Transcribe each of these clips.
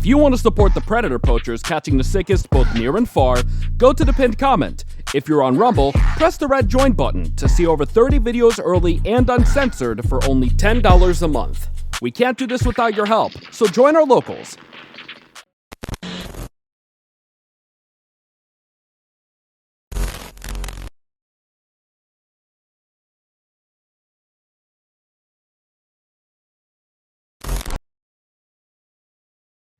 If you want to support the predator poachers catching the sickest both near and far, go to the pinned comment. If you're on Rumble, press the red join button to see over 30 videos early and uncensored for only $10 a month. We can't do this without your help, so join our locals.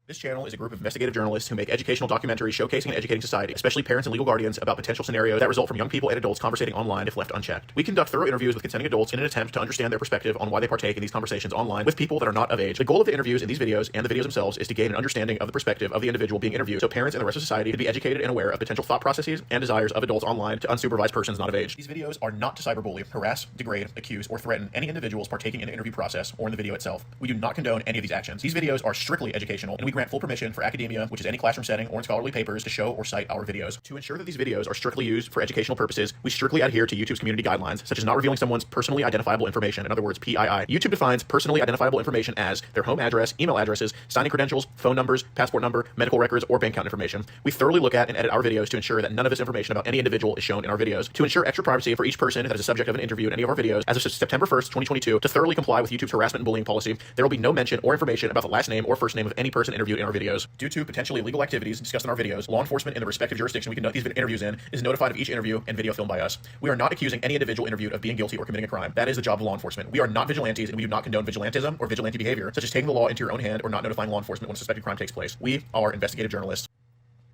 This channel is a group of investigative journalists who make educational documentaries showcasing and educating society, especially parents and legal guardians, about potential scenarios that result from young people and adults conversating online if left unchecked. We conduct thorough interviews with consenting adults in an attempt to understand their perspective on why they partake in these conversations online with people that are not of age. The goal of the interviews in these videos and the videos themselves is to gain an understanding of the perspective of the individual being interviewed, so parents and the rest of society can be educated and aware of potential thought processes and desires of adults online to unsupervised persons not of age. These videos are not to cyberbully, harass, degrade, accuse, or threaten any individuals partaking in the interview process or in the video itself. We do not condone any of these actions. These videos are strictly educational, and we grant full permission for academia, which is any classroom setting or in scholarly papers, to show or cite our videos. To ensure that these videos are strictly used for educational purposes, we strictly adhere to YouTube's community guidelines, such as not revealing someone's personally identifiable information, in other words, PII. YouTube defines personally identifiable information as their home address, email addresses, signing credentials, phone numbers, passport number, medical records, or bank account information. We thoroughly look at and edit our videos to ensure that none of this information about any individual is shown in our videos. To ensure extra privacy for each person that is a subject of an interview in any of our videos, as of September 1st, 2022, to thoroughly comply with YouTube's harassment and bullying policy, there will be no mention or information about the last name or first name of any person interviewed in our videos. Due to potentially illegal activities discussed in our videos, law enforcement in the respective jurisdiction we conduct these interviews in is notified of each interview and video filmed by us. We are not accusing any individual interviewed of being guilty or committing a crime. That is the job of law enforcement. We are not vigilantes, and we do not condone vigilantism or vigilante behavior, such as taking the law into your own hand or not notifying law enforcement when a suspected crime takes place. We are investigative journalists.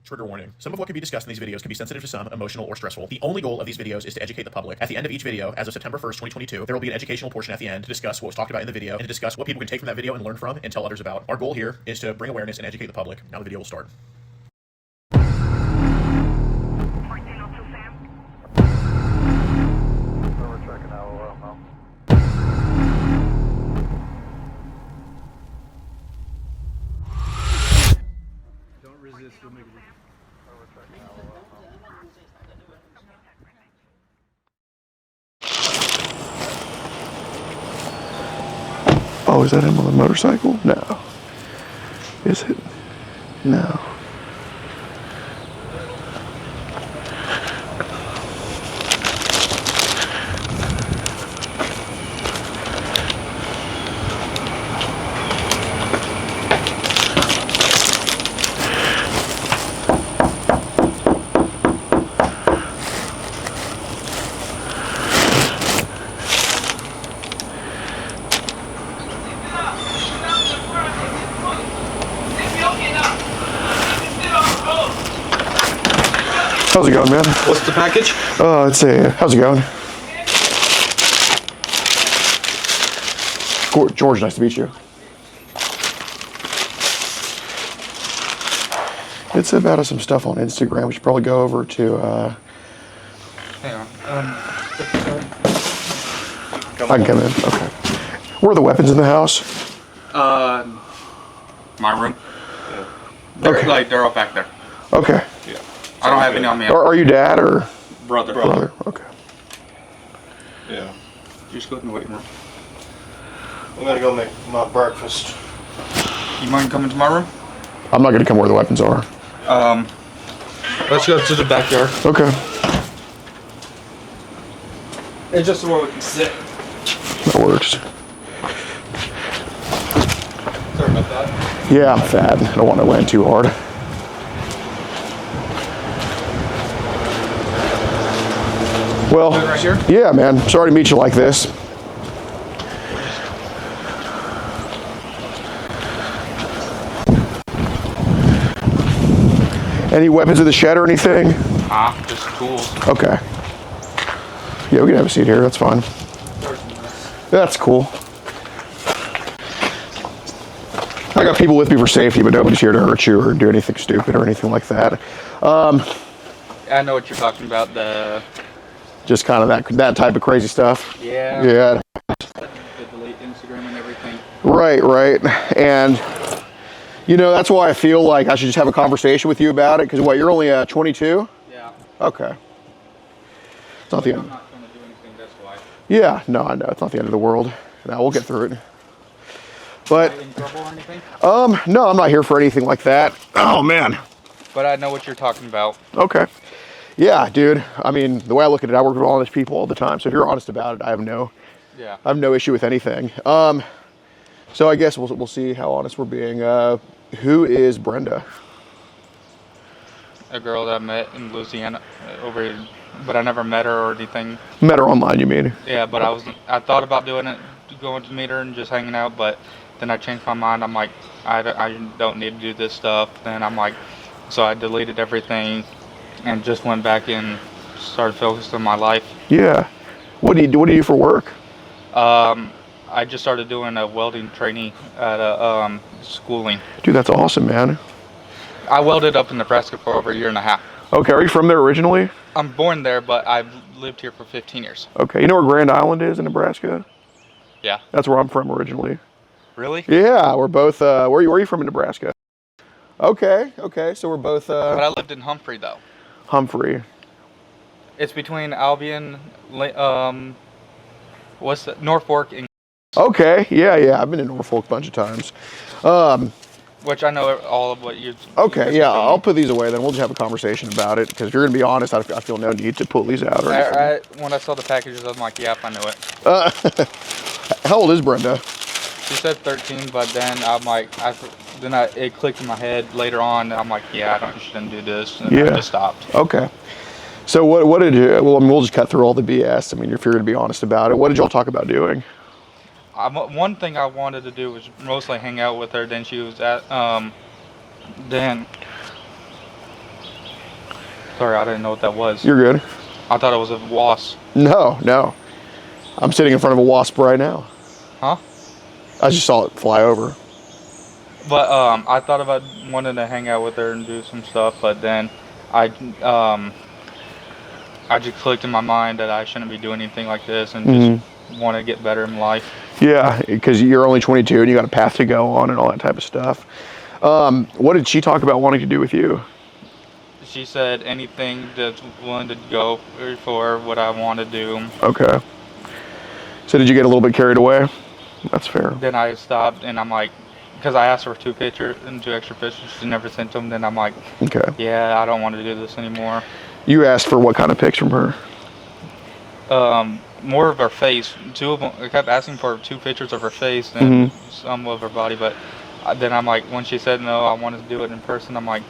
Trigger warning. Some of what can be discussed in these videos can be sensitive to some, emotional, or stressful. The only goal of these videos is to educate the public. At the end of each video, as of September 1st, 2022, there will be an educational portion at the end to discuss what was talked about in the video and to discuss what people can take from that video and learn from and tell others about. Our goal here is to bring awareness and educate the public. Now the video will start. Oh, is that him on the motorcycle? No. Is it? No. How's it going, man? What's the package? Let's see. How's it going? George, nice to meet you. It's about some stuff on Instagram. We should probably go over to, Hang on. I can come in. Okay. Where are the weapons in the house? My room. They're, Okay. like, they're all back there. Okay. Yeah. I don't have any on me. Are you dad or Brother. brother? Okay. Yeah. Just go in the waiting room. I'm gonna go make my breakfast. You mind coming to my room? I'm not going to come where the weapons are. Let's go to the backyard. Okay. It's just where we can sit. That works. Sorry about that. Yeah, I'm fat. I don't want to land too hard. Well, Right here? yeah, man. Sorry to meet you like this. Any weapons in the shed or anything? Just tools. Okay. Yeah, we can have a seat here. That's fine. That's cool. I got people with me for safety, but nobody's here to hurt you or do anything stupid or anything like that. I know what you're talking about. Just kind of that type of crazy stuff. Yeah. Yeah. The delete Instagram and everything. Right. And, you know, that's why I feel like I should just have a conversation with you about it. Because, what, you're only 22? Yeah. Okay. It's not the I'm end. not going to do anything, that's why. Yeah, no, I know. It's not the end of the world. No, we'll get through it. But in trouble or anything? no, I'm not here for anything like that. Oh man. But I know what you're talking about. Okay. Yeah, dude. I mean, the way I look at it, I work with honest people all the time. So if you're honest about it, I have no issue with anything. So I guess we'll see how honest we're being. Who is Brenda? A girl that I met in Louisiana over here, but I never met her or anything. Met her online, you mean? Yeah, but I thought about doing it, going to meet her and just hanging out, but then I changed my mind. I'm like, I don't need to do this stuff. Then I'm like, so I deleted everything and just went back and started focusing on my life. Yeah. What do you do for work? I just started doing a welding trainee at a schooling. Dude, that's awesome, man. I welded up in Nebraska for over a year and a half. Okay, are you from there originally? I'm born there, but I've lived here for 15 years. Okay, you know where Grand Island is in Nebraska? Yeah. That's where I'm from originally. Really? Yeah, we're both, where are you from in Nebraska? Okay, so we're both, But I lived in Humphrey, though. Humphrey. It's between Albion, Norfolk, and... Okay, yeah, I've been in Norfolk a bunch of times. Which I know all of what you... Okay, yeah, I'll put these away then. We'll just have a conversation about it, because if you're going to be honest, I feel no need to pull these out or anything. When I saw the packages, I'm like, yep, I know it. How old is Brenda? She said 13, but then I'm like, it clicked in my head later on. I'm like, yeah, I shouldn't do this, and I just stopped. Okay. So what did you? Well, I mean, we'll just cut through all the BS. I mean, if you're going to be honest about it, what did y'all talk about doing? One thing I wanted to do was mostly hang out with her. Then she was at then. Sorry, I didn't know what that was. You're good. I thought it was a wasp. No. I'm sitting in front of a wasp right now. Huh? I just saw it fly over. But I thought about wanting to hang out with her and do some stuff, but then I just clicked in my mind that I shouldn't be doing anything like this and just want to get better in life. Yeah, because you're only 22 and you got a path to go on and all that type of stuff. What did she talk about wanting to do with you? She said anything that's willing to go for what I want to do. Okay. So did you get a little bit carried away? That's fair. Then I stopped and I'm like, because I asked her for 2 pictures and 2 extra pictures, she never sent them. Then I'm like, okay. Yeah, I don't want to do this anymore. You asked for what kind of pics from her? More of her face. 2 of them. I kept asking for 2 pictures of her face and some of her body, but then I'm like, when she said no, I wanted to do it in person. I'm like,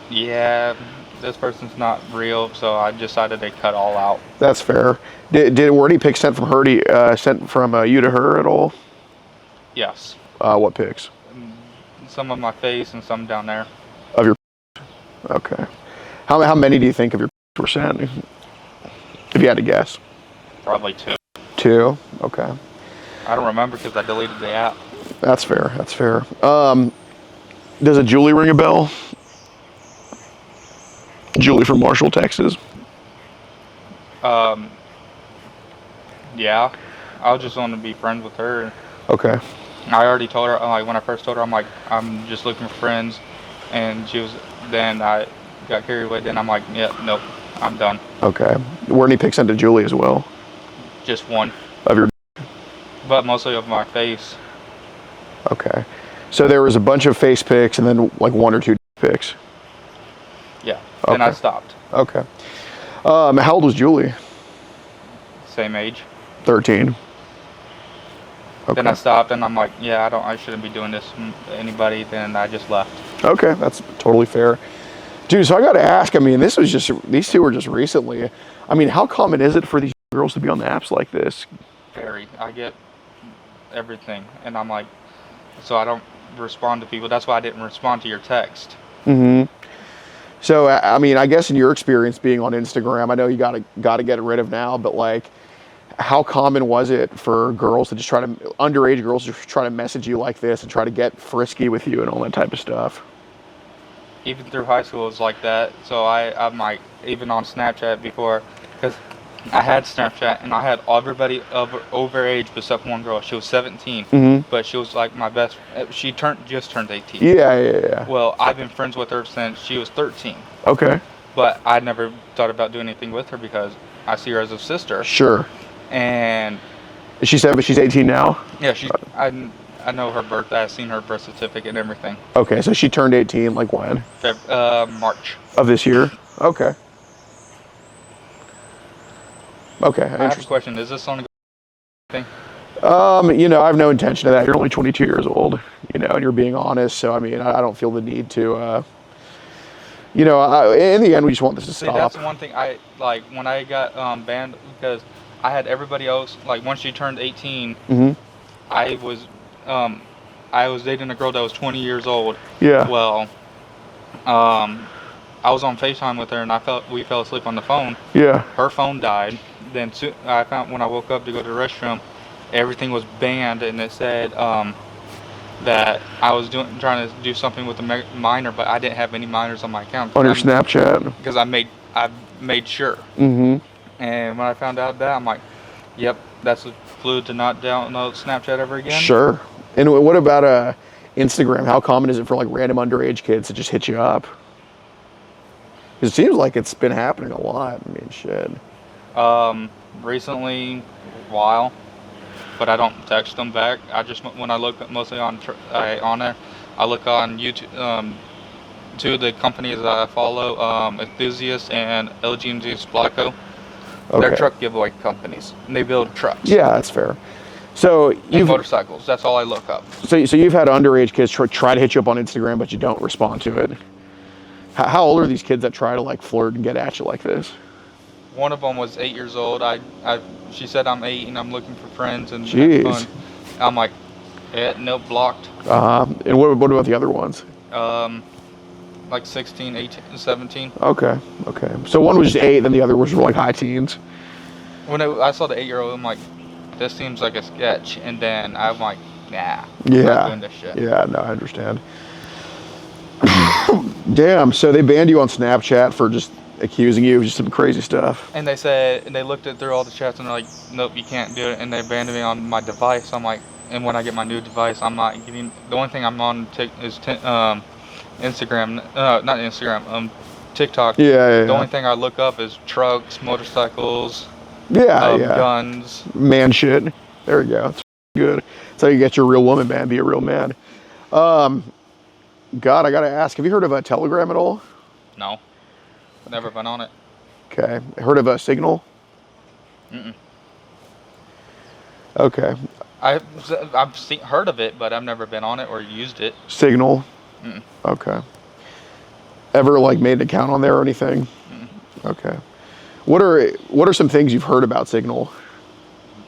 yeah, this person's not real, so I decided to cut all out. That's fair. Were any pics sent from her sent from you to her at all? Yes. What pics? Some of my face and some down there. Of your. Okay. How many do you think of your were sent? If you had to guess. Probably 2. 2. Okay. I don't remember because I deleted the app. That's fair. Does a Julie ring a bell? Julie from Marshall, Texas. Yeah. I just want to be friends with her. Okay. I already told her, like when I first told her, I'm like, I'm just looking for friends, and then I got carried away. Then I'm like, yeah, nope, I'm done. Okay. Were any pics sent to Julie as well? Just 1. Of your. But mostly of my face. Okay. So there was a bunch of face pics and then like 1 or 2 pics. Yeah. Okay. Then I stopped. Okay. How old was Julie? Same age. 13. Okay. Then I stopped and I'm like, yeah, I shouldn't be doing this to anybody. Then I just left. Okay, that's totally fair. Dude, so I got to ask, I mean, these 2 were just recently. I mean, how common is it for these girls to be on the apps like this? Very. I get everything. And I'm like, so I don't respond to people. That's why I didn't respond to your text. So, I mean, I guess in your experience being on Instagram, I know you got to get rid of now, but like, how common was it for girls to just underage girls just try to message you like this and try to get frisky with you and all that type of stuff? Even through high school, it's like that. So I'm like, even on Snapchat before, because I had Snapchat and I had everybody overage except one girl. She was 17, but she was like my best. She just turned 18. Yeah. Well, I've been friends with her since she was 13. Okay. But I never thought about doing anything with her because I see her as a sister. Sure. And She said, but she's 18 now? Yeah, I know her birthday. I've seen her birth certificate and everything. Okay, so she turned 18, like when? March. Of this year? Okay. Okay, I have a question. Is this on a thing? I have no intention of that. You're only 22 years old, and you're being honest. So, I mean, I don't feel the need to, in the end, we just want this to stop. See, that's one thing I, like, when I got banned, because I had everybody else, like, once she turned 18, I was dating a girl that was 20 years old. Yeah. Well, I was on FaceTime with her, and we fell asleep on the phone. Yeah. Her phone died. Then I found when I woke up to go to the restroom, everything was banned, and it said that I was trying to do something with a minor, but I didn't have any minors on my account. On your Snapchat. Because I made sure. Mm-hmm. And when I found out that, I'm like, yep, that's a clue to not download Snapchat ever again. Sure. And what about Instagram? How common is it for like random underage kids to just hit you up? It seems like it's been happening a lot. I mean, shit. Recently, a while, but I don't text them back. I just, when I look mostly on there, I look on YouTube. Two of the companies that I follow, Enthusiast and LGMG Splaco. Okay. They're truck giveaway companies, and they build trucks. Yeah, that's fair. So and motorcycles. That's all I look up. So you've had underage kids try to hit you up on Instagram, but you don't respond to it. How old are these kids that try to like flirt and get at you like this? One of them was 8 years old. She said I'm 8 and I'm looking for friends and Jeez. have fun. I'm like, nope, blocked. And what about the other ones? Like 16, 18, 17. Okay. So one was 8, then the other was like high teens. When I saw the 8-year-old, I'm like, this seems like a sketch. And then I'm like, nah, I'm not doing this shit. Yeah, no, I understand. Damn, so they banned you on Snapchat for just accusing you of just some crazy stuff. And they looked through all the chats and they're like, nope, you can't do it. And they banned me on my device. I'm like, and when I get my new device, I'm not getting, the only thing I'm on is Instagram, not Instagram, TikTok. Yeah. The only thing I look up is trucks, motorcycles, Yeah. guns. Man shit. There we go. It's good. That's how you get your real woman, man. Be a real man. God, I gotta ask, have you heard of a Telegram at all? No. Never been on it. Okay. Heard of a Signal? Mm-mm. Okay. I've heard of it, but I've never been on it or used it. Signal? Mm-mm. Okay. Ever like made an account on there or anything? Mm-mm. Okay. What are some things you've heard about Signal?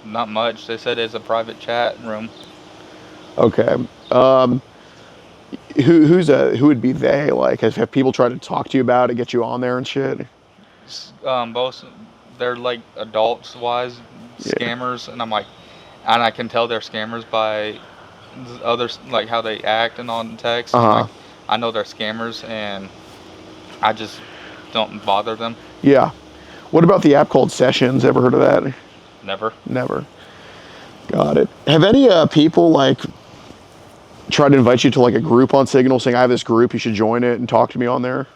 Not much. They said it's a private chat room. Okay. Who would be they? Like, have people tried to talk to you about it, get you on there and shit? Both, they're like adults-wise scammers, and I'm like, and I can tell they're scammers by others, like how they act and on text. Like, I know they're scammers, and I just don't bother them. Yeah. What about the app called Sessions? Ever heard of that? Never. Got it. Have any people like tried to invite you to like a group on Signal, saying I have this group, you should join it and talk to me on there?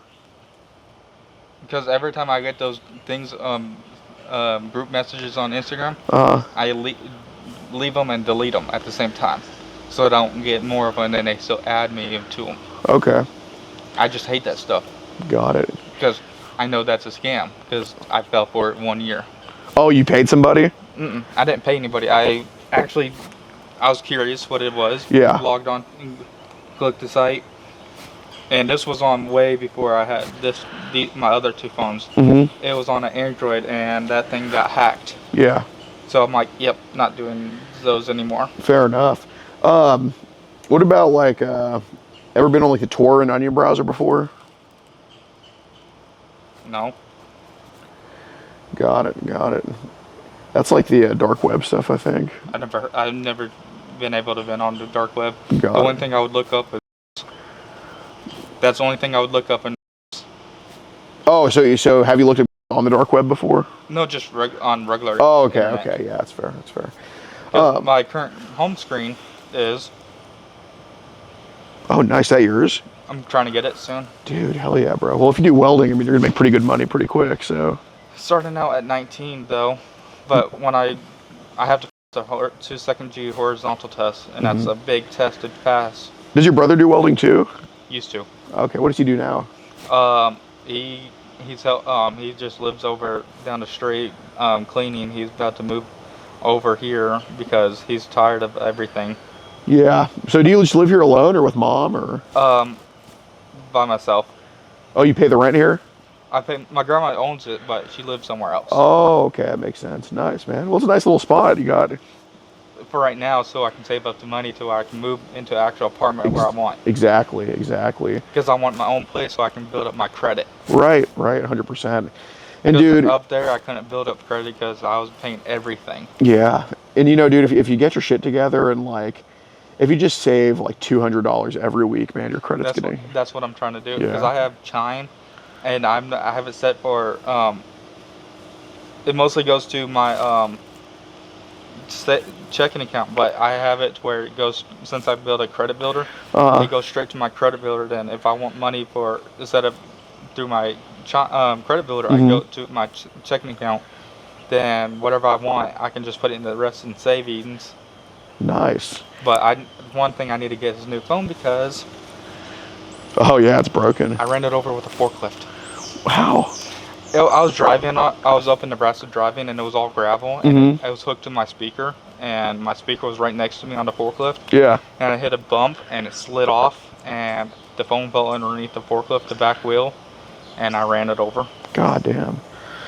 Because every time I get those things, group messages on Instagram, I leave them and delete them at the same time, so I don't get more of them, and then they still add me to them. Okay. I just hate that stuff. Got it. Because I know that's a scam, because I fell for it 1 year. Oh, you paid somebody? Mm-mm. I didn't pay anybody. I was curious what it was. Yeah. Logged on, and clicked the site, and this was on way before I had my other two phones. Mm-hmm. It was on an Android, and that thing got hacked. Yeah. So I'm like, yep, not doing those anymore. Fair enough. What about like, ever been on like a Tor and Onion browser before? No. Got it. That's like the dark web stuff, I think. I've never been able to be on the dark web. Got the it. only thing I would look up is. That's the only thing I would look up. Oh, so have you looked at on the dark web before? No, just on regular. Oh, okay, internet. okay, yeah, that's fair. My current home screen is. Oh, nice. That yours? I'm trying to get it soon. Dude, hell yeah, bro. Well, if you do welding, I mean, you're gonna make pretty good money pretty quick. So. Starting out at 19 though, but when I have to two second G horizontal test, and that's a big test to pass. Does your brother do welding too? Used to. Okay, what does he do now? He just lives over down the street cleaning. He's about to move over here because he's tired of everything. Yeah. So do you just live here alone or with mom or? By myself. Oh, you pay the rent here? My grandma owns it, but she lives somewhere else. Oh, okay, that makes sense. Nice, man. Well, it's a nice little spot you got. For right now, so I can save up the money till I can move into an actual apartment where I want. Exactly. Because I want my own place so I can build up my credit. Right, 100%. And dude, up there I couldn't build up credit because I was paying everything. Yeah, and you know, dude, if you get your shit together and like, if you just save like $200 every week, man, your credit's getting. That's what I'm trying to do. Yeah. Because I have Chime, and I have it set for. It mostly goes to my checking account, but I have it where it goes, since I built a credit builder, it goes straight to my credit builder. Then if I want money for, instead of through my credit builder, I go to my checking account. Then whatever I want, I can just put it in the rest in savings. Nice. But one thing I need to get is a new phone because. Oh yeah, it's broken. I ran it over with a forklift. Wow. I was driving. I was up in Nebraska driving, and it was all gravel, and I was hooked to my speaker, and my speaker was right next to me on the forklift. Yeah. And I hit a bump, and it slid off, and the phone fell underneath the forklift, the back wheel, and I ran it over. God damn.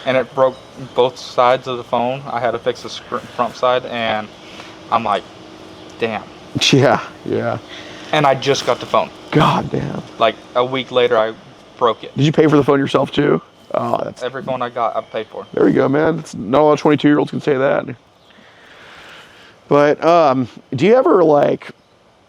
And it broke both sides of the phone. I had to fix the front side, and I'm like, damn. Yeah. And I just got the phone. God damn. Like a week later, I broke it. Did you pay for the phone yourself too? Oh, that's. Every phone I got, I paid for. There you go, man. Not a lot of 22-year-olds can say that. But do you ever like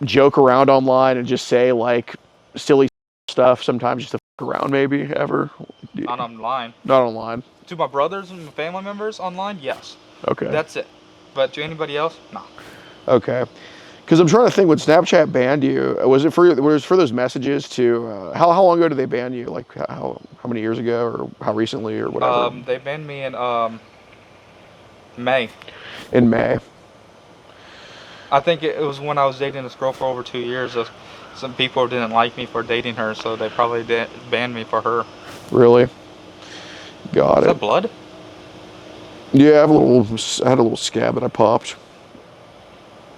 joke around online and just say like silly stuff sometimes just to fuck around maybe ever? Not online. Not online. To my brothers and family members online, yes. Okay. That's it. But to anybody else, no. Okay. Because I'm trying to think, when Snapchat banned you, was it for those messages to, how long ago did they ban you? Like how many years ago or how recently or whatever? They banned me in May. In May. I think it was when I was dating this girl for over 2 years. Some people didn't like me for dating her, so they probably banned me for her. Really? Got it. Is that blood? Yeah, I had a little scab that I popped.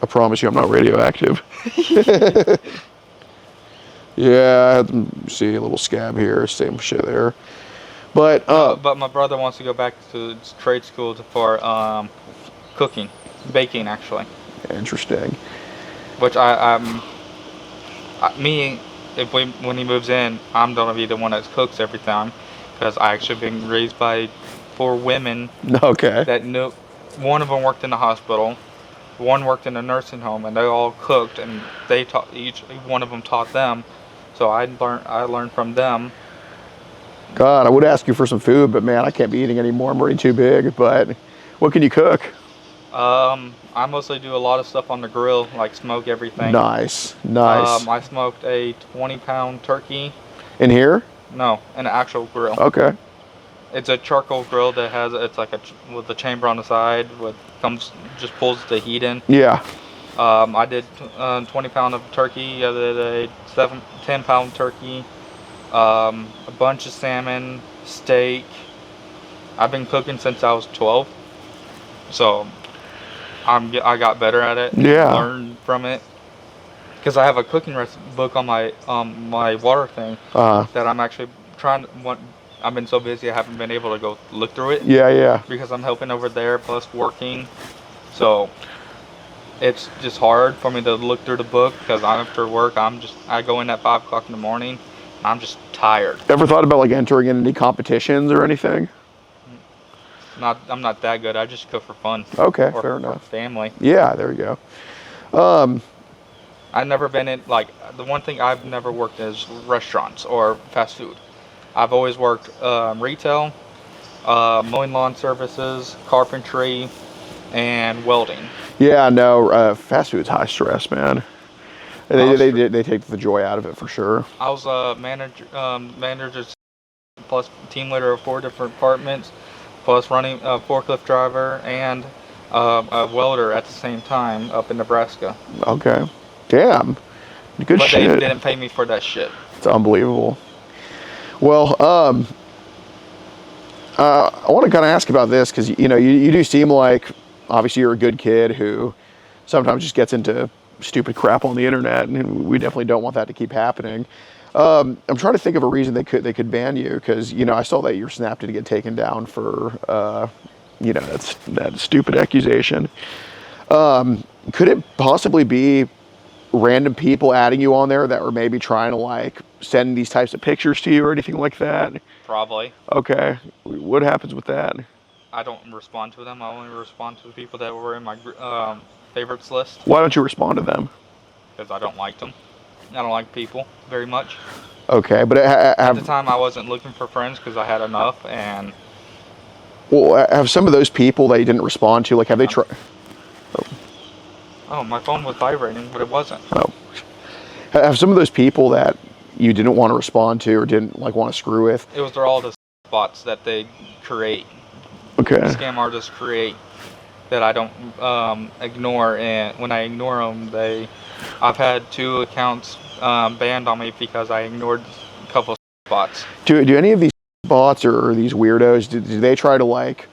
I promise you I'm not radioactive. Yeah, I had to see a little scab here, same shit there. But my brother wants to go back to trade school for cooking, baking actually. Interesting. Which when he moves in, I'm gonna be the one that cooks every time, because I actually been raised by 4 women. Okay. That knew. One of them worked in the hospital. One worked in a nursing home, and they all cooked, and they taught each one of them taught them. So I learned from them. God, I would ask you for some food, but man, I can't be eating anymore. I'm already too big. But what can you cook? I mostly do a lot of stuff on the grill, like smoke everything. Nice. I smoked a 20-pound turkey. In here? No, an actual grill. Okay. It's a charcoal grill that has, it's like with a chamber on the side just pulls the heat in. Yeah. I did 20-pound of turkey the other day, 10-pound turkey, a bunch of salmon, steak. I've been cooking since I was 12, so I got better at it. Yeah. Learned from it, because I have a cooking book on my water thing that I'm actually trying to. I've been so busy I haven't been able to go look through it. Yeah. Because I'm helping over there plus working, so it's just hard for me to look through the book, because after work I go in at 5 o'clock in the morning and I'm just tired. Ever thought about like entering in any competitions or anything? I'm not that good. I just cook for fun. Okay, or fair for enough. Family. Yeah, there you go. I've never been in, like, the one thing I've never worked in is restaurants or fast food. I've always worked retail, mowing lawn services, carpentry, and welding. Yeah, no, fast food's high stress, man. They take the joy out of it for sure. I was a manager plus team leader of 4 different departments, plus running a forklift driver, and a welder at the same time up in Nebraska. Okay. Damn. Good But shit. they didn't pay me for that shit. It's unbelievable. Well, I want to kind of ask about this because you do seem like obviously you're a good kid who sometimes just gets into stupid crap on the internet, and we definitely don't want that to keep happening. I'm trying to think of a reason they could ban you because I saw that your Snap did get taken down for that stupid accusation. Could it possibly be random people adding you on there that were maybe trying to like send these types of pictures to you or anything like that? Probably. Okay. What happens with that? I don't respond to them. I only respond to the people that were in my favorites list. Why don't you respond to them? Because I don't like them. I don't like people very much. Okay, but At the time, I wasn't looking for friends because I had enough, and... Well, have some of those people that you didn't respond to, like, have they tried... Oh, my phone was vibrating, but it wasn't. Oh. Have some of those people that you didn't want to respond to or didn't, like, want to screw with... It was all the bots that they create. Okay. Scam artists create that I don't ignore, and when I ignore them, I've had 2 accounts banned on me because I ignored a couple of bots. Do any of these bots or these weirdos, do they try to, like,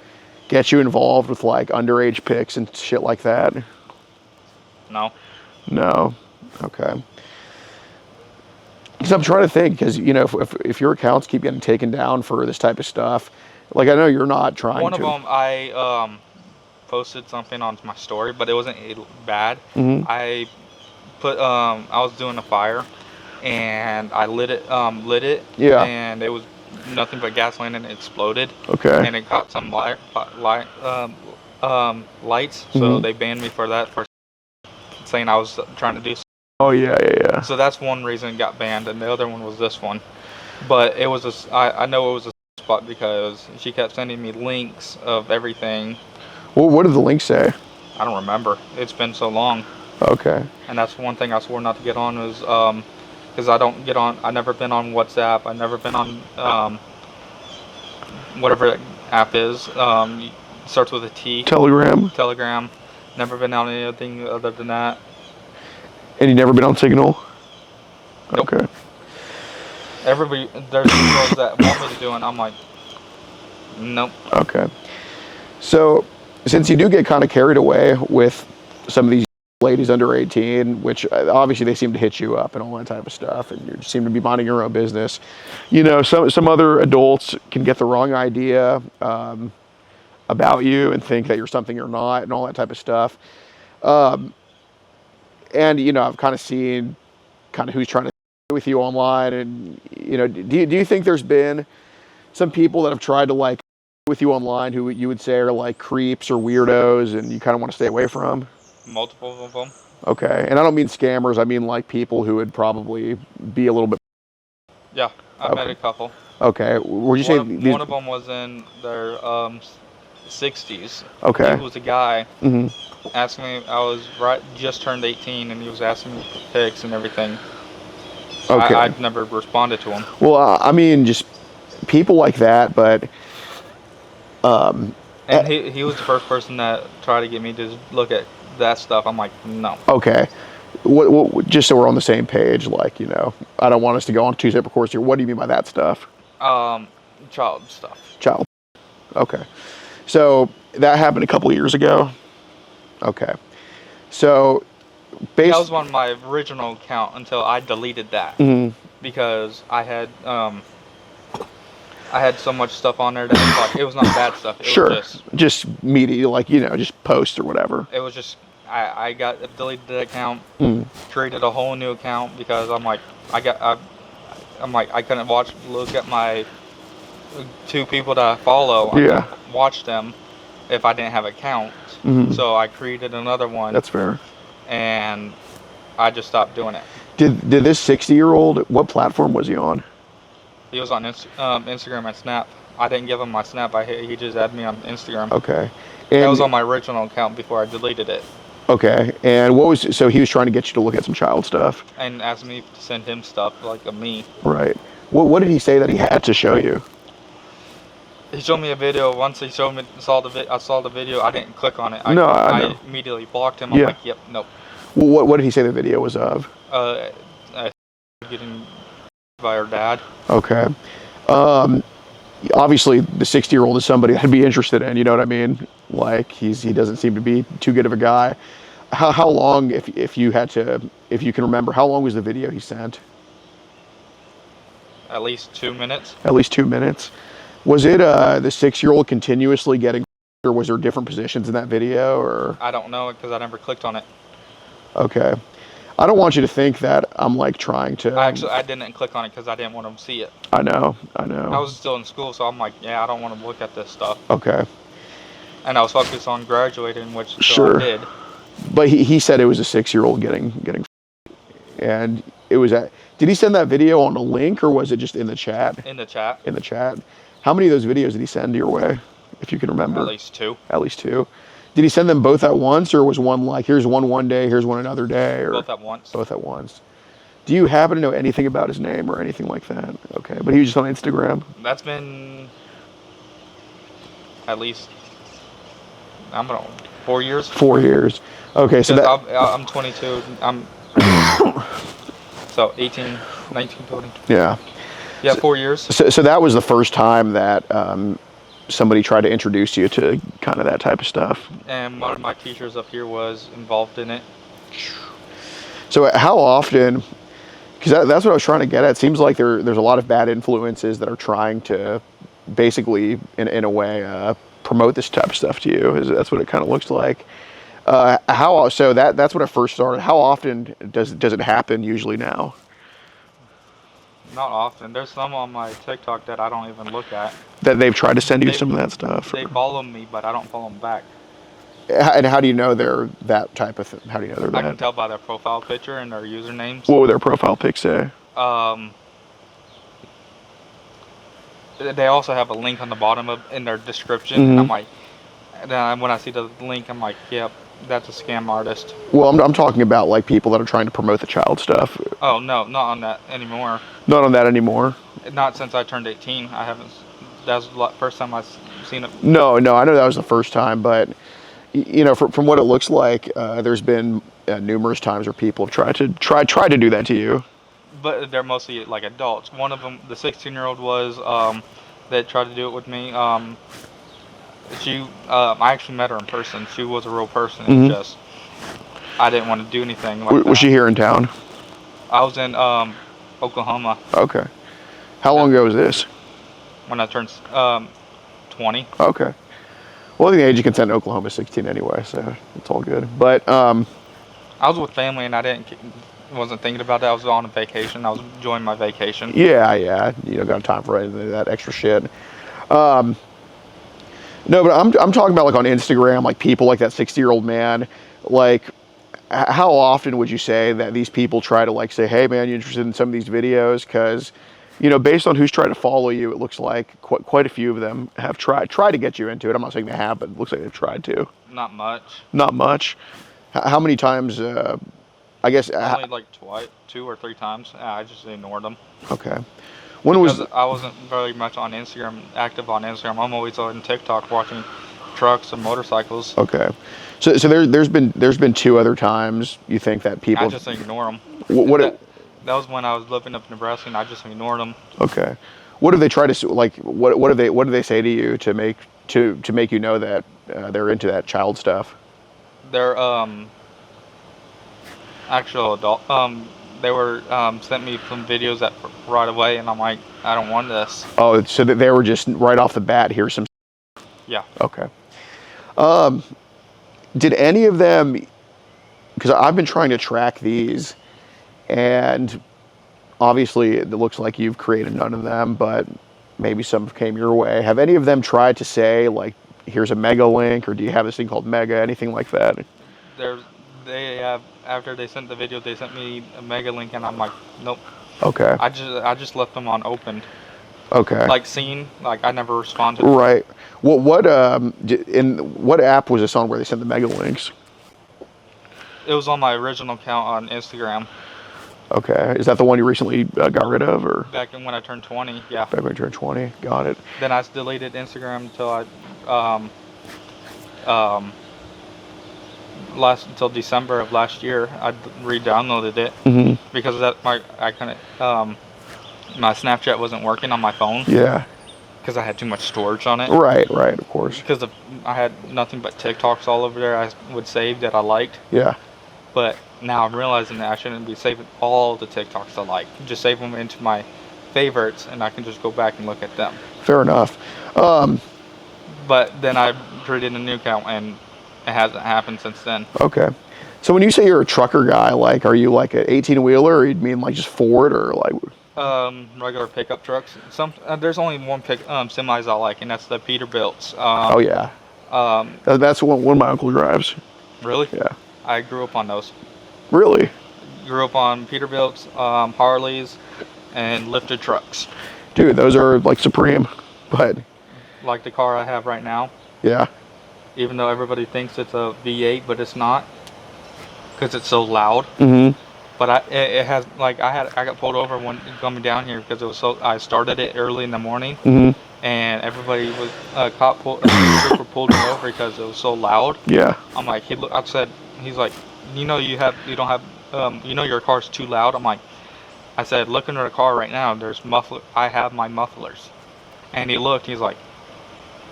get you involved with, like, underage pics and shit like that? No. No. Okay. Because I'm trying to think, because, if your accounts keep getting taken down for this type of stuff, like, I know you're not trying to. One of them, I posted something on my story, but it wasn't bad. Mm-hmm. I was doing a fire, and I lit it. Yeah. And it was nothing but gasoline, and it exploded. Okay. And it caught some lights, so Mm-hmm. they banned me for that, for saying I was trying to do something. Oh, yeah. So that's one reason it got banned, and the other one was this one. But it was I know it was a spot because she kept sending me links of everything. Well, what did the link say? I don't remember. It's been so long. Okay. And that's one thing I swore not to get on was because I don't get on. I've never been on WhatsApp. I've never been on whatever that app is. Starts with a T. Telegram. Never been on anything other than that. And you never been on Signal? Nope. Okay. There's girls that want me to do it, and I'm like, nope. Okay. So, since you do get kind of carried away with some of these ladies under 18, which obviously they seem to hit you up and all that type of stuff, and you seem to be minding your own business, some other adults can get the wrong idea about you and think that you're something you're not and all that type of stuff. And, I've kind of seen kind of who's trying to with you online, and, do you think there's been some people that have tried to, like, with you online who you would say are, like, creeps or weirdos and you kind of want to stay away from? Multiple of them. Okay. And I don't mean scammers. I mean, like, people who would probably be a little bit... Yeah, I've met a couple. Okay. Would you say... One of them was in their 60s. Okay. He was a guy. Mm-hmm. Asking me, I was just turned 18, and he was asking me for pics and everything. Okay. I'd never responded to him. Well, I mean, just people like that, but... And he was the first person that tried to get me to look at that stuff. I'm like, no. Okay. What, just so we're on the same page, like, I don't want us to go on 2 separate courses here. What do you mean by that stuff? Child stuff. Child. Okay. So that happened a couple of years ago? Okay. So, that was on my original account until I deleted that. Mm-hmm. Because I had so much stuff on there that was like, it was not bad stuff. It was just media, like, just posts or whatever. It was just, I deleted the account, created a whole new account because I'm like, I couldn't look at my 2 people that I follow. I couldn't watch them if I didn't have accounts. Mm-hmm. So I created another one. That's fair. And I just stopped doing it. Did this 60-year-old, what platform was he on? He was on Instagram and Snap. I didn't give him my Snap. He just added me on Instagram. Okay. And that was on my original account before I deleted it. Okay. And so he was trying to get you to look at some child stuff? And asked me to send him stuff, like of me. Right. What did he say that he had to show you? He showed me a video. Once he showed me, I saw the video. I didn't click on it. No, I know. I immediately blocked him. I'm Yeah. like, yep, nope. Well, what did he say the video was of? Getting by her dad. Okay. Obviously, the 60-year-old is somebody I'd be interested in. You know what I mean? Like he doesn't seem to be too good of a guy. How long, if you can remember, how long was the video he sent? At least 2 minutes. At least 2 minutes. Was it the 6-year-old continuously getting, or was there different positions in that video, or? I don't know because I never clicked on it. Okay. I don't want you to think that I'm like trying to. I didn't click on it because I didn't want to see it. I know. I was still in school, so I'm like, yeah, I don't want to look at this stuff. Okay. And I was focused on graduating, which sure. I did. But he said it was a 6-year-old getting, and it was at. Did he send that video on a link, or was it just in the chat? In the chat. In the chat. How many of those videos did he send your way, if you can remember? At least 2. At least 2. Did he send them both at once, or was one like, here's one day, here's one another day? Or both at once. Both at once. Do you happen to know anything about his name or anything like that? Okay, but he was just on Instagram? That's been at least, I don't know, 4 years? 4 years. Okay, so I'm 22. I'm so 18, 19, 20. Yeah. Yeah, 4 years. So that was the first time that somebody tried to introduce you to kind of that type of stuff. And one of my teachers up here was involved in it. So how often, because that's what I was trying to get at, it seems like there's a lot of bad influences that are trying to basically, in a way, promote this type of stuff to you. That's what it kind of looks like. So that's when it first started. How often does it happen usually now? Not often. There's some on my TikTok that I don't even look at. That they've tried to send you some of that stuff? They follow me, but I don't follow them back. And how do you know they're that type of thing? How do you know they're that? I can tell by their profile picture and their usernames. What would their profile pic say? They also have a link on the bottom in their description. Mm-hmm. And I'm like, then when I see the link, I'm like, yep, that's a scam artist. Well, I'm talking about like people that are trying to promote the child stuff. Oh no, not on that anymore. Not on that anymore. Not since I turned 18. I haven't. That was the first time I've seen it. No, I know that was the first time, but you know, from what it looks like, there's been numerous times where people have tried to do that to you. But they're mostly like adults. One of them, the 16-year-old, was that tried to do it with me. I actually met her in person. She was a real person. Mm-hmm. Just I didn't want to do anything like that. Was she here in town? I was in Oklahoma. Okay. How long ago was this? When I turned 20. Okay. Well, I think the age of consent in Oklahoma is 16 anyway, so it's all good. But I was with family and I wasn't thinking about that. I was on a vacation. I was enjoying my vacation. Yeah. You don't got time for any of that extra shit. No, but I'm talking about like on Instagram, like people like that 60-year-old man. Like, how often would you say that these people try to like say, hey man, you interested in some of these videos? Because, you know, based on who's trying to follow you, it looks like quite a few of them have tried to get you into it. I'm not saying they have, but it looks like they've tried to. Not much. Not much. How many times? I guess only like 2 or 3 times. I just ignored them. Okay. Because I wasn't very much on Instagram, active on Instagram. I'm always on TikTok watching trucks and motorcycles. Okay. So there's been 2 other times you think that people. I just ignore them. That was when I was living up in Nebraska, and I just ignored them. Okay. What have they tried to like? What do they say to you to make you know that they're into that child stuff? They're actual adult. They were sent me some videos that right away, and I'm like, I don't want this. Oh, so that they were just right off the bat. Here's some. Yeah. Okay. Did any of them? Because I've been trying to track these, and obviously it looks like you've created none of them, but maybe some came your way. Have any of them tried to say like, here's a mega link, or do you have this thing called mega, anything like that? They have, after they sent the video, they sent me a mega link, and I'm like, nope. Okay. I just left them on open. Okay. Like seen, like I never responded. Right. What app was this on where they sent the mega links? It was on my original account on Instagram. Okay. Is that the one you recently got rid of, or Back when I turned 20, yeah. back when you turned 20? Got it. Then I deleted Instagram until until December of last year. I re-downloaded it because of that my Snapchat wasn't working on my phone Yeah. because I had too much storage on it. Right. Right. Of course. Because I had nothing but TikToks all over there I would save that I liked. Yeah. But now I'm realizing that I shouldn't be saving all the TikToks I like. Just save them into my favorites, and I can just go back and look at them. Fair enough. But then I created a new account, and it hasn't happened since then. Okay. So when you say you're a trucker guy, like, are you like an 18-wheeler, or you mean like just Ford, or like? Regular pickup trucks. There's only one semis I like, and that's the Peterbilts. Oh yeah. That's one my uncle drives. Really? Yeah. I grew up on those. Really? Grew up on Peterbilts, Harleys, and lifted trucks. Dude, those are like supreme. But like the car I have right now. Yeah. Even though everybody thinks it's a V8, but it's not, because it's so loud. But it has, like, I got pulled over when coming down here because it was I started it early in the morning, and everybody was cop pulled me over because it was so loud. Yeah. I'm like, he's like, you know your car's too loud. I'm like, I said, look under the car right now. There's muffler. I have my mufflers. And he looked. He's like,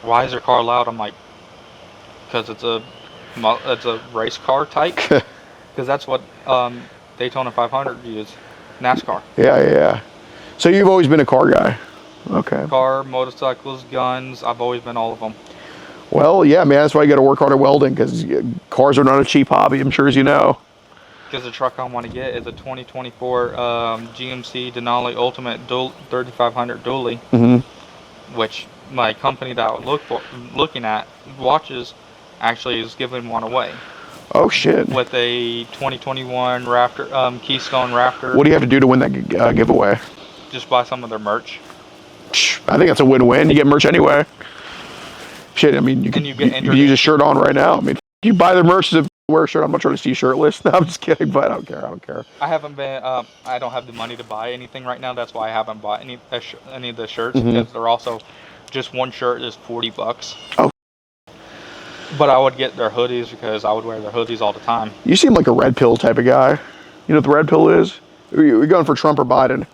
why is your car loud? I'm like, because it's a race car type. Because that's what Daytona 500 use, NASCAR. Yeah. So you've always been a car guy. Okay. Car, motorcycles, guns. I've always been all of them. Well, yeah, man. That's why you got to work hard at welding, because cars are not a cheap hobby. I'm sure, as you know. Because the truck I want to get is a 2024 GMC Denali Ultimate 3500 dually, which my company that I was looking at watches actually is giving one away. Oh shit! With a 2021 Raptor, Keystone Raptor. What do you have to do to win that giveaway? Just buy some of their merch. I think that's a win-win. You get merch anyway. Shit, I mean, you can use a shirt on right now. I mean, you buy their merch to wear a shirt. I'm not trying to see you shirtless. No, I'm just kidding, but I don't care. I haven't been. I don't have the money to buy anything right now. That's why I haven't bought any of the shirts, because they're also just one shirt is $40. Oh. But I would get their hoodies because I would wear their hoodies all the time. You seem like a red pill type of guy. You know what the red pill is? We're going for Trump or Biden.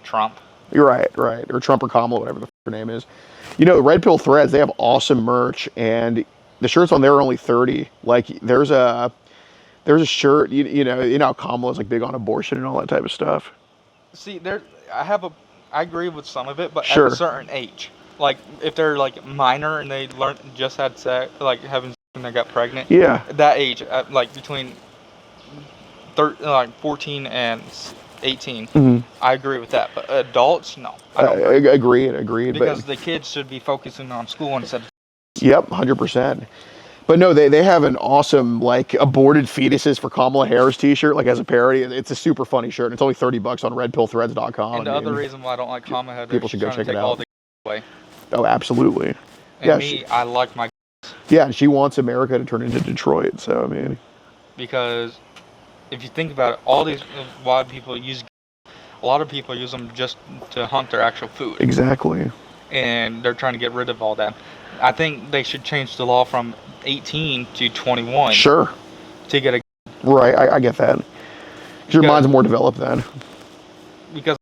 Trump. You're right. Or Trump or Kamala, whatever the her name is. You know, Red Pill Threads, they have awesome merch, and the shirts on there are only $30. Like, there's a shirt, you know how Kamala's like big on abortion and all that type of stuff. See, I agree with some of it, but sure. At a certain age. Like, if they're like minor and they just had sex, like having sex and they got pregnant. Yeah. At that age, like between 14 and 18, I agree with that. But adults, no. I don't Agreed. Because the kids should be focusing on school instead of... Yep, 100%. But no, they have an awesome, like, aborted fetuses for Kamala Harris t-shirt, like, as a parody. It's a super funny shirt. It's only $30 on redpillthreads.com. And the other reason why I don't like Kamala Harris, people should go check it out. all the away. Oh, absolutely. And I like my... Yeah, and she wants America to turn into Detroit, so, I mean... Because if you think about it, all these... Why people use... A lot of people use them just to hunt their actual food. Exactly. And they're trying to get rid of all that. I think they should change the law from 18 to 21. Sure. To get a... Right, I get that. Your mind's more developed then. Because,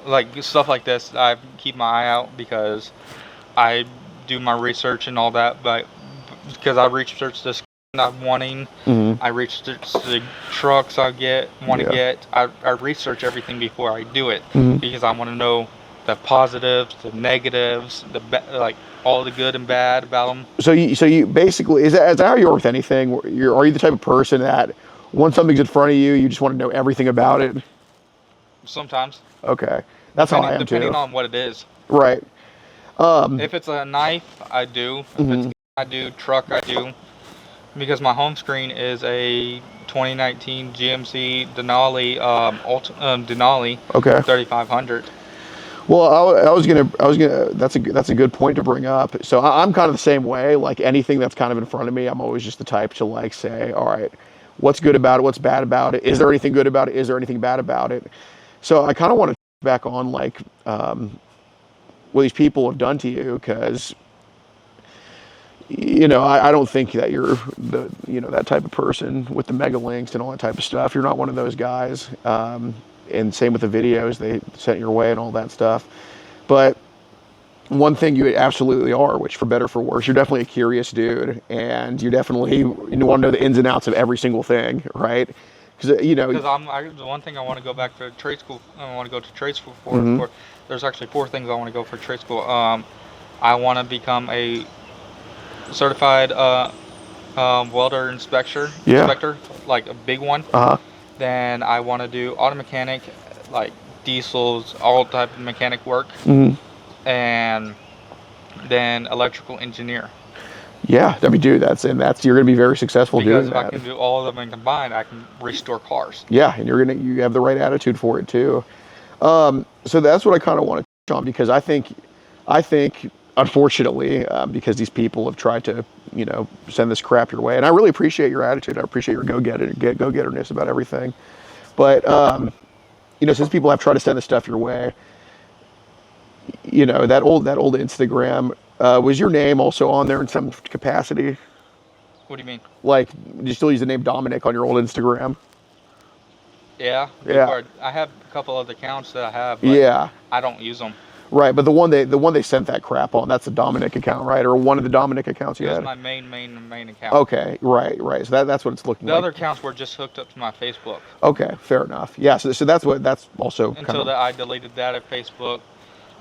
like, stuff like this, I keep my eye out because I do my research and all that, but because I research this I'm wanting, I research the trucks I want to get. I research everything before I do it because I want to know the positives, the negatives, like all the good and bad about them. So you basically, is that how you are with anything? Are you the type of person that once something's in front of you, you just want to know everything about it? Sometimes. Okay, that's how I am depending too. on what it is. Right. If it's a knife, I do. If it's I do. Truck, I do. Because my home screen is a 2019 GMC Denali Denali 3500. Well, I was gonna. That's a good point to bring up. So I'm kind of the same way. Like anything that's kind of in front of me, I'm always just the type to like say, all right, What's good about it? What's bad about it? Is there anything good about it? Is there anything bad about it? So I kind of want to back on like what these people have done to you, because I don't think that you're that type of person with the mega links and all that type of stuff. You're not one of those guys. And same with the videos they sent your way and all that stuff. But one thing you absolutely are, which for better or for worse, you're definitely a curious dude, and you definitely want to know the ins and outs of every single thing, right? Because the one thing I want to go back to trade school. I want to go to trade school for. There's actually 4 things I want to go for trade school. I want to become a certified welder inspector, like a big one. Then I want to do auto mechanic, like diesels, all type of mechanic work. And then electrical engineer. Yeah, I mean, dude, you're gonna be very successful doing that. Because if I can do all of them combined, I can restore cars. Yeah, and you have the right attitude for it too. So that's what I kind of want to touch on, because I think, unfortunately, because these people have tried to, send this crap your way, and I really appreciate your attitude. I appreciate your go-getterness about everything. But since people have tried to send this stuff your way, that old Instagram, was your name also on there in some capacity? What do you mean? Like, do you still use the name Dominic on your old Instagram? Yeah. Yeah. I have a couple other accounts that I have, but yeah. I don't use them. Right, but the one they sent that crap on, that's the Dominic account, right? Or one of the Dominic accounts you had? That's my main account. Okay, right. So that's what it's looking like. The other accounts were just hooked up to my Facebook. Okay, fair enough. Yeah, so that's also until I deleted that at Facebook.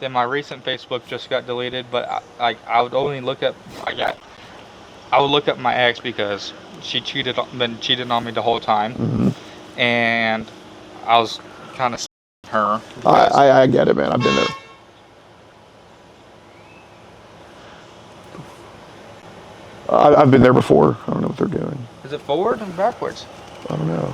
Then my recent Facebook just got deleted, but I would only look at I would look at my ex because she been cheated on me the whole time, and I was kind of her. I get it, man. I've been there. I've been there before. I don't know what they're doing. Is it forward or backwards? I don't know.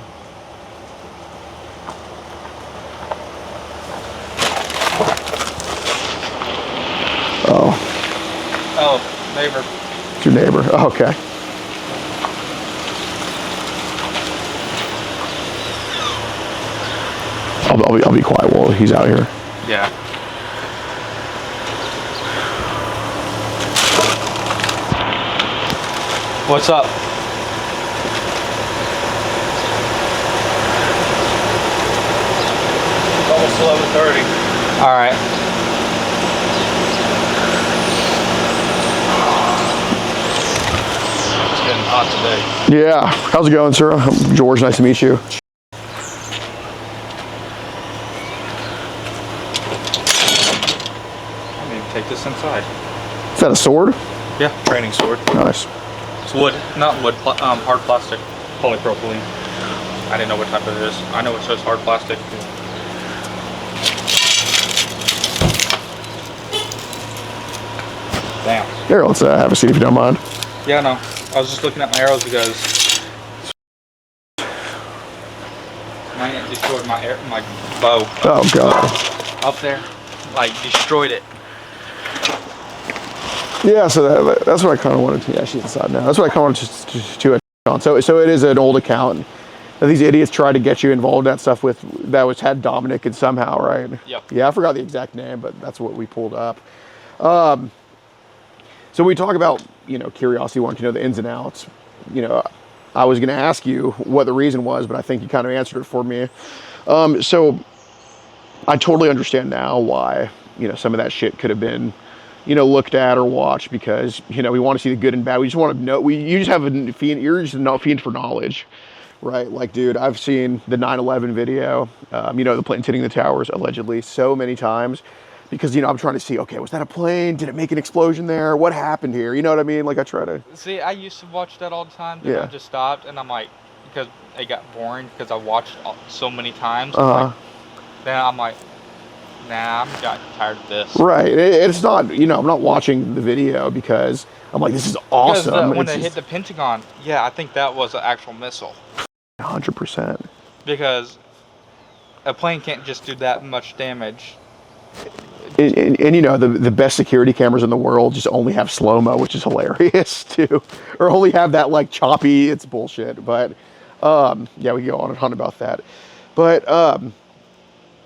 Oh, neighbor. It's your neighbor. Oh, okay. I'll be quiet while he's out here. Yeah. What's up? It's almost 11:30. All right. It's getting hot today. Yeah. How's it going, sir? I'm George. Nice to meet you. I need to take this inside. Is that a sword? Yeah. Training sword. Nice. It's wood, not wood, hard plastic, polypropylene. I didn't know what type it is. I know it says hard plastic. Damn. Here, let's have a seat if you don't mind. Yeah, no. I was just looking at my arrows because mine destroyed my bow. Oh, God. Up there, like destroyed it. Yeah, so that's what I kind of wanted to. Yeah, she's inside now. That's what I kind of wanted to on. So it is an old account. These idiots tried to get you involved in that stuff had Dominic and somehow, right? Yep. Yeah, I forgot the exact name, but that's what we pulled up. So we talk about curiosity, wanting to know the ins and outs. I was going to ask you what the reason was, but I think you kind of answered it for me. So I totally understand now why some of that shit could have been looked at or watched, because we want to see the good and bad. We just want to know. You just have a fiend. You're just a fiend for knowledge, right? Like, dude, I've seen the 9/11 video. The planes hitting the towers allegedly so many times, because I'm trying to see. Okay, was that a plane? Did it make an explosion there? What happened here? You know what I mean? Like, I try to see. I used to watch that all the time. Then I just stopped, and I'm like, because it got boring because I watched so many times. Then I'm like, nah, I'm got tired of this. Right. It's not, I'm not watching the video because I'm like, this is awesome. Because when it hit the Pentagon, yeah, I think that was an actual missile. 100%. Because a plane can't just do that much damage. And the best security cameras in the world just only have slow-mo, which is hilarious too. Or only have that like choppy, it's bullshit. But Yeah, we can go on and on about that. But,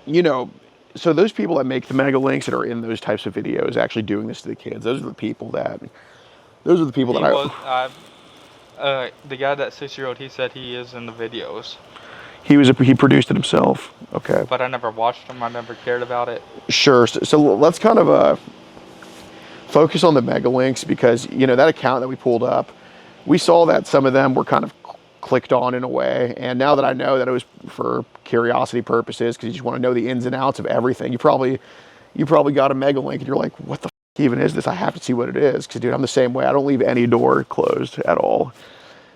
you know, so those people that make the mega links that are in those types of videos actually doing this to the kids, those are the people that The guy, that 6-year-old, he said he is in the videos. he produced it himself. Okay. But I never watched him. I never cared about it. Sure. So let's kind of focus on the mega links, because, you know, that account that we pulled up, we saw that some of them were kind of clicked on in a way. And now that I know that it was for curiosity purposes, because you just want to know the ins and outs of everything, you probably got a mega link and you're like, what the even is this? I have to see what it is. Because, dude, I'm the same way. I don't leave any door closed at all.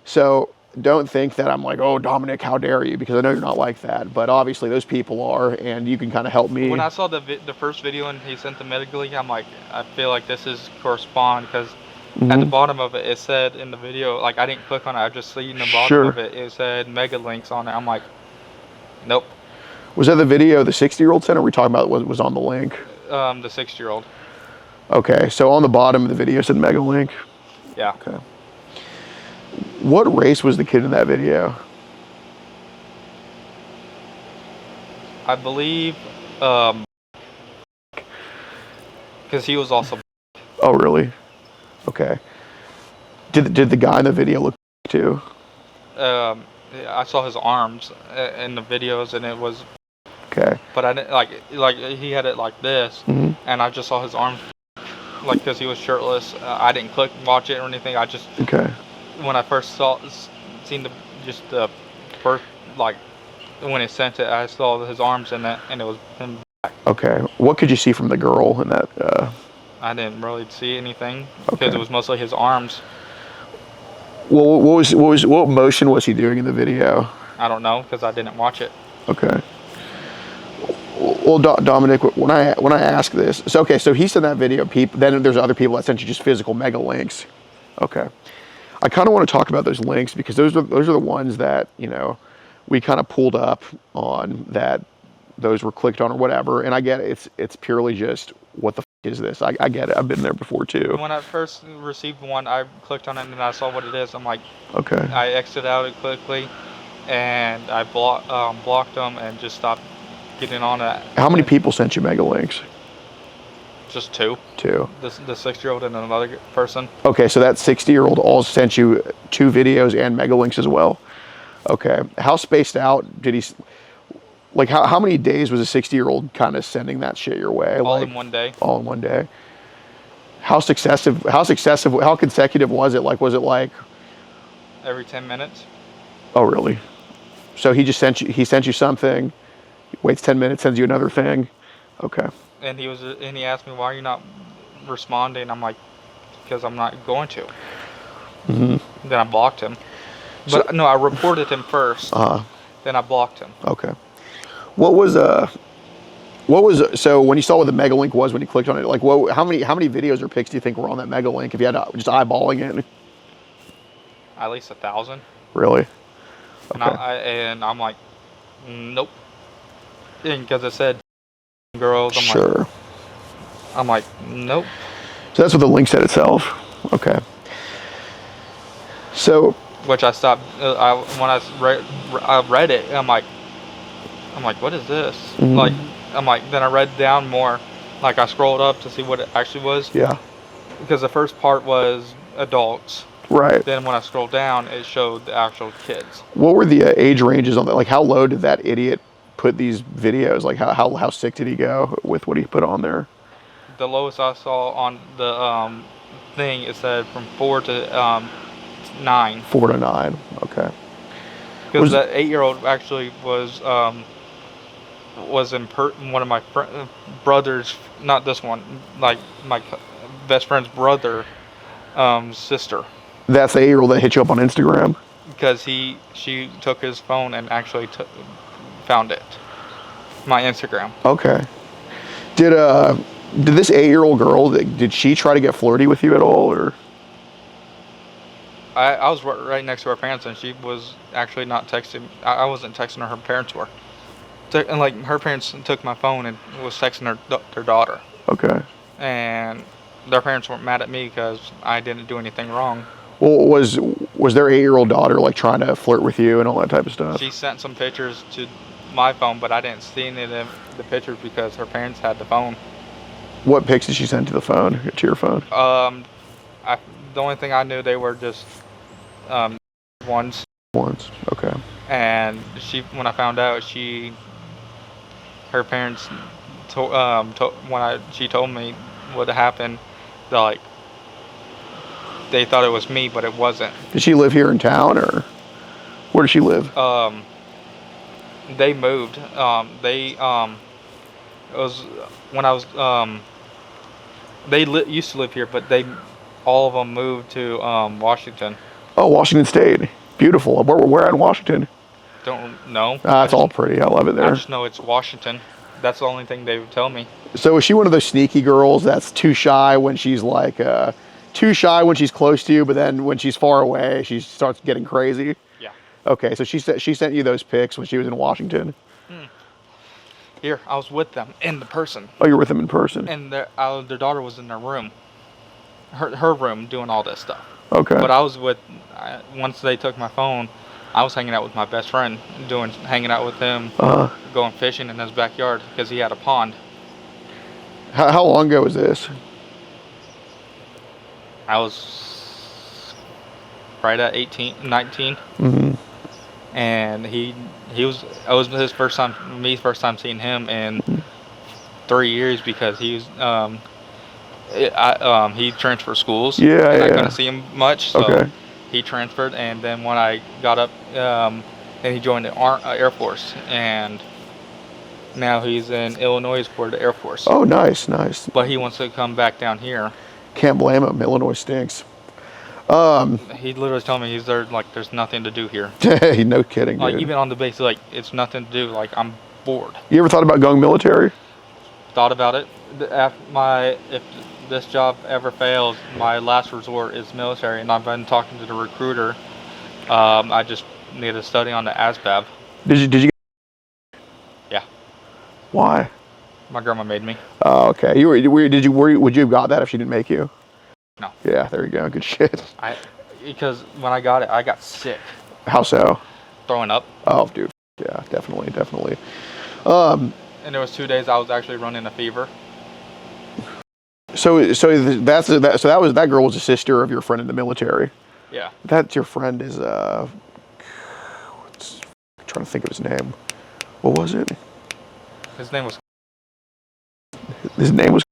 So don't think that I'm like, oh, Dominic, how dare you? Because I know you're not like that. But obviously those people are, and you can kind of help me. When I saw the first video and he sent the mega link, I'm like, I feel like this is correspond, because at the bottom of it, it said in the video, like, I didn't click on it. I just seen the bottom of it. It said mega links on it. I'm like, nope. Was that the video the 60-year-old sent, or were we talking about was on the link? The 6-year-old. Okay, so on the bottom of the video it said mega link. Yeah. Okay. What race was the kid in that video? I believe, because he was also. Oh, really? Okay. Did the guy in the video look too? I saw his arms in the videos, and it was. Okay. But I didn't like he had it like this, and I just saw his arms, like, because he was shirtless. I didn't click watch it or anything. I just. Okay. When I first seen the first, like, when he sent it, I saw his arms in it, and it was him back. Okay. What could you see from the girl in that? I didn't really see anything, because it was mostly his arms. Well, what motion was he doing in the video? I don't know, because I didn't watch it. Okay. Well, Dominic, when I ask this, so he sent that video. Then there's other people that sent you just physical mega links. Okay. I kind of want to talk about those links, because those are the ones that, you know, we kind of pulled up on, that those were clicked on or whatever. And I get it, it's purely just, what the is this? I get it. I've been there before too. When I first received one, I clicked on it and I saw what it is. I'm like, okay. I exited out it quickly, and I blocked them and just stopped getting on it. How many people sent you mega links? Just two. Two. The 6-year-old and another person. Okay, so that 60-year-old all sent you 2 videos and mega links as well. Okay. How spaced out did he? Like, how many days was a 60-year-old kind of sending that shit your way? All in one day. All in one day. How consecutive was it? Like, was it like every 10 minutes? Oh, really? So he sent you something, waits 10 minutes, sends you another thing. Okay. And he asked me, why are you not responding? I'm like, because I'm not going to. Mm-hmm. Then I blocked him. But no, I reported him first. Then I blocked him. Okay. What was so when you saw what the mega link was when you clicked on it, like, how many videos or pics do you think were on that mega link if you had to, just eyeballing it? At least 1,000. Really? Okay. And I'm like, nope. Because it said girls. I'm like, nope. So that's what the link said itself. Okay. So. Which I stopped. When I read it, I'm like, what is this? Mm-hmm. Like, I'm like, then I read down more. Like, I scrolled up to see what it actually was. Yeah. Because the first part was adults. Right. Then when I scrolled down, it showed the actual kids. What were the age ranges on that? Like, how low did that idiot put these videos? Like, how sick did he go with what he put on there? The lowest I saw on the thing, it said from 4 to 9. 4 to 9. Okay. Because that 8-year-old actually was in one of my brothers, not this one, like my best friend's brother, sister. That's the 8-year-old that hit you up on Instagram? Because she took his phone and actually found it. My Instagram. Okay. Did this 8-year-old girl, did she try to get flirty with you at all, or? I was right next to her parents, and she was actually not texting. I wasn't texting her. Her parents were. And like, her parents took my phone and was texting their daughter. Okay. And their parents weren't mad at me because I didn't do anything wrong. Well, Was their 8-year-old daughter like trying to flirt with you and all that type of stuff? She sent some pictures to my phone, but I didn't see any of the pictures because her parents had the phone. What pics did she send to the phone, to your phone? The only thing I knew, they were just ones. Once, okay. And when I found out, her parents she told me what happened, they thought it was me, but it wasn't. Did she live here in town, or where does she live? They moved. It was when I was used to live here, but all of them moved to Washington. Oh, Washington State. Beautiful. Where at Washington? Don't know. It's all pretty. I love it there. I just know it's Washington. That's the only thing they would tell me. So is she one of those sneaky girls that's too shy when she's too shy when she's close to you, but then when she's far away, she starts getting crazy? Yeah. Okay, so she sent you those pics when she was in Washington? Here, I was with them in person. Oh, you were with them in person? And their daughter was in their room. Her room doing all this stuff. Okay. But I was once they took my phone, I was hanging out with my best friend, hanging out with him, going fishing in his backyard because he had a pond. How long ago was this? I was right at 19. Mm-hmm. And it was his first time seeing him in 3 years because he transferred schools. Yeah, and yeah. I couldn't see him much, so Okay. he transferred. And then when I got up, then he joined the Air Force, and now he's in Illinois for the Air Force. Oh, nice. But he wants to come back down here. Can't blame him. Illinois stinks. He literally told me he's there, there's nothing to do here. No kidding, dude. Even on the base, it's nothing to do. I'm bored. You ever thought about going military? Thought about it. If this job ever fails, my last resort is military, and I've been talking to the recruiter. I just need to study on the ASVAB. Did you? Yeah. Why? My grandma made me. Oh, okay. Would you have got that if she didn't make you? No. Yeah, there you go. Good shit. Because when I got it, I got sick. How so? Throwing up. Oh, dude. Yeah, definitely. And there was 2 days I was actually running a fever. So that girl was a sister of your friend in the military. Yeah. That your friend is trying to think of his name. What was it? His name was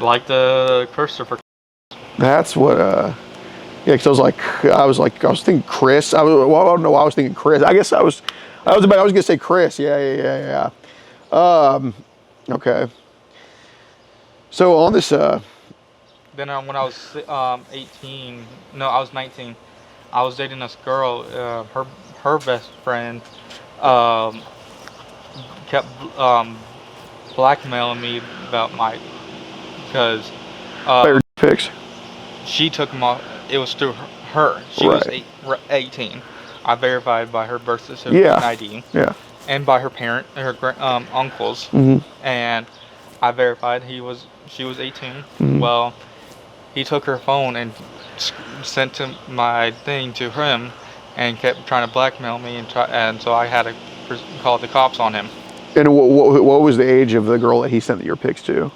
like the Christopher. That's what yeah, because I was thinking Chris. I don't know why I was thinking Chris. I guess I was gonna say Chris. Yeah. Okay. So on this Then when I was 18, no, I was 19. I was dating this girl. Her best friend kept blackmailing me about because player pics. she took them off. It was through her. She was 18. I verified by her birth certificate and ID. Yeah. And by her uncles. Mm-hmm. And I verified she was 18. Mm-hmm. Well, he took her phone and sent my thing to him, and kept trying to blackmail me, and so I had to call the cops on him. And what was the age of the girl that he sent your pics to?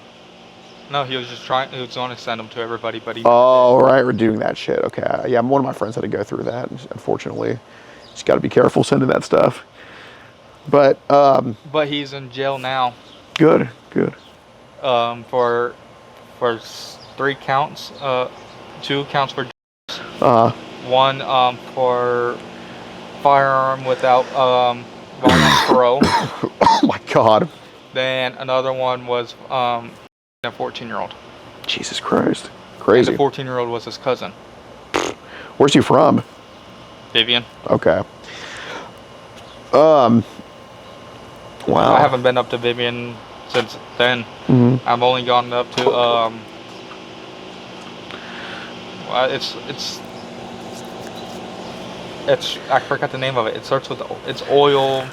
No, he was going to send them to everybody, but he. Oh, right, we're doing that shit. Okay, yeah, one of my friends had to go through that. Unfortunately, just got to be careful sending that stuff. But he's in jail now. Good. For 3 counts. 2 counts for. One for firearm without violent parole. Oh my God. Then another one was a 14-year-old. Jesus Christ. Crazy. And the 14-year-old was his cousin. Where's he from? Vivian. Okay. Wow. I haven't been up to Vivian since then. Mm-hmm. I've only gone up to I forgot the name of it. It starts with it's oil.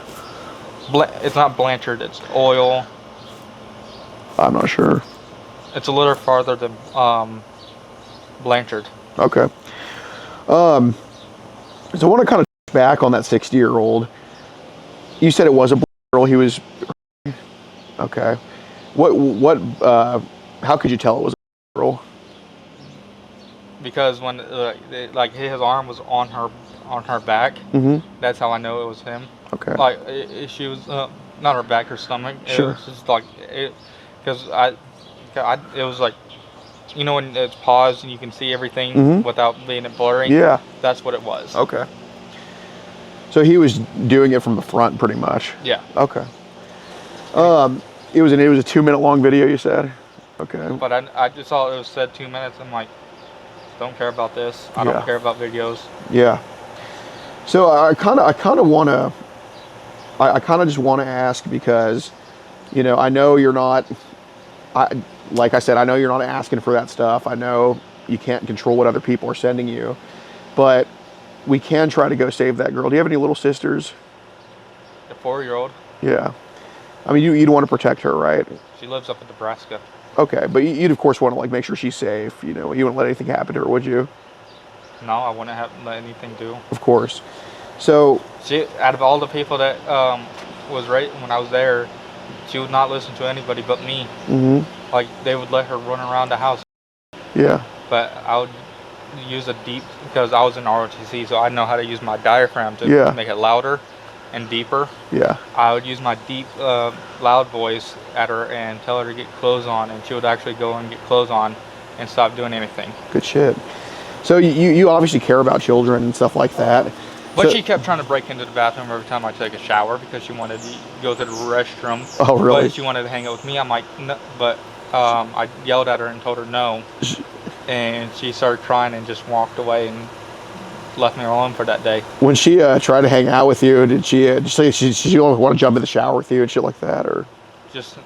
It's not Blanchard. It's oil. I'm not sure. It's a little farther than Blanchard. Okay. So I want to kind of back on that 60-year-old. You said it was a girl. He was. Okay. What? How could you tell it was a girl? Because when like his arm was on her back, that's how I know it was him. Okay. Like she was not her back, her stomach. Sure. It was just like it, because it was like, you know, when it's paused and you can see everything without being blurry. Yeah. That's what it was. Okay. So he was doing it from the front, pretty much. Yeah. Okay. It was a 2-minute long video, you said. Okay. But I just saw it was said 2 minutes. I'm like, don't care about this. I Yeah. don't care about videos. Yeah. So I kind of want to. I kind of just want to ask because, you know, I know you're not. Like I said, I know you're not asking for that stuff. I know you can't control what other people are sending you, but we can try to go save that girl. Do you have any little sisters? The 4-year-old. Yeah. I mean, you'd want to protect her, right? She lives up in Nebraska. Okay, but you'd of course want to like make sure she's safe. You know, you wouldn't let anything happen to her, would you? No, I wouldn't have let anything do. Of course. So She, out of all the people that was right when I was there, she would not listen to anybody but me. Like they would let her run around the house. yeah, But I would use a deep, because I was in ROTC, so I know how to use my diaphragm to Yeah. make it louder and deeper. yeah, I would use my deep, loud voice at her and tell her to get clothes on, and she would actually go and get clothes on and stop doing anything. good shit. So you obviously care about children and stuff like that. But So- she kept trying to break into the bathroom every time I take a shower because she wanted to go to the restroom. Oh, really? But she wanted to hang out with me. I'm like, no, but I yelled at her and told her no. And she started crying and just walked away and left me alone for that day. When she tried to hang out with you, did she say she want to jump in the shower with you and shit like that, or? Just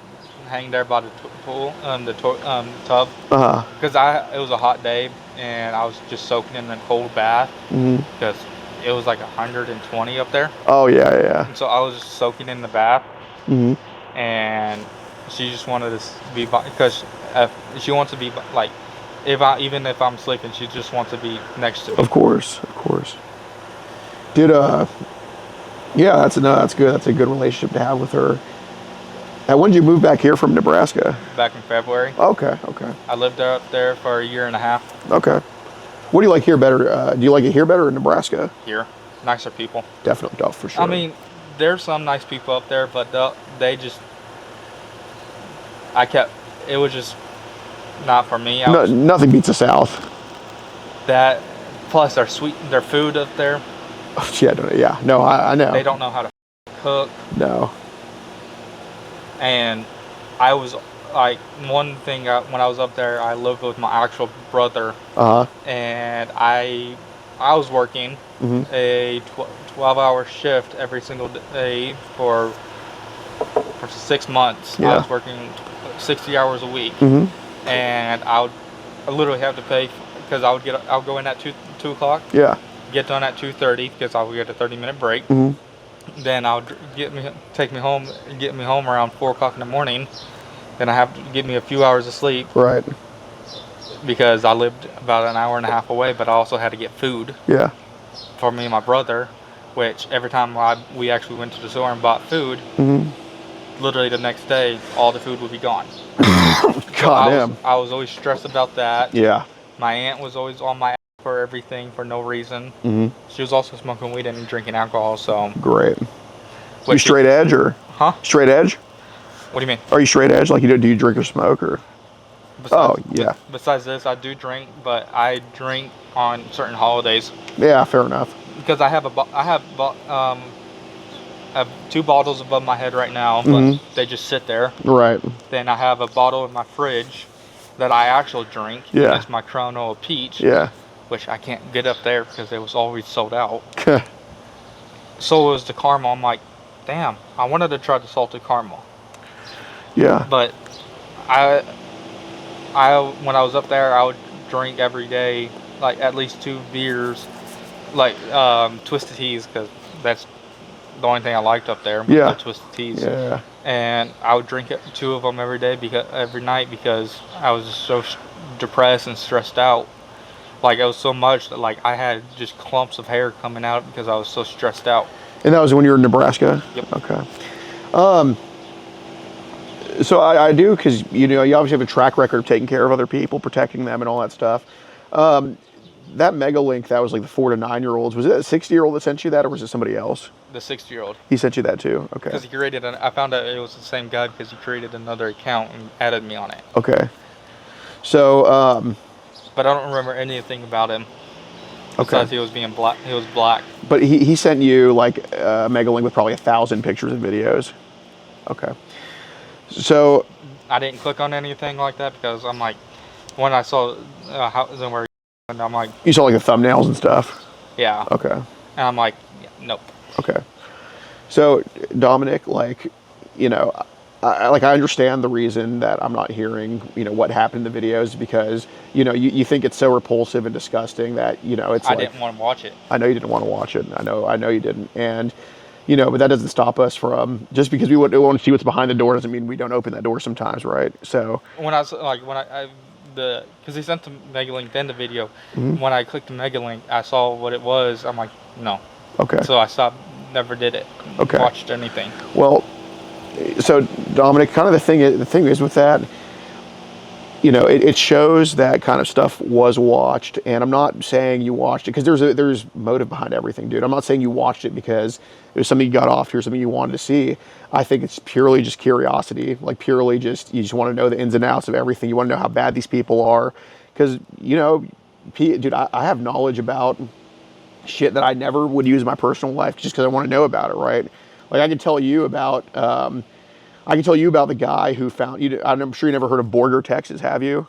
hang there by the pool, tub. Uh-huh. Because it was a hot day and I was just soaking in the cold bath because it was like 120 up there. Oh yeah, yeah. And so I was just soaking in the bath, and she just wanted to be because she wants to be like, even if I'm sleeping, she just wants to be next to me. Of course. Did yeah, that's good. That's a good relationship to have with her. And when did you move back here from Nebraska? Back in February. Okay. I lived up there for a year and a half. Okay. What do you like here better? Do you like it here better or in Nebraska? Here, nicer people. Definitely, for sure. I mean, there's some nice people up there, but they just, it was just not for me. Nothing beats the South. That, plus their food up there. Yeah, no, I know. They don't know how to cook. No. And I was like, one thing, when I was up there, I lived with my actual brother. And I was working a 12-hour shift every single day for 6 months. Yeah. I was working 60 hours a week, and I would literally have to pay because I would go in at 2 o'clock. Yeah. Get done at 2:30 because I would get a 30-minute break. Then I would take me home around 4 o'clock in the morning. Then I have to give me a few hours of sleep. Right. Because I lived about an hour and a half away, but I also had to get food. Yeah. For me and my brother, which every time we actually went to the store and bought food, literally the next day, all the food would be gone. God damn. I was always stressed about that. Yeah. My aunt was always on my ass for everything for no reason. She was also smoking weed and drinking alcohol, so. Great. You straight edge or? Huh? Straight edge? What do you mean? Are you straight edge? Like do you drink or smoke or? Besides this, I do drink, but I drink on certain holidays. Yeah, fair enough. Because I have 2 bottles above my head right now, but they just sit there. Right. Then I have a bottle in my fridge that I actually drink. Yeah. It's my Crono Peach. Yeah. Which I can't get up there because it was always sold out. So was the caramel. I'm like, damn, I wanted to try the salted caramel. Yeah. But when I was up there, I would drink every day, like at least 2 beers, like twisted teas, because that's the only thing I liked up there. Yeah. The twisted teas. Yeah. And I would drink 2 of them every night because I was just so depressed and stressed out. Like, it was so much that, like, I had just clumps of hair coming out because I was so stressed out. And that was when you were in Nebraska? Yep. Okay. So I do, because, you obviously have a track record of taking care of other people, protecting them and all that stuff. That mega link, that was like the 4 to 9 year olds. Was it a 60-year-old that sent you that, or was it somebody else? The 60-year-old. He sent you that too? Okay. Because he created I found out it was the same guy because he created another account and added me on it. Okay. So, but I don't remember anything about him. Okay. Besides he was being black. He was black. But he sent you like a mega link with probably 1,000 pictures and videos. Okay. So I didn't click on anything like that because I'm like, when I saw housing where, and I'm like, you saw like the thumbnails and stuff. yeah. Okay. And I'm like, yeah, nope. Okay. So Dominic, like, I understand the reason that I'm not hearing, what happened in the videos, because, you think it's so repulsive and disgusting that, it's I like, didn't want to watch it. I know you didn't want to watch it. I know you didn't. And, but that doesn't stop us from, just because we want to see what's behind the door doesn't mean we don't open that door sometimes, right? So when I was like, because he sent the mega link, then the video, when I clicked the mega link, I saw what it was. I'm like, no. Okay. So I stopped, never did it. Okay. Watched anything. Well, so Dominic, kind of the thing is with that, it shows that kind of stuff was watched, and I'm not saying you watched it because there's motive behind everything, dude. I'm not saying you watched it because it was something you got off to or something you wanted to see. I think it's purely just curiosity, like purely just, you just want to know the ins and outs of everything. You want to know how bad these people are, because dude, I have knowledge about shit that I never would use in my personal life just because I want to know about it, right? Like I can tell you about the guy who found you. I'm sure you never heard of Borger, Texas, have you?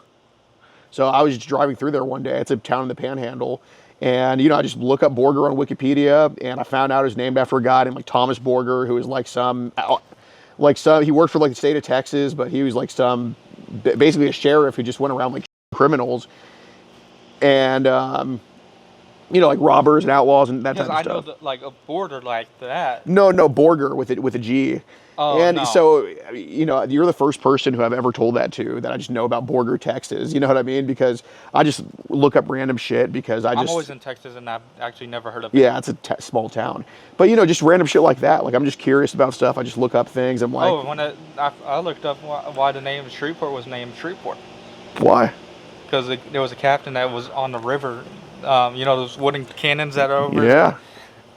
So I was just driving through there one day. It's a town in the Panhandle, and I just look up Borger on Wikipedia, and I found out it was named after a guy named like Thomas Borger, who was he worked for like the state of Texas, but he was like basically a sheriff who just went around like criminals, and like robbers and outlaws and that type of stuff. Because I know like a border like that. No, Borger with a G. Oh, and no. So, you're the first person who I've ever told that to, that I just know about Borger, Texas. You know what I mean? Because I just look up random shit because I'm always in Texas and I've actually never heard of it. Yeah, it's a small town. But, just random shit like that. Like, I'm just curious about stuff. I just look up things. I'm like... Oh, when I looked up why the name Shreveport was named Shreveport. Why? Because there was a captain that was on the river. Those wooden cannons that are over. Yeah.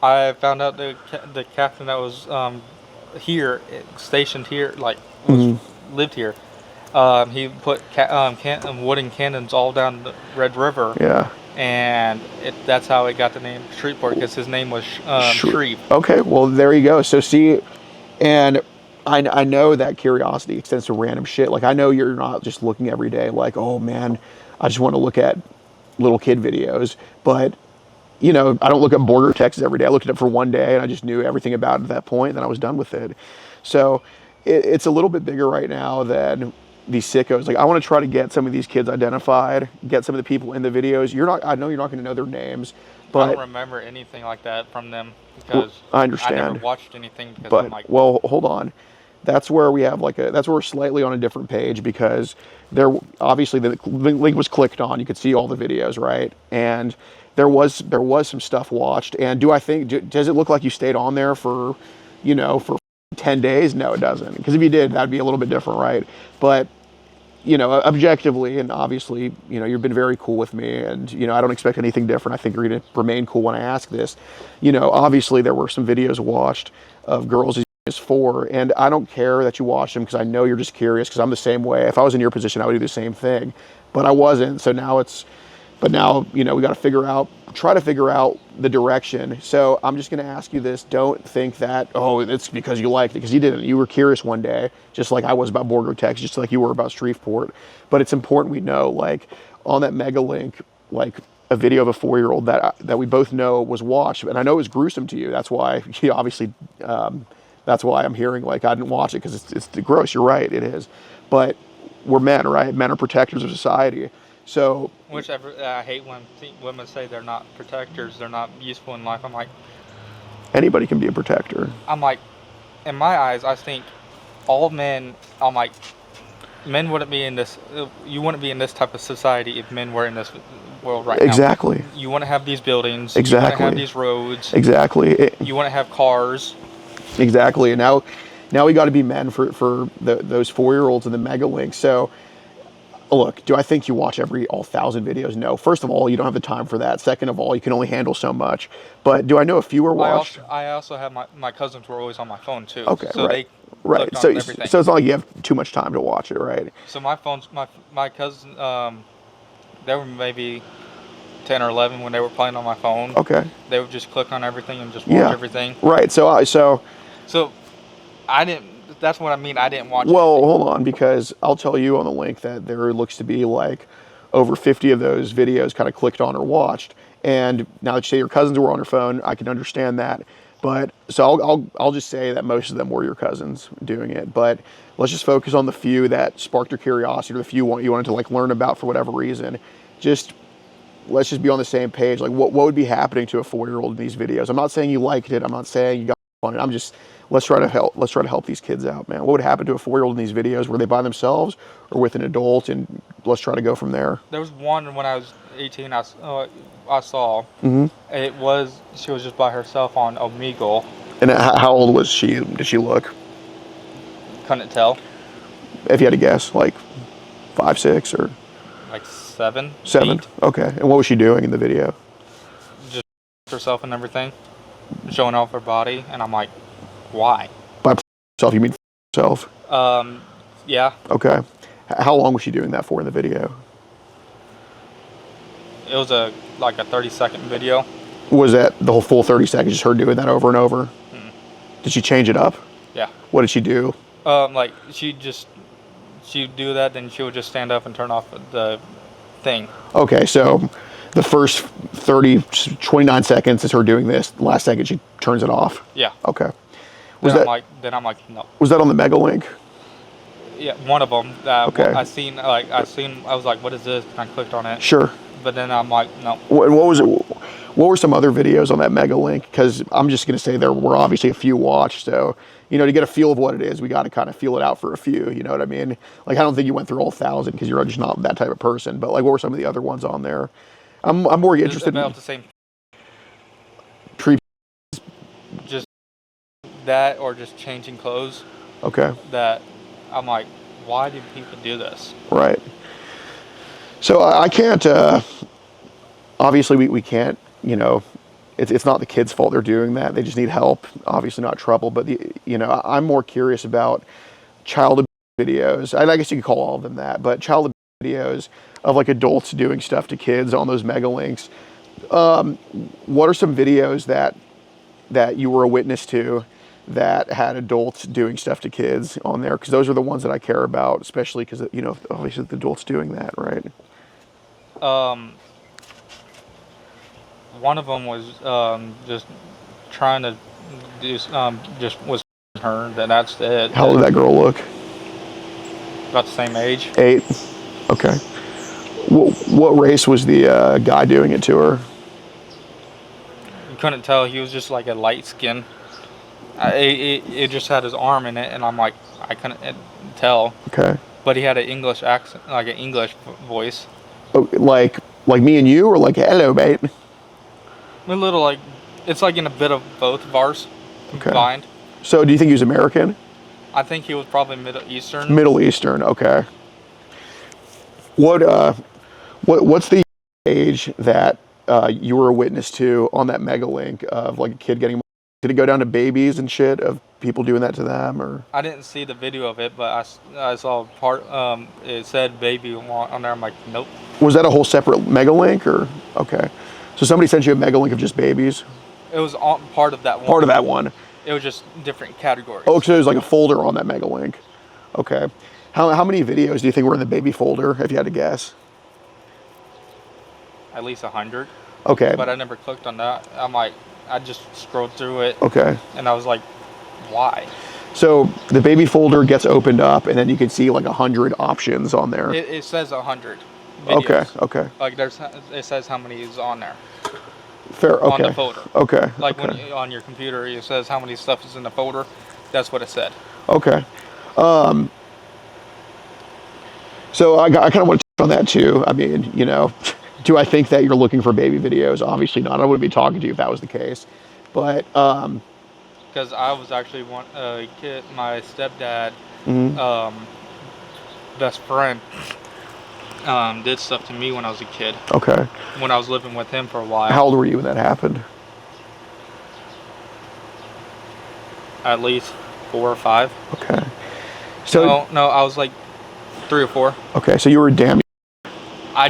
I found out the captain that was stationed here, like lived here. He put wooden cannons all down the Red River. Yeah. And that's how it got the name Shreveport, because his name was Shreve. Okay, well there you go. So see, and I know that curiosity extends to random shit. Like I know you're not just looking every day like, oh man, I just want to look at little kid videos, but I don't look up Borger, Texas every day. I looked it up for one day and I just knew everything about it at that point, and then I was done with it. So it's a little bit bigger right now than these sickos. Like I want to try to get some of these kids identified, get some of the people in the videos. I know you're not going to know their names, but I don't remember anything like that from them because I understand. I never watched anything because but I'm like, well, hold on. That's where we have that's where we're slightly on a different page, because there obviously the link was clicked on. You could see all the videos, right? And there was some stuff watched. And does it look like you stayed on there for 10 days? No, it doesn't. Because if you did, that'd be a little bit different, right? But objectively and obviously, you've been very cool with me, and I don't expect anything different. I think you're going to remain cool when I ask this. Obviously there were some videos watched of girls as 4, and I don't care that you watch them because I know you're just curious, because I'm the same way. If I was in your position, I would do the same thing, but I wasn't. So now we got to try to figure out the direction. So I'm just going to ask you this. Don't think that, oh, it's because you liked it, because you didn't. You were curious one day, just like I was about Borger, Texas, just like you were about Shreveport. But it's important we know, like on that mega link, like a video of a 4-year-old that we both know was watched, and I know it was gruesome to you. That's why obviously, that's why I'm hearing like I didn't watch it, because it's gross. You're right, it is. But we're men, right? Men are protectors of society. So, I hate when women say they're not protectors, they're not useful in life. I'm like, anybody can be a protector. I'm like, in my eyes, I think all men. I'm like, men wouldn't be in this. You wouldn't be in this type of society if men were in this world right Exactly. now. You want to have these buildings. Exactly. You want to have these roads. Exactly. You want to have cars. Exactly. And now we got to be men for those 4-year-olds in the mega link. So, look, do I think you watch all 1,000 videos? No. First of all, you don't have the time for that. Second of all, you can only handle so much. But do I know a few are watched? I also have my cousins were always on my phone too. Okay, so right. They Right. clicked So, on everything. so it's not like you have too much time to watch it, right? So my cousin, they were maybe 10 or 11 when they were playing on my phone. Okay. They would just click on everything and just watch everything. Right. So I didn't. That's what I mean. I didn't watch. Well, anything. hold on, because I'll tell you on the link that there looks to be like over 50 of those videos kind of clicked on or watched. And now that you say your cousins were on your phone, I can understand that. But so I'll just say that most of them were your cousins doing it. But let's just focus on the few that sparked your curiosity, or the few you wanted to like learn about for whatever reason. Let's just be on the same page. Like what would be happening to a 4-year-old in these videos? I'm not saying you liked it. I'm not saying you got on it. I'm just let's try to help these kids out, man. What would happen to a 4-year-old in these videos? Were they by themselves or with an adult? And let's try to go from there. There was one when I was 18. I saw. Mm-hmm. She was just by herself on Omegle. And how old was she? Did she look? Couldn't tell. If you had to guess, like 5, 6, or Like 7. 7. 8. Okay. And what was she doing in the video? Just herself and everything, showing off her body, and I'm like, why? By herself, you mean herself? Yeah. Okay. How long was she doing that for in the video? It was like a 30-second video. Was that the whole full 30 seconds, just her doing that over and over? Did she change it up? Yeah. What did she do? Like she'd do that, then she would just stand up and turn off the thing. Okay, so the first 29 seconds is her doing this. The last second she turns it off. Yeah. Okay. I'm like, no. Was that on the mega link? Yeah, one of them. Okay. I was like, what is this? And I clicked on it. Sure. But then I'm like, no. And what was it? What were some other videos on that mega link? Because I'm just going to say there were obviously a few watched. So, to get a feel of what it is, we got to kind of feel it out for a few. You know what I mean? Like, I don't think you went through all 1,000 because you're just not that type of person. But, like, what were some of the other ones on there? I'm more interested about in. the same. Tree. Just that or just changing clothes. Okay. That I'm like, why do people do this? Right. So I can't, obviously we can't, it's not the kids' fault they're doing that. They just need help, obviously not trouble. But, I'm more curious about child abuse videos. I guess you could call all of them that, but child abuse videos of like adults doing stuff to kids on those mega links. What are some videos that you were a witness to that had adults doing stuff to kids on there? Because those are the ones that I care about, especially because, obviously the adults doing that, right? One of them was just trying to do just was her. That's it. How old did that girl look? About the same age. 8. Okay. What race was the guy doing it to her? You couldn't tell. He was just like a light skin. It just had his arm in it, and I'm like, I couldn't tell. Okay. But he had an English accent, like an English voice. Oh, like me and you, or like hello, mate? A little like, it's like in a bit of both of ours combined. So, do you think he was American? I think he was probably Middle Eastern. Middle Eastern. Okay. What's the age that you were a witness to on that mega link of like a kid getting? Did it go down to babies and shit of people doing that to them, or? I didn't see the video of it, but I saw part. It said baby on there. I'm like, nope. Was that a whole separate mega link, or okay? So somebody sent you a mega link of just babies? It was part of that one. Part of that one. It was just different categories. Oh, so it was like a folder on that mega link. Okay. How many videos do you think were in the baby folder, if you had to guess? At least 100. Okay. But I never clicked on that. I'm like, I just scrolled through it. Okay. And I was like, why? So the baby folder gets opened up, and then you can see like 100 options on there. It says 100 videos. Okay. Okay. Like it says how many is on there. Fair. Okay. On the folder. Okay. Like okay. when on your computer, it says how many stuff is in the folder. That's what it said. Okay. So I kind of want to touch on that too. I mean, Do I think that you're looking for baby videos? Obviously not. I wouldn't be talking to you if that was the case. But Because I was actually one kid. My stepdad, best friend, did stuff to me when I was a kid. okay. When I was living with him for a while. How old were you when that happened? At least 4 or 5. Okay. So No, I was like 3 or 4. okay, so you were damn. I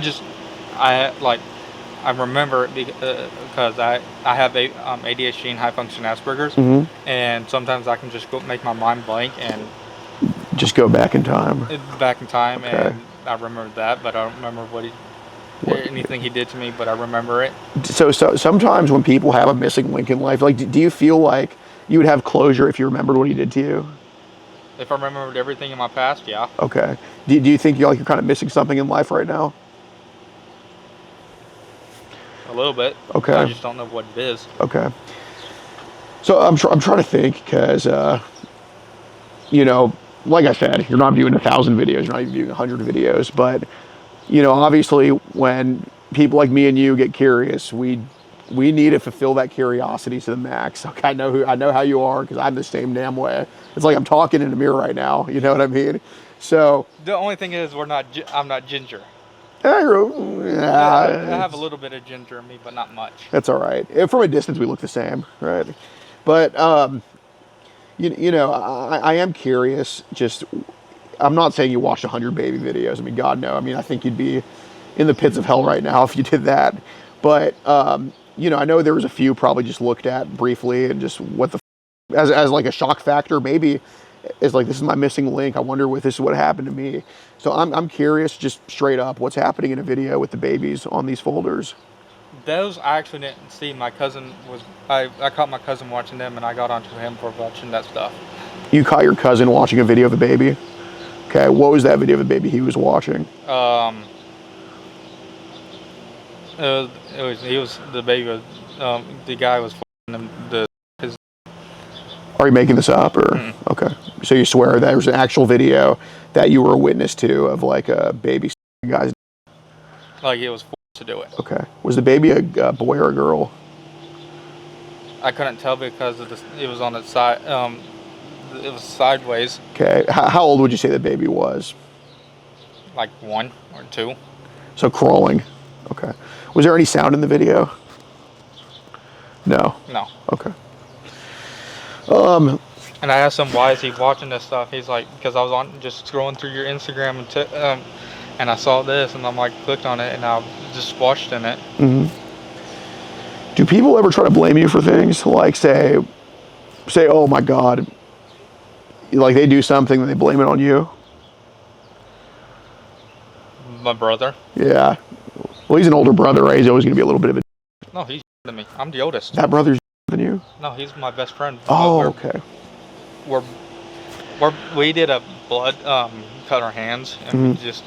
remember it because I have ADHD and high function Asperger's, and sometimes I can just go make my mind blank and Just go back in time. and Okay. I remember that, but I don't remember anything he did to me, but I remember it. So sometimes when people have a missing link in life, like, do you feel like you would have closure if you remembered what he did to you? If I remembered everything in my past, yeah. Okay. Do you think you're kind of missing something in life right now? A little bit. Okay. I just don't know what it is. Okay. So I'm trying to think because, like I said, you're not viewing 1,000 videos, you're not even viewing 100 videos, but, obviously when people like me and you get curious, we need to fulfill that curiosity to the max. Okay, I know how you are because I'm the same damn way. It's like I'm talking in a mirror right now. You know what I mean? So The only thing is, I'm not ginger. I have a little bit of ginger in me, but not much. That's all right. From a distance, we look the same, right? But I am curious. Just, I'm not saying you watched 100 baby videos. I mean, God, no. I mean, I think you'd be in the pits of hell right now if you did that. But I know there was a few probably just looked at briefly and just as like a shock factor, maybe. It's like, this is my missing link. I wonder if this is what happened to me. So I'm curious, just straight up, what's happening in a video with the babies on these folders? Those I actually didn't see. My cousin I caught my cousin watching them, and I got onto him for watching that stuff. You caught your cousin watching a video of a baby? Okay, what was that video of a baby he was watching? The guy was f***ing him. Are you making this up, or okay? So you swear there was an actual video that you were a witness to of like a baby guy's? Like he was forced to do it. Okay. Was the baby a boy or a girl? I couldn't tell because it was on its side. It was sideways. Okay. How old would you say the baby was? Like 1 or 2. So crawling. Okay. Was there any sound in the video? No. No. Okay. And I asked him, why is he watching this stuff? He's like, because I was just scrolling through your Instagram and I saw this, and I'm like, clicked on it, and I just watched in it. Do people ever try to blame you for things? Like say, oh my God, like they do something and they blame it on you? My brother. Yeah. Well, he's an older brother, right? He's always going to be a little bit of a... No, he's than me. I'm the oldest. That brother's than you? No, he's my best friend. Oh, okay. We did a blood, cut our hands, and we just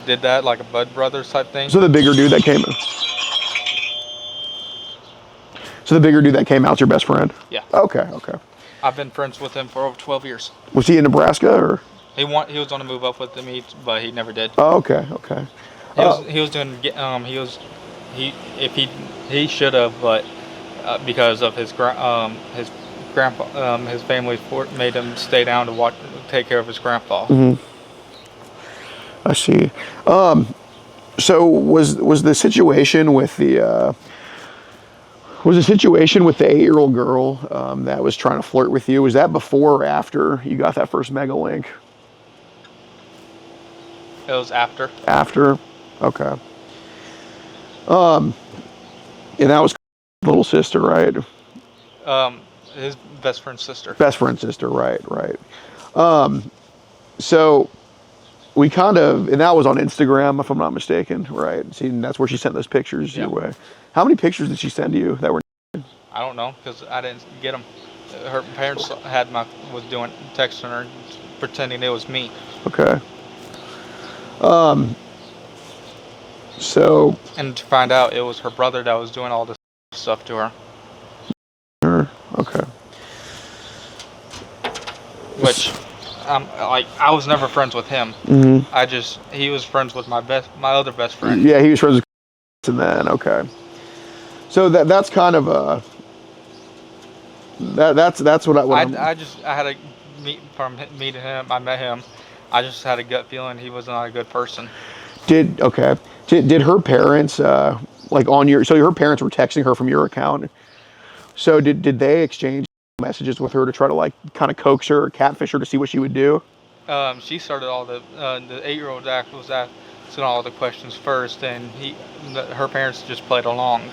did that like a blood brothers type thing. So the bigger dude that came out's your best friend? Yeah. Okay. I've been friends with him for over 12 years. Was he in Nebraska or? He was going to move up with me, but he never did. Oh, okay. He was doing. He should have, but because of his grandpa, his family made him stay down to take care of his grandpa. I see. So was the situation with the 8-year-old girl that was trying to flirt with you? Was that before or after you got that first mega link? It was after. After. Okay. And that was little sister, right? His best friend's sister. Best friend's sister, right. So we kind of, and that was on Instagram, if I'm not mistaken, right? See, that's where she sent those pictures your way. How many pictures did she send to you that were? I don't know, because I didn't get them. Her parents was texting her, pretending it was me. Okay. So. And to find out, it was her brother that was doing all this stuff to her. Okay. Which, I was never friends with him. He was friends with my other best friend. Yeah, he was friends with and then okay. So that's kind of a that's what I had a meeting him. I met him. I just had a gut feeling he was not a good person. Did her parents like on your, so her parents were texting her from your account? So did they exchange messages with her to try to like kind of coax her or catfish her to see what she would do? She started all the 8-year-old was asking all the questions first, and her parents just played along.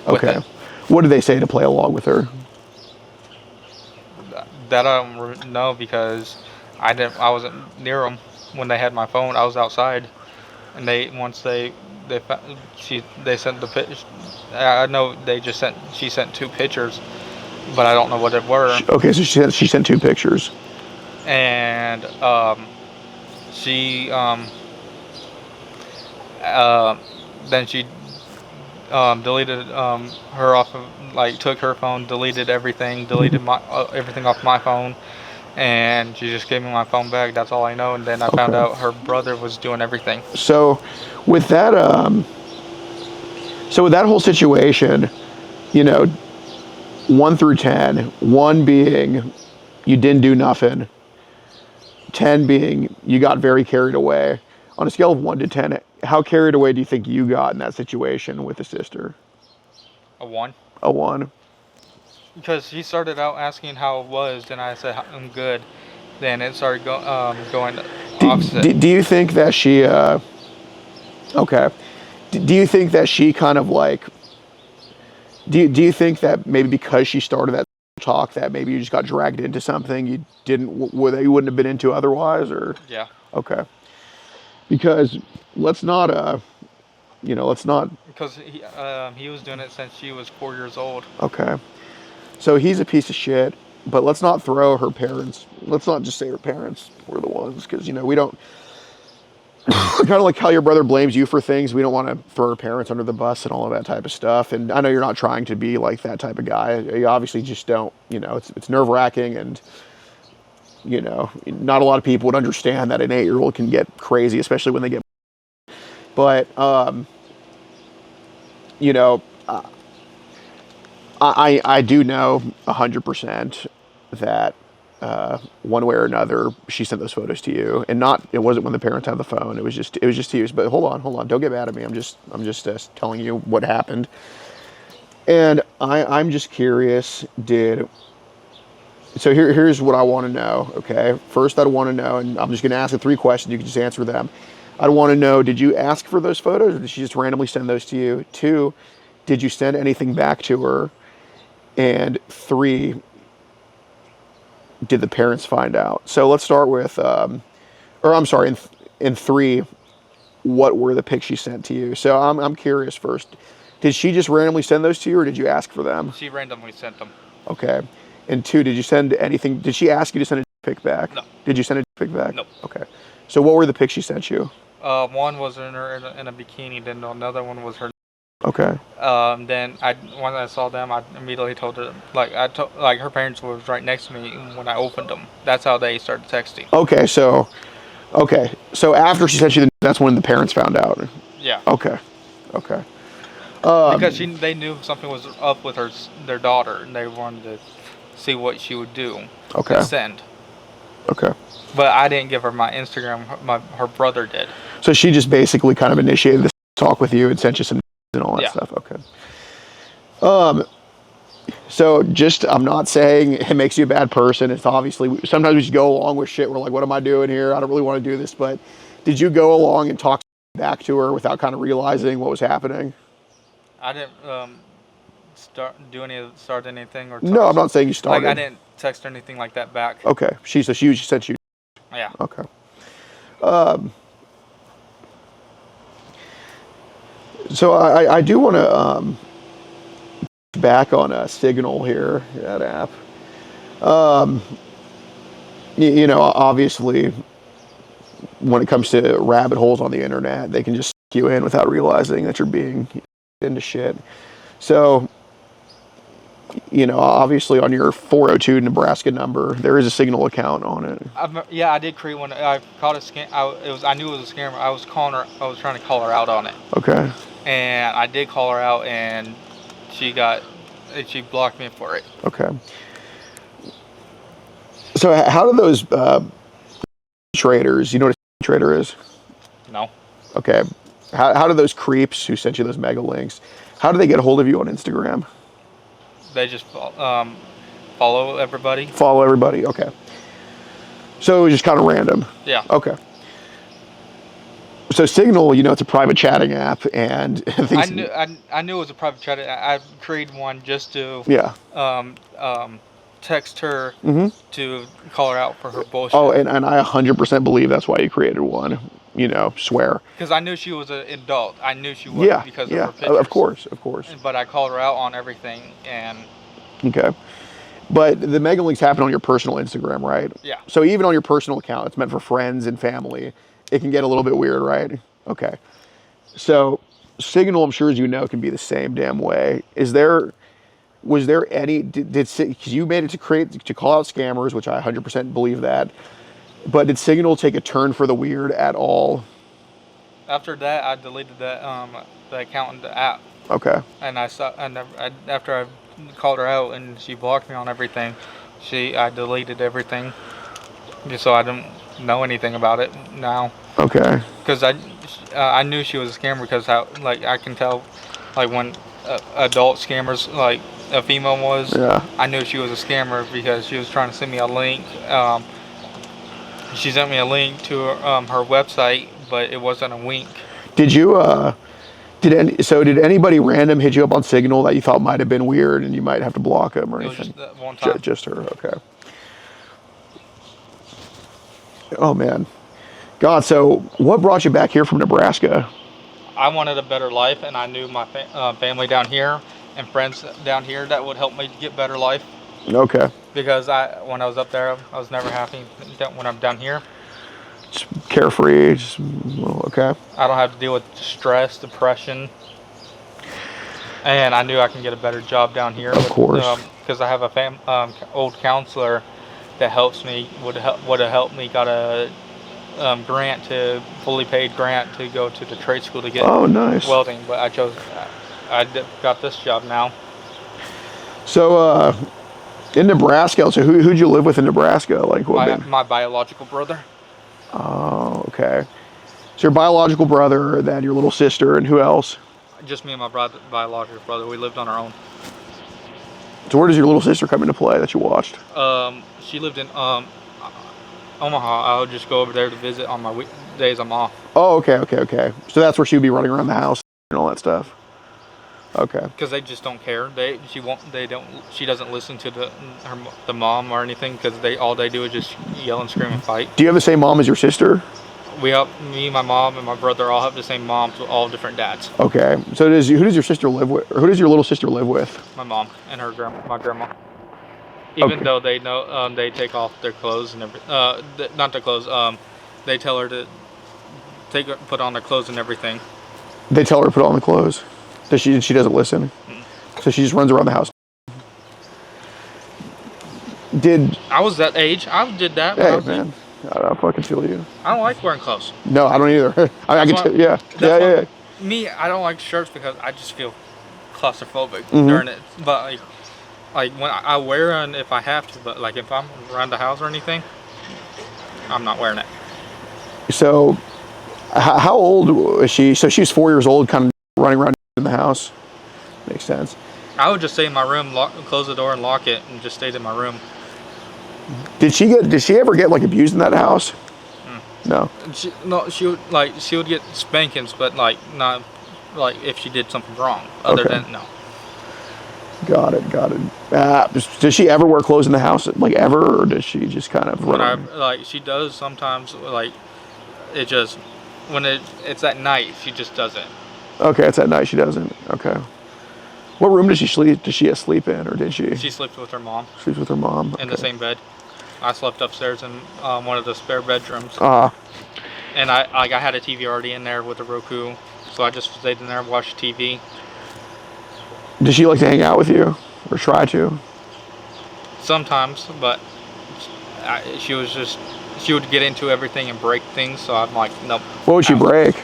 Okay. What did they say to play along with her? That I don't know because I wasn't near them when they had my phone. I was outside, and they sent the pitch. I know she sent 2 pictures, but I don't know what it were. Okay, so she sent 2 pictures. And then she deleted her off of, like, took her phone, deleted everything, deleted everything off my phone, and she just gave me my phone back. That's all I know. And then I found out her brother was doing everything. So with that whole situation, 1 through 10, 1 being you didn't do nothing, 10 being you got very carried away. On a scale of 1 to 10, how carried away do you think you got in that situation with the sister? A 1. A 1. Because she started out asking how it was, and I said I'm good. Then it started going opposite. Do you think that she okay? Do you think that she kind of like? Do you think that maybe because she started that talk that maybe you just got dragged into something you wouldn't have been into otherwise, or? Yeah. Okay. Because let's not. Because he was doing it since she was 4 years old. Okay. So he's a piece of shit, but let's not throw her parents. Let's not just say her parents were the ones, because we don't. Kind of like how your brother blames you for things. We don't want to throw her parents under the bus and all of that type of stuff. And I know you're not trying to be like that type of guy. You obviously just don't. It's nerve-wracking, and not a lot of people would understand that an 8-year-old can get crazy, especially when they get. But I do know 100% that one way or another she sent those photos to you, and it wasn't when the parents had the phone. It was just to you. But hold on, don't get mad at me. I'm just telling you what happened. And I'm just curious. So here's what I want to know. Okay, first I want to know, and I'm just going to ask the 3 questions. You can just answer them. I want to know: did you ask for those photos, or did she just randomly send those to you? 2, did you send anything back to her? And 3, did the parents find out? So let's start with, in 3, what were the pics she sent to you? So I'm curious first. Did she just randomly send those to you, or did you ask for them? She randomly sent them. Okay. And 2, did you send anything? Did she ask you to send a pic back? No. Did you send a pic back? No. Okay. So what were the pics she sent you? One was in a bikini. Then another one was her. Okay. Then when I saw them, I immediately told her, like her parents was right next to me when I opened them. That's how they started texting. Okay. So after she sent you, that's when the parents found out. Yeah. Okay. Because they knew something was up with their daughter, and they wanted to see what she would do. Okay. And send. Okay. But I didn't give her my Instagram. Her brother did. So she just basically kind of initiated this talk with you and sent you some and all that stuff. Okay. So I'm not saying it makes you a bad person. It's obviously, sometimes we just go along with shit. We're like, what am I doing here? I don't really want to do this. But did you go along and talk back to her without kind of realizing what was happening? I didn't start anything or. No, I'm not saying you started. Like, I didn't text or anything like that back. Okay. She sent you. Yeah. Okay. So I do want to back on a Signal here, that app. Obviously, when it comes to rabbit holes on the internet, they can just suck you in without realizing that you're being into shit. So, obviously on your 402 Nebraska number, there is a Signal account on it. I did create one. I caught a scam. I knew it was a scammer. I was trying to call her out on it. Okay. and I did call her out, and she blocked me for it. Okay. So how do those traders, you know what a trader is? No. Okay. How do those creeps who sent you those mega links, how do they get a hold of you on Instagram? They just follow everybody. Follow everybody, okay. So it was just kind of random. Yeah. Okay. So Signal, you know, it's a private chatting app, and I knew it was a private chat. I created one just to text her to call her out for her bullshit. Oh, and I 100% believe that's why you created one. You know, swear. Because I knew she was an adult. I knew she was because of her pictures. Of course. But I called her out on everything, and okay. But the mega links happen on your personal Instagram, right? Yeah. So even on your personal account, it's meant for friends and family. It can get a little bit weird, right? Okay. So Signal, I'm sure as you know, can be the same damn way. Was there any, because you made it to call out scammers, which I 100% believe that, but did Signal take a turn for the weird at all? After that, I deleted the account in the app. Okay. And after I called her out and she blocked me on everything, I deleted everything just so I didn't know anything about it now. Okay. Because I knew she was a scammer because I can tell when adult scammers like a female was. Yeah. I knew she was a scammer because she was trying to send me a link. She sent me a link to her website, but it wasn't a wink. Did you did anybody random hit you up on Signal that you thought might have been weird and you might have to block them or anything? It was just that one time. Just her, okay. Oh man, God. So what brought you back here from Nebraska? I wanted a better life, and I knew my family down here and friends down here that would help me get better life. Okay. Because when I was up there, I was never happy. When I'm down here, just carefree. Okay. I don't have to deal with stress, depression, and I knew I can get a better job down here. Of course. Because I have a old counselor that helps me. Would have helped me. Got a fully paid grant to go to the trade school to get nice. welding. But I got this job now. So in Nebraska, so who'd you live with in Nebraska? Like what? My biological brother. Oh, okay. So your biological brother, then your little sister, and who else? Just me and my biological brother. We lived on our own. So where does your little sister come into play that you watched? She lived in Omaha. I would just go over there to visit on my days I'm off. Oh, okay. So that's where she would be running around the house and all that stuff. Okay. Because they just don't care. She doesn't listen to the mom or anything because all they do is just yell and scream and fight. Do you have the same mom as your sister? Me, my mom, and my brother all have the same moms with all different dads. Okay. So who does your sister live with? Or who does your little sister live with? My mom and my grandma. Even though they know they take off their clothes and everything. Not their clothes. They tell her to put on their clothes and everything. They tell her to put on the clothes. She doesn't listen. So she just runs around the house. I was that age. I did that. Hey man, I fucking feel you. I don't like wearing clothes. No, I don't either. I can tell. Yeah. Me, I don't like shirts because I just feel claustrophobic during it. But like when I wear them if I have to. But like if I'm around the house or anything, I'm not wearing it. So, how old was she? So she was 4 years old, kind of running around in the house. Makes sense. I would just stay in my room, close the door and lock it, and just stay in my room. Did she ever get like abused in that house? No. She would get spankings, but like not like if she did something wrong. Other than no. Got it. Does she ever wear clothes in the house, like ever, or does she just kind of run? She does sometimes. Like it just when it's at night, she just doesn't. Okay, it's at night she doesn't. Okay. What room does she sleep? Does she sleep in, or did she? She sleeps with her mom. Sleeps with her mom. In the same bed. I slept upstairs in one of the spare bedrooms. And I had a TV already in there with a Roku, so I just stayed in there and watched TV. Does she like to hang out with you, or try to? Sometimes, but she would get into everything and break things, so I'm like, nope. What would she break?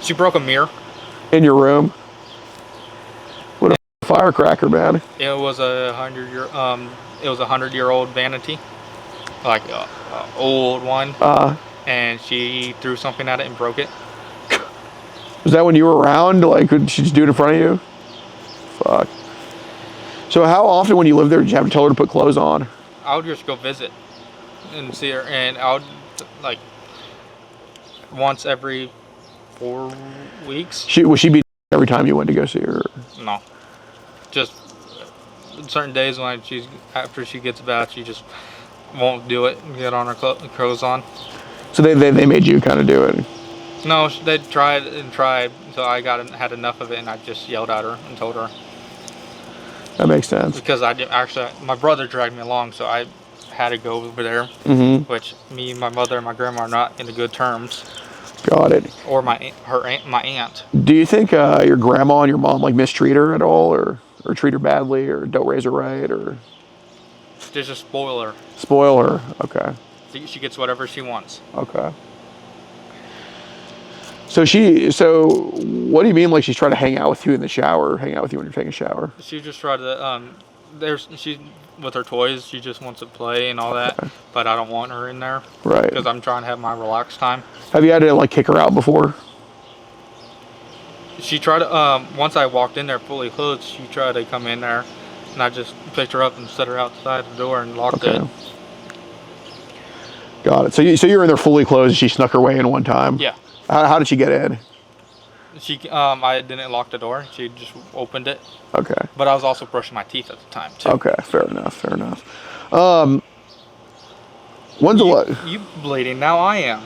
She broke a mirror. In your room? What a firecracker, man. It was a 100-year-old vanity, like a old one, and she threw something at it and broke it. Was that when you were around? Like, could she just do it in front of you? Fuck. So how often when you lived there did you have to tell her to put clothes on? I would just go visit and see her, and I would, like, once every 4 weeks. Would she be every time you went to go see her? No. Just certain days when after she gets back, she just won't do it and get on her clothes on. So they made you kind of do it? No, they tried and tried until I had enough of it, and I just yelled at her and told her. That makes sense. Because my brother dragged me along, so I had to go over there. Which me, my mother, and my grandma are not in good terms. Got it. Or my aunt. Do you think your grandma and your mom like mistreat her at all, or treat her badly, or don't raise her right, or They just spoil her. spoil her? Okay. She gets whatever she wants. Okay. So what do you mean, like she's trying to hang out with you in the shower, hang out with you when you're taking a shower? She just tried to, with her toys, she just wants to play and all that, but I don't want her in there. Right. Because I'm trying to have my relaxed time. Have you had to like kick her out before? She tried to, once I walked in there fully clothed, she tried to come in there, and I just picked her up and set her outside the door and locked it. Got it. So you're in there fully clothed and she snuck her way in one time? Yeah. How did she get in? I didn't lock the door. She just opened it. Okay. But I was also brushing my teeth at the time too. Okay, fair enough. You bleeding now? I am.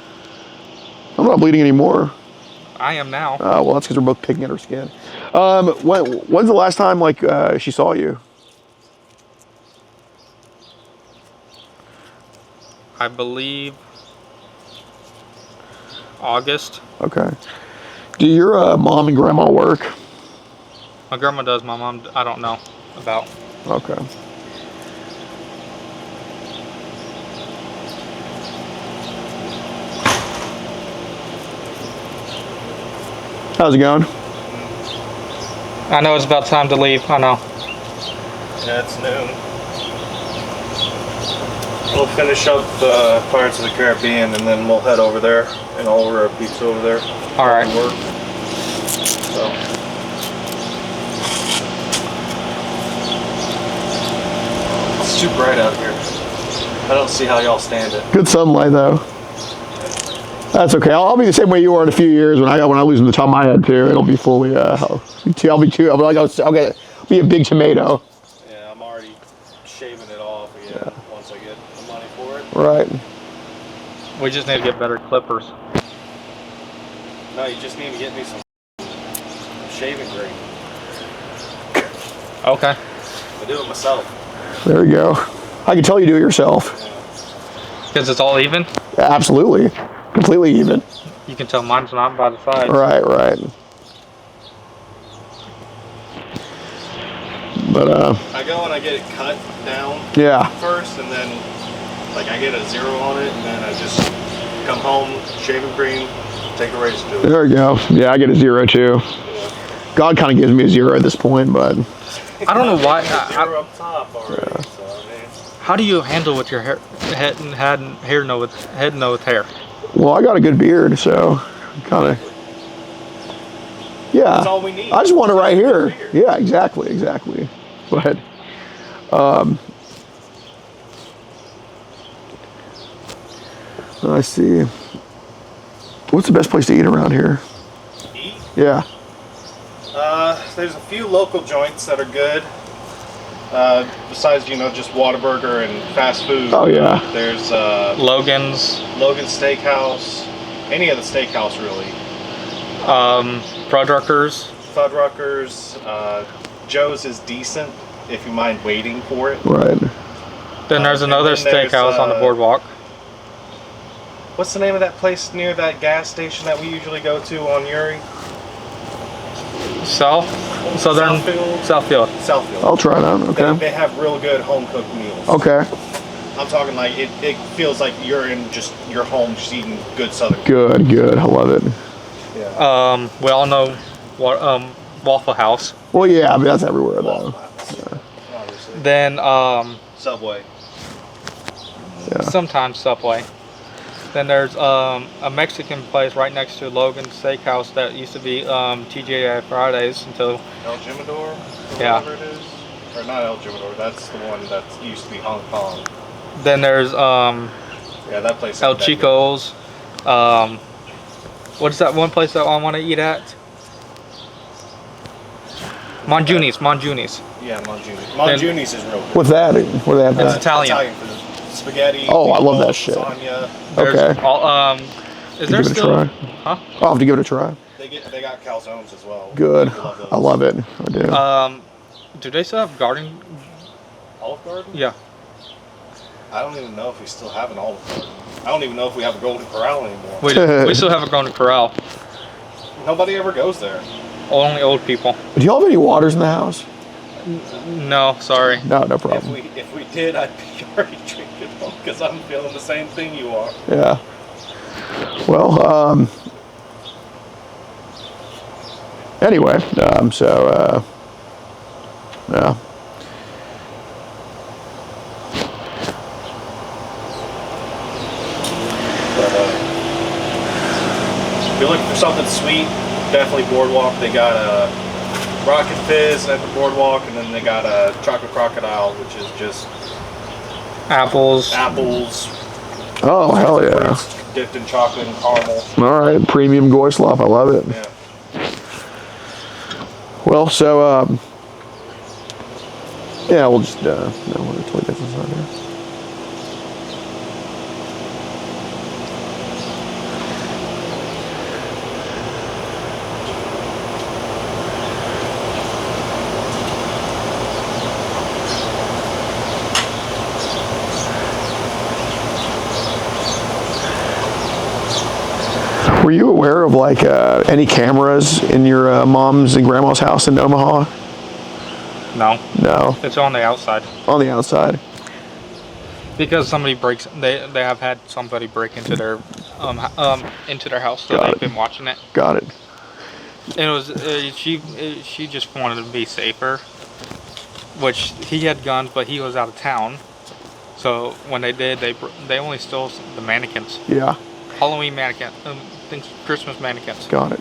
I'm not bleeding anymore. I am now. Well, that's because we're both picking at her skin. When's the last time like she saw you? I believe August. Okay. Do your mom and grandma work? My grandma does. My mom, I don't know about. Okay. How's it going? I know it's about time to leave. I know. Yeah, it's noon. We'll finish up the Pirates of the Caribbean and then we'll head over there and I'll order a pizza over there. All right. Work. So. It's too bright out here. I don't see how y'all stand it. Good sunlight though. That's okay. I'll be the same way you are in a few years when I lose the top of my head too. It'll be fully. I'll be a big tomato. Yeah, I'm already shaving it off again once I get the money for it. Right. We just need to get better clippers. No, you just need to get me some shaving cream. Okay. I do it myself. There you go. I can tell you do it yourself. Because it's all even? Absolutely. Completely even. You can tell mine's not by the sides. Right. But I go and I get it cut down first, and then like I get a 0 on it, and then I just come home, shaving cream, take a razor to it. there you go. Yeah, I get a 0 too. God kind of gives me a 0 at this point, but I don't know why. 0 up top already. So, I mean, how do you handle with your hair, head with hair? well, I got a good beard, so kind of. Yeah. that's all we need. I just want it right here. Yeah, exactly. But I see. What's the best place to eat around here? Eat? Yeah. There's a few local joints that are good. Besides, just Whataburger and fast food. Oh yeah. There's Logan's. Logan Steakhouse. Any of the steakhouse really. Fuddruckers. Joe's is decent if you mind waiting for it. Right. Then there's another steakhouse on the boardwalk. What's the name of that place near that gas station that we usually go to on Uri? Southfield. Southfield. I'll try that. Okay. They have real good home cooked meals. Okay. I'm talking like it feels like you're in just your home just eating good Southern. Good. I love it. Yeah. We all know Waffle House. Well, yeah, I mean that's everywhere though. Obviously. Then Subway. Yeah. sometimes Subway. Then there's a Mexican place right next to Logan's Steakhouse that used to be TGI Fridays until El Jimador, or Yeah. whatever it is. Or not El Jimador, that's the one that used to be Hong Kong. then there's Yeah, that place. El ain't that good. Chico's. What is that one place that I want to eat at? Monjuni's. Yeah, Monjuni's. Monjuni's is real good. What's that? What do they have? It's there? Italian. food. Spaghetti. Oh, I love that meatballs, shit. Lasagna. There's Okay. all, is there Give it a still? try. Huh? I'll have to give it a try. They got calzones as well. Good. People love those. I love it. I do. Do they still have garden? Olive Garden? Yeah. I don't even know if we still have an Olive Garden. I don't even know if we have a Golden Corral anymore. We still have a Golden Corral. Nobody ever goes there. Only old people. Do y'all have any waters in the house? No, sorry. No, no problem. If we did, I'd be already drinking them because I'm feeling the same thing you are. Yeah. Well, anyway, yeah. But if you're looking for something sweet, definitely Boardwalk. They got a Rocket Fizz at the Boardwalk, and then they got a Chocolate Crocodile, which is just Apples. apples, Oh, hell yeah. fruits dipped in chocolate and caramel. All right, premium Goyslop. I love it. Yeah. Well, so, yeah, we'll just, no, we'll wait till he gets inside here. Were you aware of like any cameras in your mom's and grandma's house in Omaha? No, No, it's on the outside. on the outside. Because somebody breaks, they have had somebody break into their house, so Got they've it. been watching it. Got it. And it was she just wanted to be safer, which he had guns, but he was out of town. So when they did, they only stole the mannequins, Yeah, Halloween mannequin, Christmas mannequins. got it.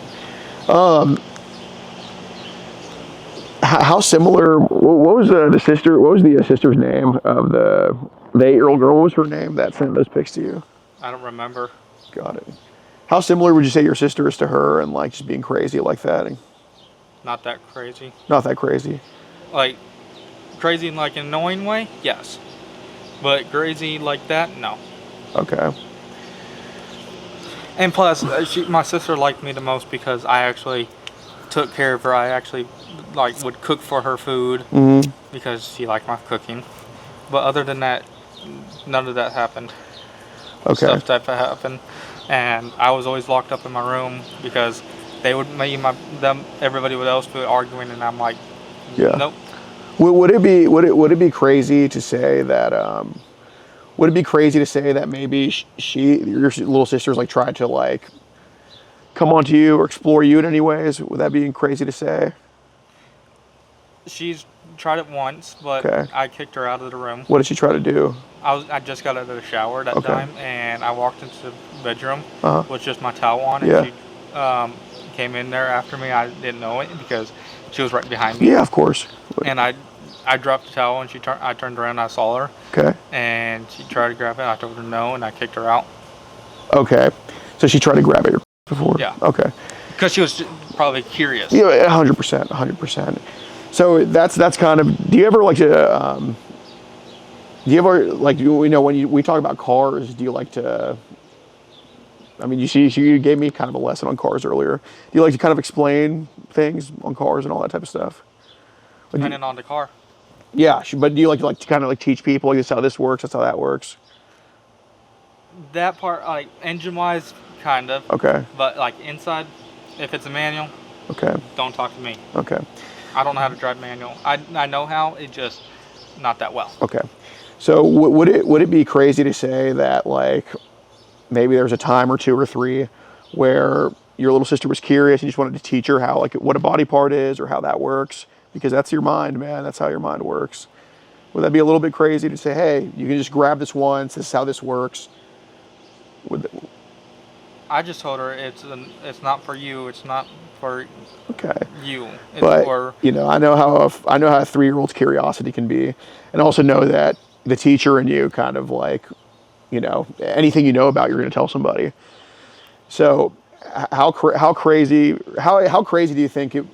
How similar? What was the sister? What was the sister's name of the 8-year-old girl? What was her name that sent those pics to you? I don't remember. Got it. How similar would you say your sister is to her, and like just being crazy like that? Not that crazy. Not that crazy. Like crazy in like an annoying way, yes. But crazy like that, no. Okay. And plus, my sister liked me the most because I actually took care of her. I actually would cook for her food because she liked my cooking. But other than that, none of that happened. Okay. Stuff that happened, and I was always locked up in my room because they would everybody else would be arguing, and I'm like, Yeah. nope. Would it be crazy to say that would it be crazy to say that maybe your little sister's like tried to like come onto you or explore you in any ways? Would that be crazy to say? She's tried it once, but Okay. I kicked her out of the room. What did she try to do? I just got out of the shower that Okay. time, and I walked into the bedroom Uh-huh. with just my towel on, and Yeah. she came in there after me. I didn't know it because she was right behind me. Yeah, of course. And I dropped the towel, and I turned around, and I saw her, Okay. and she tried to grab it. I told her no, and I kicked her out. Okay. So she tried to grab at your before? Yeah. Okay. Because she was probably curious. Yeah, 100%, 100%. So that's kind of. Do you ever like to? Do you ever like when we talk about cars? Do you like to? I mean, you gave me kind of a lesson on cars earlier. Do you like to kind of explain things on cars and all that type of stuff? Depending on the car. Yeah, but do you like to kind of like teach people like this is how this works, that's how that works? That part, like engine-wise, kind of. Okay. But like inside, if it's a manual, Okay. don't talk to me. Okay. I don't know how to drive manual. I know how, it just not that well. Okay. So would it be crazy to say that like maybe there's a time or two or three where your little sister was curious and you just wanted to teach her how, like, what a body part is or how that works, because that's your mind, man. That's how your mind works. Would that be a little bit crazy to say, hey, you can just grab this once, this is how this works? I just told her it's not for you. It's not for you. It's but for, you know, I know how a 3-year-old's curiosity can be, and also know that the teacher and you kind of like, you know, anything you know about, you're going to tell somebody. So, how crazy do you think it?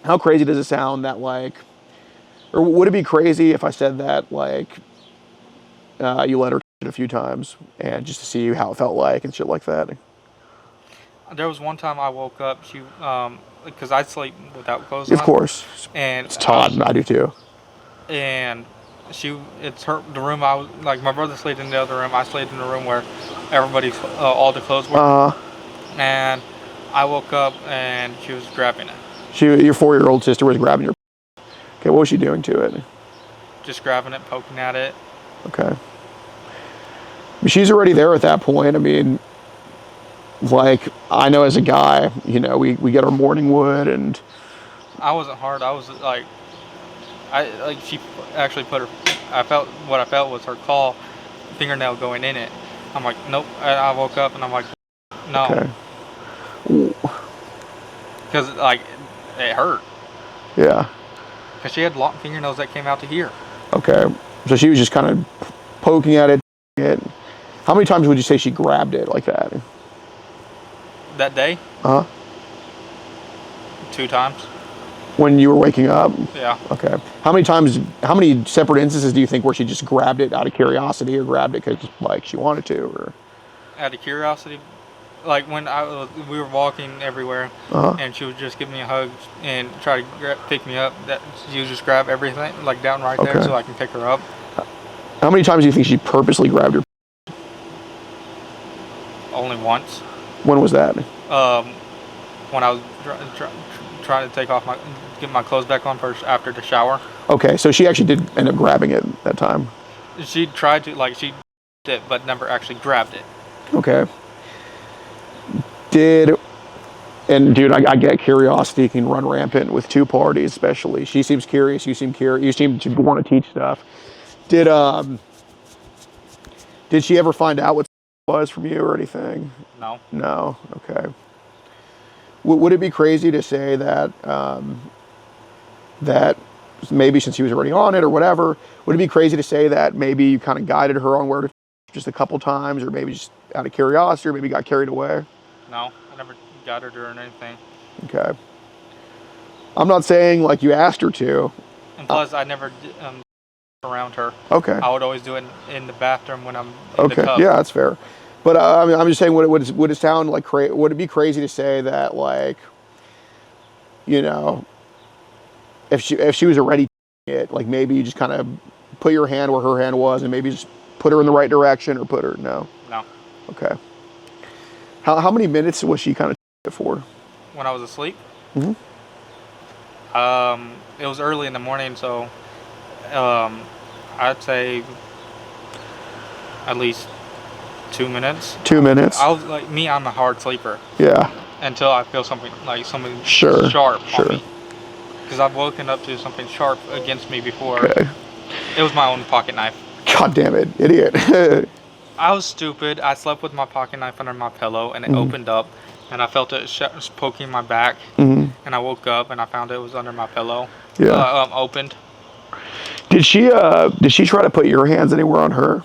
How crazy does it sound that, like, or would it be crazy if I said that, like, you let her a few times and just to see how it felt like and shit like that? There was one time I woke up, she, because I sleep without clothes on. Of course. And it's Todd, and I do too. And it's her, the room I was, like, my brother slept in the other room, I slept in the room where everybody's, all the clothes were. And I woke up and she was grabbing it. Your 4-year-old sister was grabbing your. Okay, what was she doing to it? Just grabbing it, poking at it. Okay. I mean, she's already there at that point. I mean, like, I know as a guy, you know, we get our morning wood and. I wasn't hard. I was like, she actually put her. What I felt was her claw fingernail going in it. I'm like, nope. I woke up and I'm like, no. Okay. Because, like, it hurt. Yeah. Because she had long fingernails that came out to here. Okay. So she was just kind of poking at it. How many times would you say she grabbed it like that? That day? 2 times. When you were waking up? Yeah. Okay. How many separate instances do you think where she just grabbed it out of curiosity or grabbed it because, like, she wanted to? Or? Out of curiosity? Like, when we were walking everywhere, and she would just give me a hug and try to pick me up. That she would just grab everything, like, down right there, so I can pick her up. How many times do you think she purposely grabbed your? Only once. When was that? When I was trying to get my clothes back on first after the shower. Okay, so she actually did end up grabbing it that time. She tried to, like, she did it, but never actually grabbed it. Okay. And dude, I get curiosity can run rampant with 2 parties, especially. She seems curious, you seem curious, you seem to want to teach stuff. Did she ever find out what was from you or anything? No. No. Okay. Would it be crazy to say that that maybe since he was already on it or whatever, would it be crazy to say that maybe you kind of guided her on where to just a couple times, or maybe just out of curiosity, or maybe got carried away? No, I never guided her or anything. Okay. I'm not saying like you asked her to. And plus, I never around her. Okay. I would always do it in the bathroom when I'm in the tub. Yeah, that's fair. But I mean, I'm just saying, would it sound like would it be crazy to say that, like, you know, if she was already it, like, maybe you just kind of put your hand where her hand was and maybe just put her in the right direction, or put her no. Okay. How many minutes was she kind of it for? When I was asleep? Mm-hmm. It was early in the morning, so I'd say at least 2 minutes. 2 minutes. I was like, I'm a hard sleeper. Yeah. Until I feel something sharp on me. Because I've woken up to something sharp against me before. Okay. It was my own pocket knife. God damn it, idiot. I was stupid. I slept with my pocket knife under my pillow, and it opened up, and I felt it poking my back, and I woke up and I found it was under my pillow. Yeah. Opened. Did she try to put your hands anywhere on her?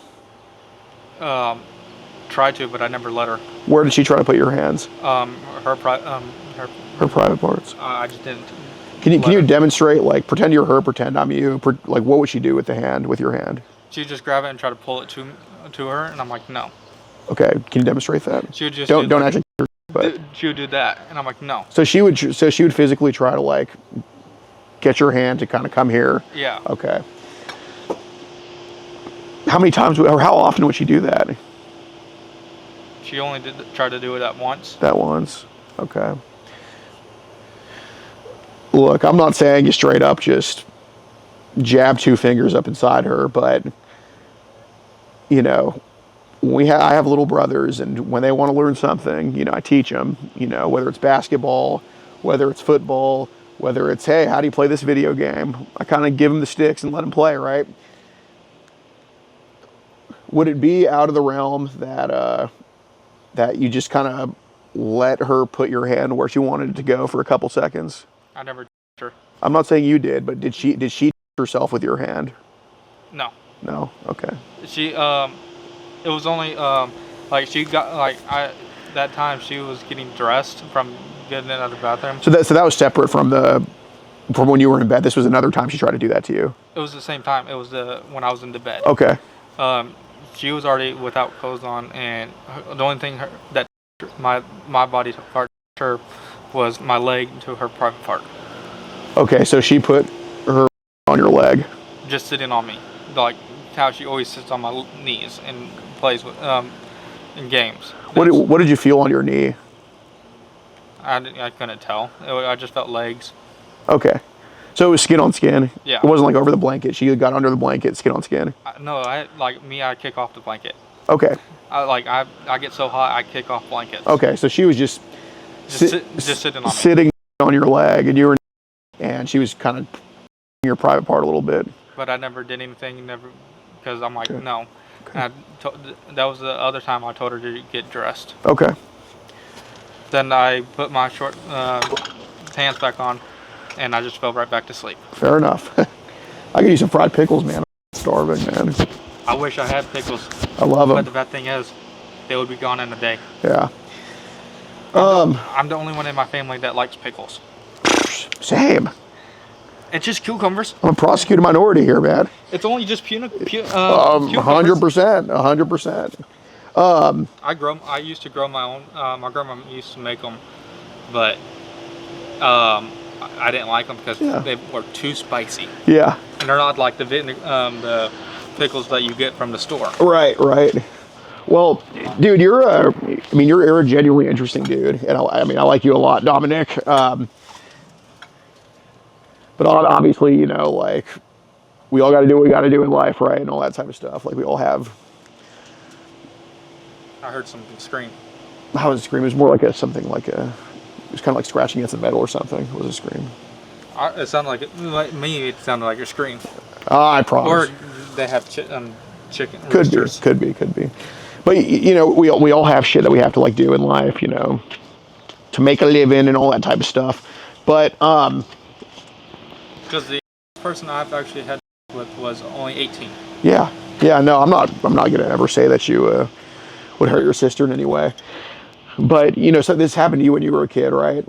Tried to, but I never let her. Where did she try to put your hands? Her private parts. I just didn't. Can you demonstrate, like, pretend you're her, pretend I'm you, like, what would she do with your hand? She'd just grab it and try to pull it to her, and I'm like, no. Okay, can you demonstrate that? She would just don't actually. But she would do that, and I'm like, no. So she would physically try to, like, get your hand to kind of come here. Yeah. Okay. How many times or how often would she do that? She only tried to do it that once. That once. Okay. Look, I'm not saying you straight up just jab 2 fingers up inside her, but, you know, I have little brothers, and when they want to learn something, you know, I teach them, you know, whether it's basketball, whether it's football, whether it's, hey, how do you play this video game? I kind of give them the sticks and let them play, right? Would it be out of the realm that that you just kind of let her put your hand where she wanted it to go for a couple seconds? I never her. I'm not saying you did, but did she herself with your hand? No. No. Okay. She it was only like she got like that time she was getting dressed from getting out of the bathroom. So that was separate from when you were in bed. This was another time she tried to do that to you. It was the same time. It was when I was in the bed. Okay. She was already without clothes on, and the only thing that my body part to her was my leg to her private part. Okay, so she put her on your leg. Just sitting on me, like how she always sits on my knees and plays with in games. What did you feel on your knee? I couldn't tell. I just felt legs. Okay. So it was skin on skin? Yeah. It wasn't like over the blanket. She got under the blanket, skin on skin? No, I kick off the blanket. Okay. I get so hot, I kick off blankets. Okay, so she was just sitting on me. Sitting on your leg, and she was kind of your private part a little bit. But I never did anything, because I'm like, okay. No. Okay. That was the other time I told her to get dressed. Okay. Then I put my short pants back on, and I just fell right back to sleep. Fair enough. I could use some fried pickles, man. I'm starving, man. I wish I had pickles. I love them. But the bad thing is, they would be gone in a day. Yeah. I'm the only one in my family that likes pickles. Same. It's just cucumbers. I'm a prosecuted minority here, man. It's only just cucumbers. 100%. I used to grow my own. My grandma used to make them, but I didn't like them because they were too spicy. Yeah. And they're not like the pickles that you get from the store. Right. Well, dude, you're a genuinely interesting dude, and I like you a lot, Dominic. But obviously, you know, like, we all got to do what we got to do in life, right, and all that type of stuff. Like, we all have. I heard something scream. How was it scream? It was more like it was kind of like scratching against the metal or something. It was a scream. It sounded like me. It sounded like a scream. I promise. Or they have chicken. Could be. But you know, we all have shit that we have to like do in life, you know, to make a living and all that type of stuff. But because the person I've actually had with was only 18. Yeah. No, I'm not gonna ever say that you would hurt your sister in any way. But you know, so this happened to you when you were a kid, right?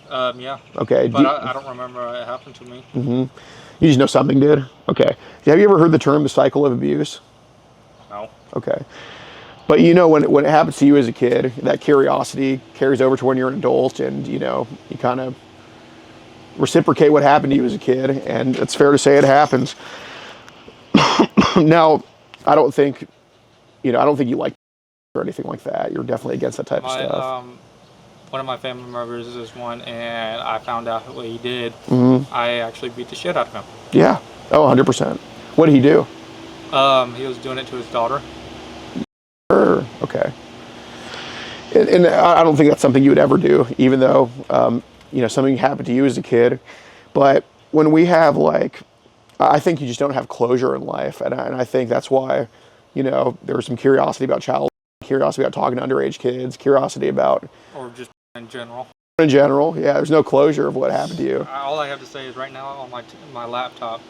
Yeah. Okay. But I don't remember it happened to me. Mm-hmm. You just know something did? Okay. Have you ever heard the term the cycle of abuse? No. Okay. But you know, when it happens to you as a kid, that curiosity carries over to when you're an adult, and you know, you kind of reciprocate what happened to you as a kid, and it's fair to say it happens. Now, I don't think you like or anything like that. You're definitely against that type of stuff. One of my family members is one, and I found out what he did. Mm-hmm. I actually beat the shit out of him. Yeah. Oh, 100%. What did he do? He was doing it to his daughter. Okay. And I don't think that's something you would ever do, even though, you know, something happened to you as a kid. But when we have, like, I think you just don't have closure in life. And I think that's why, you know, there was some curiosity about curiosity about talking to underage kids, curiosity about... Or just in general. In general, yeah. There's no closure of what happened to you. All I have to say is right now on my laptop,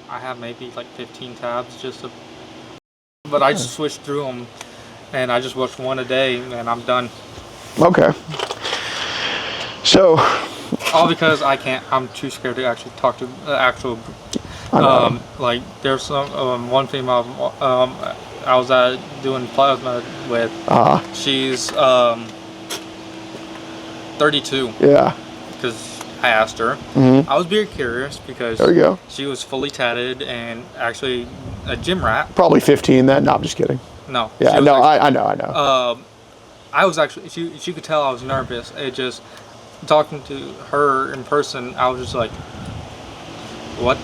I have maybe like 15 tabs but I just switched through them, and I just watch one a day, and I'm done. Okay. So. All because I'm too scared to actually talk to the actual. Like there's some one female I was doing plasma with. She's 32. Yeah. Because I asked her. Mm-hmm. I was very curious because there you go. She was fully tatted and actually a gym rat. Probably 15 then. No, I'm just kidding. No. Yeah, no, I know. I was actually, she could tell I was nervous. It just, talking to her in person, I was just like, what?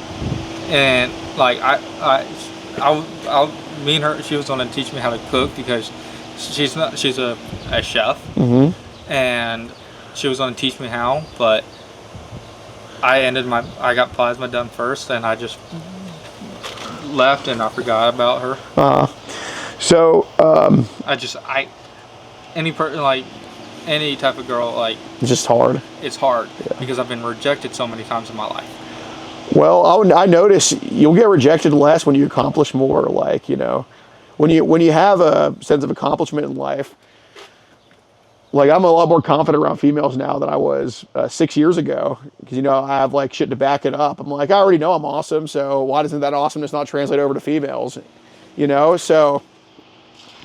And like, me and her, she was going to teach me how to cook because she's a chef, and she was going to teach me how, but I got plasma done first, and I just left and I forgot about her. Any type of girl, like, It's just hard. it's hard because I've been rejected so many times in my life. Well, I notice you'll get rejected less when you accomplish more. Like, you know, when you have a sense of accomplishment in life. Like, I'm a lot more confident around females now than I was 6 years ago, because, you know, I have like shit to back it up. I'm like, I already know I'm awesome, so why doesn't that awesomeness not translate over to females? You know, so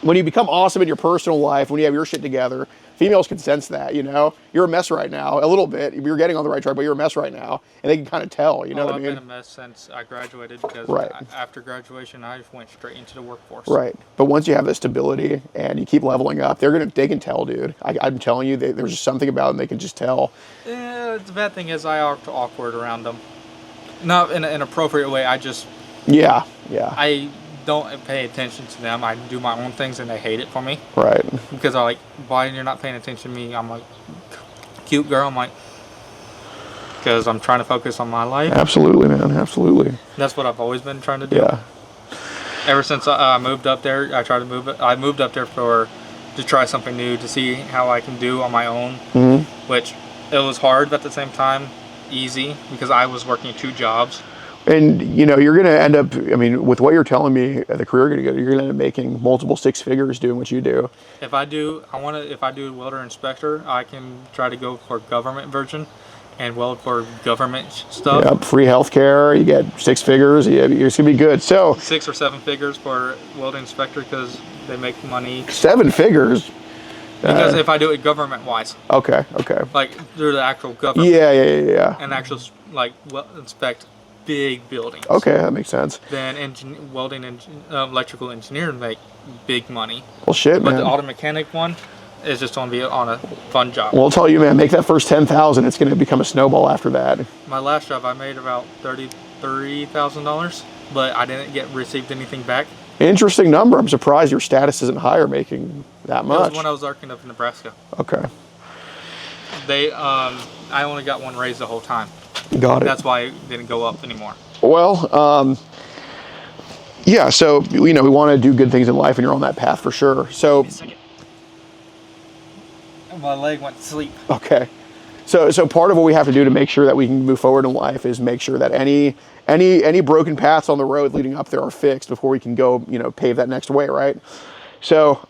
when you become awesome in your personal life, when you have your shit together, females can sense that, you know. You're a mess right now, a little bit. You're getting on the right track, but you're a mess right now. And they can kind of tell, you know what I mean? I've been a mess since I graduated because after graduation, I just went straight into the workforce. Right. But once you have this stability and you keep leveling up, they can tell, dude. I'm telling you, there's just something about them they can just tell. The bad thing is I act awkward around them. Not in an appropriate way. Yeah. I don't pay attention to them. I do my own things and they hate it for me. Right. Because they're like, why you're not paying attention to me? I'm like, cute girl. I'm like, because I'm trying to focus on my life. Absolutely, man. Absolutely. That's what I've always been trying to do. Yeah. Ever since I moved up there, I moved up there to try something new, to see how I can do on my own, which it was hard, but at the same time, easy, because I was working 2 jobs. And, you know, you're going to end up, I mean, with what you're telling me, the career you're going to go, you're going to end up making multiple 6 figures doing what you do. If I do welder inspector, I can try to go for government version and weld for government stuff. Yep, free healthcare, you get 6 figures, you're going to be good. So 6 or 7 figures for welding inspector because they make money. 7 figures? Because if I do it government-wise. Okay. Like, through the actual government. Yeah. And actually, like, inspect big buildings. Okay, that makes sense. Then welding and electrical engineering make big money. Well, shit, man. But the auto mechanic one is just going to be on a fun job. Well, I'll tell you, man, make that first 10,000. It's going to become a snowball after that. My last job, I made about $33,000, but I didn't received anything back. Interesting number. I'm surprised your status isn't higher making that much. It was when I was working up in Nebraska. Okay. I only got one raise the whole time. Got it. That's why it didn't go up anymore. Well, yeah, so, you know, we want to do good things in life, and you're on that path for sure. So, my leg went to sleep. Okay. So part of what we have to do to make sure that we can move forward in life is make sure that any broken paths on the road leading up there are fixed before we can go, you know, pave that next way, right? So,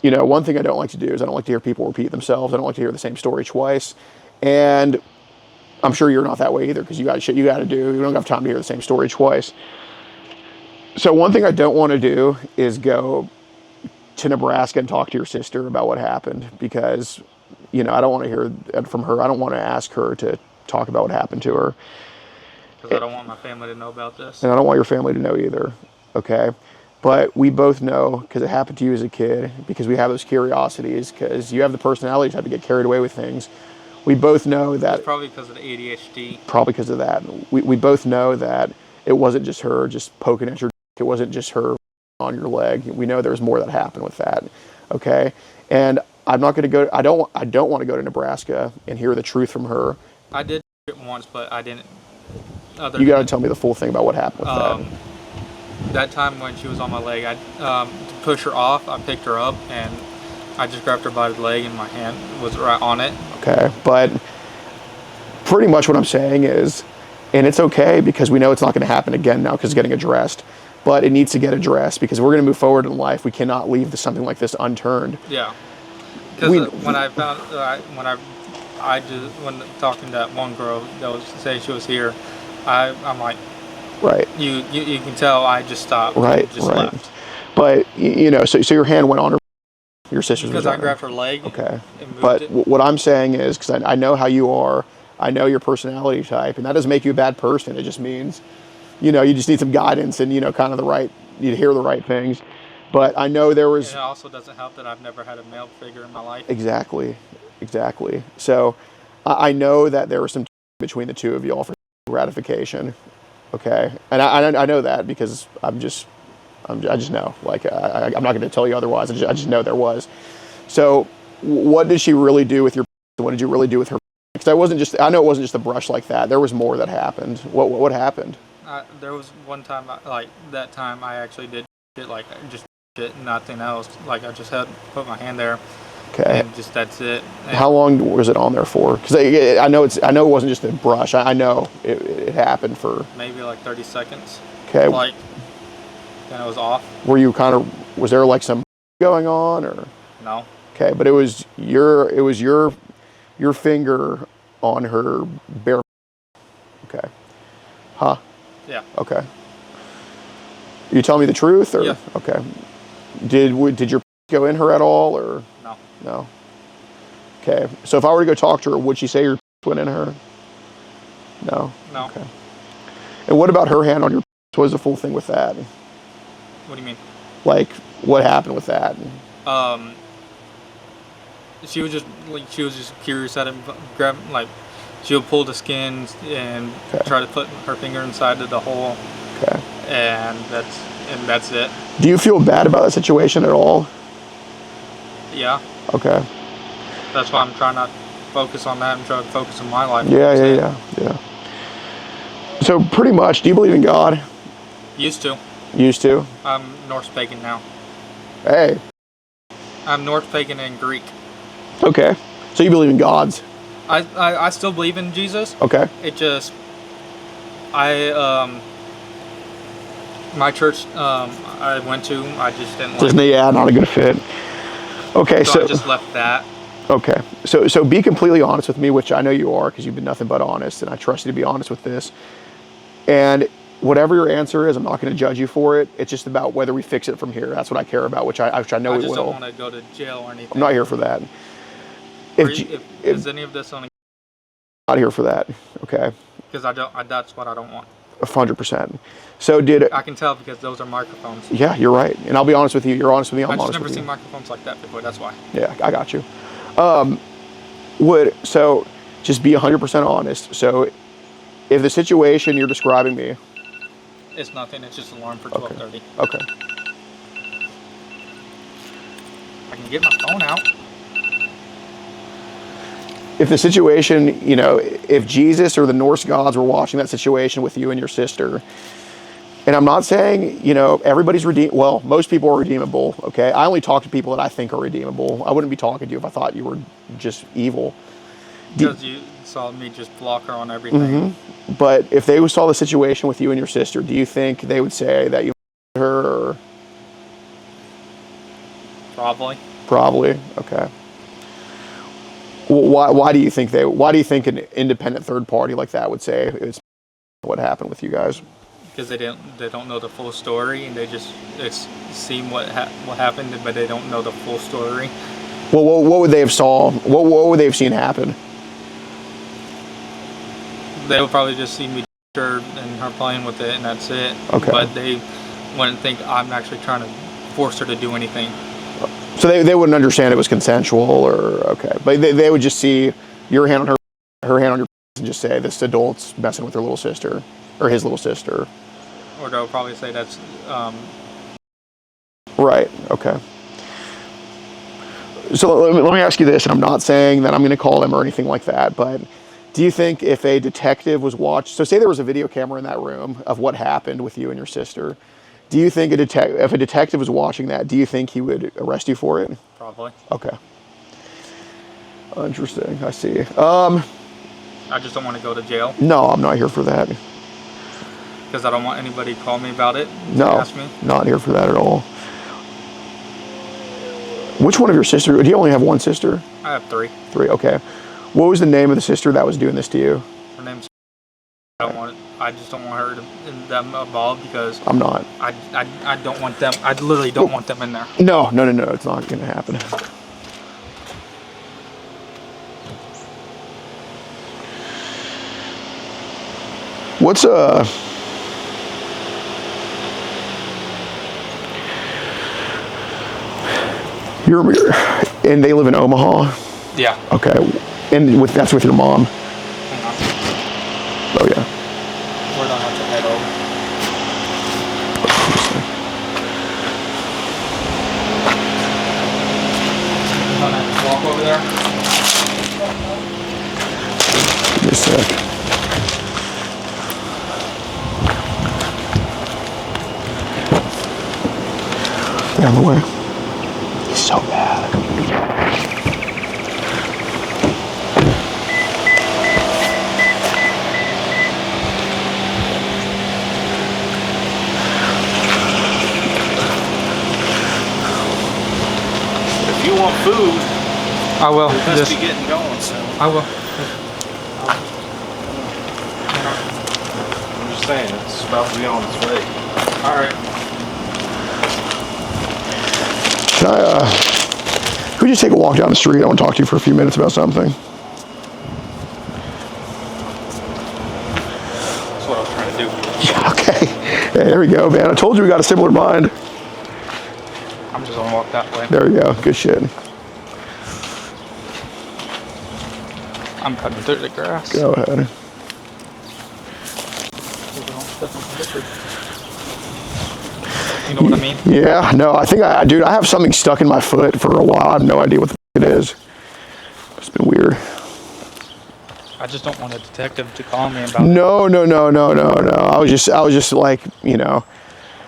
you know, one thing I don't like to do is I don't like to hear people repeat themselves. I don't like to hear the same story twice. And I'm sure you're not that way either, because you got shit you got to do. You don't have time to hear the same story twice. So one thing I don't want to do is go to Nebraska and talk to your sister about what happened, because, you know, I don't want to hear it from her. I don't want to ask her to talk about what happened to her. Because I don't want my family to know about this. And I don't want your family to know either, okay? But we both know, because it happened to you as a kid, because we have those curiosities, because you have the personality type to get carried away with things. We both know that... It's probably because of the ADHD. Probably because of that. We both know that it wasn't just her just poking at your... It wasn't just her on your leg. We know there's more that happened with that, okay? And I'm not going to go... I don't want to go to Nebraska and hear the truth from her. I did it once, but I didn't... You got to tell me the full thing about what happened with that. That time when she was on my leg, to push her off, I picked her up and I just grabbed her by the leg and my hand was right on it. Okay, but pretty much what I'm saying is, and it's okay because we know it's not going to happen again now because it's getting addressed, but it needs to get addressed because we're going to move forward in life. We cannot leave something like this unturned. Yeah, because when I found, when talking to that one girl that was saying she was here, I'm like, right. You can tell I just stopped. Right. And just left. But you know, so your hand went on her, your sister's. Because I grabbed her leg. Okay. But what I'm saying is, because I know how you are, I know your personality type, and that doesn't make you a bad person. It just means, you know, you just need some guidance and, you know, kind of you hear the right things. But I know there was. And it also doesn't help that I've never had a male figure in my life. Exactly. So I know that there was some between the two of y'all for gratification. Okay, and I know that because I just know. Like I'm not going to tell you otherwise. I just know there was. So, what did she really do with your? What did you really do with her? Because I know it wasn't just a brush like that. There was more that happened. What happened? There was one time, that time I actually did it, like just shit, nothing else. Like I just had put my hand there. Okay. And just that's it. And how long was it on there for? Because I know it wasn't just a brush. I know it happened for maybe like 30 seconds. Okay. Like, then it was off. Were you was there like some going on or? No. Okay, but it was your finger on her bare. Okay. Huh? Yeah. Okay. You tell me the truth or? Yeah. Okay. Did your go in her at all or? No. No. Okay. So if I were to go talk to her, would she say your went in her? No. No. Okay. And what about her hand on your? What was the full thing with that? What do you mean? Like, what happened with that? She was just curious at it, grab, like, she would pull the skin and try to put her finger inside of the hole. Okay. And that's it. Do you feel bad about that situation at all? Yeah. Okay. That's why I'm trying not to focus on that and try to focus on my life. Yeah. So pretty much, do you believe in God? Used to. Used to? I'm Norse pagan now. Hey. I'm Norse pagan and Greek. Okay. So you believe in gods? I still believe in Jesus. Okay. It just, my church I went to, I just didn't like. Yeah, not a good fit. Okay, so I just left that. Okay, so be completely honest with me, which I know you are because you've been nothing but honest, and I trust you to be honest with this. And whatever your answer is, I'm not going to judge you for it. It's just about whether we fix it from here. That's what I care about, which I know we will. I just don't want to go to jail or anything. I'm not here for that. Is any of this on? Not here for that. Okay. Because that's what I don't want. 100%. So I can tell because those are microphones. Yeah, you're right. And I'll be honest with you. You're honest with me. I'm honest with you. I've never seen microphones like that before. That's why. Yeah, I got you. So just be 100% honest. So if the situation you're describing me. It's nothing. It's just an alarm for 12:30. Okay. I can get my phone out. If the situation, if Jesus or the Norse gods were watching that situation with you and your sister, and I'm not saying, everybody's redeemed. Well, most people are redeemable, okay? I only talk to people that I think are redeemable. I wouldn't be talking to you if I thought you were just evil. Because you saw me just block her on everything. Mm-hmm. But if they saw the situation with you and your sister, do you think they would say that you her or? Probably, okay. Why do you think an independent third party like that would say it's what happened with you guys? Because they don't know the full story, and they just seen what happened, but they don't know the full story. Well, what would they have saw? What would they have seen happen? They would probably just see me and her playing with it, and that's it. Okay. But they wouldn't think I'm actually trying to force her to do anything. So they wouldn't understand it was consensual, or okay, but they would just see your hand on her hand on your and just say this adult's messing with her little sister or his little sister. Or they'll probably say that's. Right. Okay. So let me ask you this, and I'm not saying that I'm going to call them or anything like that, but do you think if a detective was so say there was a video camera in that room of what happened with you and your sister, do you think if a detective was watching that, do you think he would arrest you for it? Probably. Okay. Interesting. I see. I just don't want to go to jail. No, I'm not here for that. Because I don't want anybody to call me about it. No, ask me. Not here for that at all. Which one of your sisters? Do you only have one sister? I have three. Three. Okay. What was the name of the sister that was doing this to you? Her name's. I just don't want her to them involved because I'm not. I don't want them. I literally don't want them in there. No. It's not going to happen. What's and they live in Omaha? Yeah. Okay. And that's with your mom? Hang on. Oh yeah. We're gonna have to head over. me a sec. Down the way. He's so bad. If you want food, I will. we must be getting going soon. I will. I'm just saying, it's about to be on its way. All right. Can I, could we just take a walk down the street? I want to talk to you for a few minutes about something. That's what I was trying to do. Yeah, okay. Hey, there we go, man. I told you we got a similar mind. I'm just gonna walk that way. There we go. Good shit. I'm cutting through the grass. Go ahead. You know what I mean? Yeah, no, I think dude, I have something stuck in my foot for a while. I have no idea what the it is. It's been weird. I just don't want a detective to call me about No. I was just like, you know,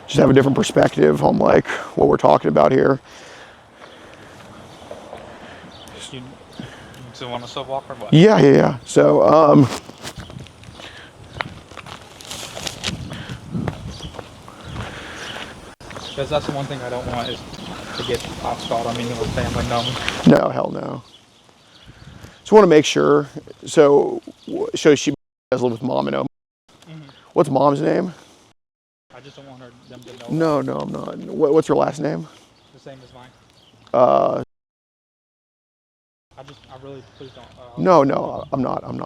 just have a different perspective on like what we're talking about here. You still want to still walk or what? Yeah. So, Because that's the one thing I don't want is to get hostile. I mean, with family known. no, hell no. Just want to make sure. So she does live with mom and What's mom's name? I just don't want them to know. No, I'm not. What's her last name? The same as mine. Uh, I really, please don't. no, I'm not. Because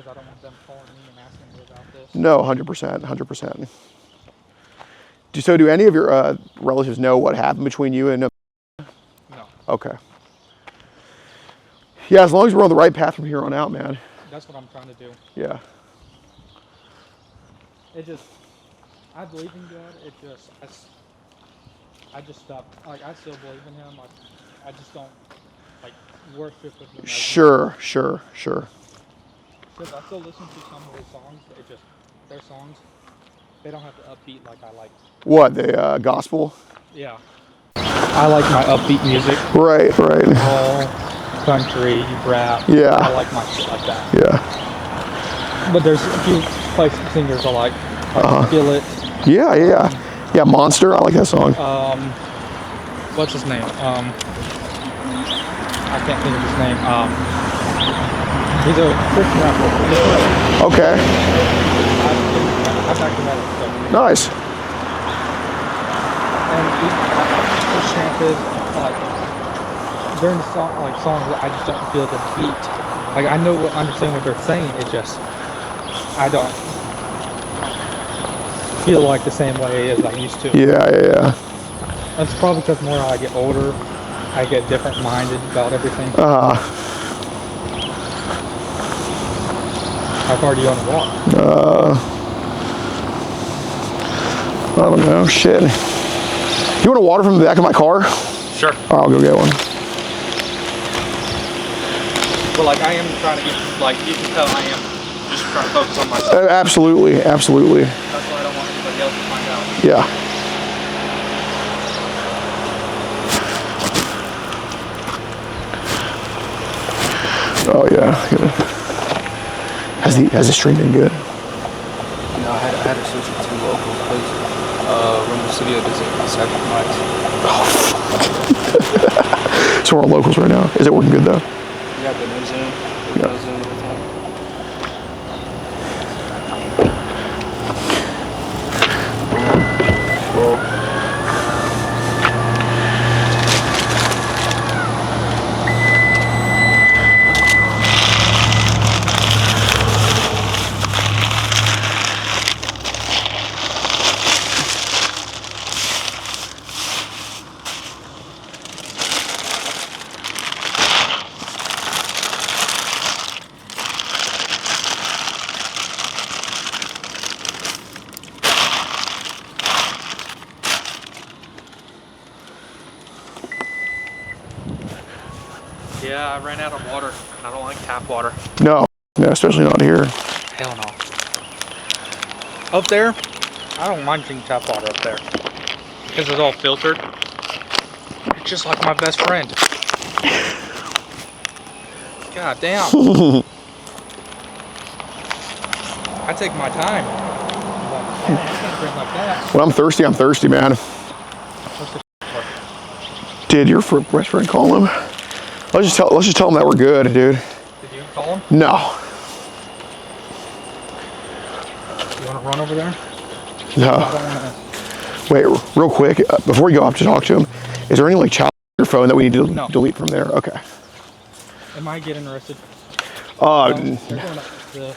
I don't want them calling me and asking me about this. No, 100%. So do any of your relatives know what happened between you and? No. Okay. Yeah, as long as we're on the right path from here on out, man. That's what I'm trying to do. Yeah. It just, I believe in God. It just, I just stopped. Like, I still believe in Him. I just don't, like, worship with Him. Sure. Because I still listen to some of His songs. It just, their songs, they don't have to upbeat like I like. What, the gospel? Yeah. I like my upbeat music. Right. All country, rap. Yeah. I like my shit like that. Yeah. But there's a few singers I like. Feel It. Yeah, Monster. I like that song. What's his name? I can't think of his name. He's a Christian rapper. Okay. I've actually met him. So. Nice. And his chant is like during the song, like songs, I just don't feel the beat. Like I understand what they're saying. It just I don't feel like the same way as I used to. Yeah. That's probably because more I get older, I get different minded about everything. How far do you want to walk? I don't know. Shit. You want a water from the back of my car? Sure. I'll go get one. But like I am trying to get, like you can tell I am just trying to focus on myself. Absolutely. That's why I don't want anybody else to find out. Yeah. Oh yeah. Has the stream been good? You know, I had to switch it to locals because Rumble Studio doesn't accept mics. So we're on locals right now. Is it working good though? Yeah, but no Zoom. Yeah. No Zoom the whole time. Well, Yeah, I ran out of water. I don't like tap water. No, especially not here. Hell no. Up there, I don't mind drinking tap water up there. Because it's all filtered. It's just like my best friend. God damn. I take my time. I'm gonna drink like that. When I'm thirsty, man. Did your best friend call him? Let's just tell him that we're good, dude. Did you call him? No. You want to run over there? No. I don't want to. Wait, real quick, before you go up to talk to him, is there any like child on your phone that we need to delete from there? Okay. Am I getting arrested? No, they're going up the...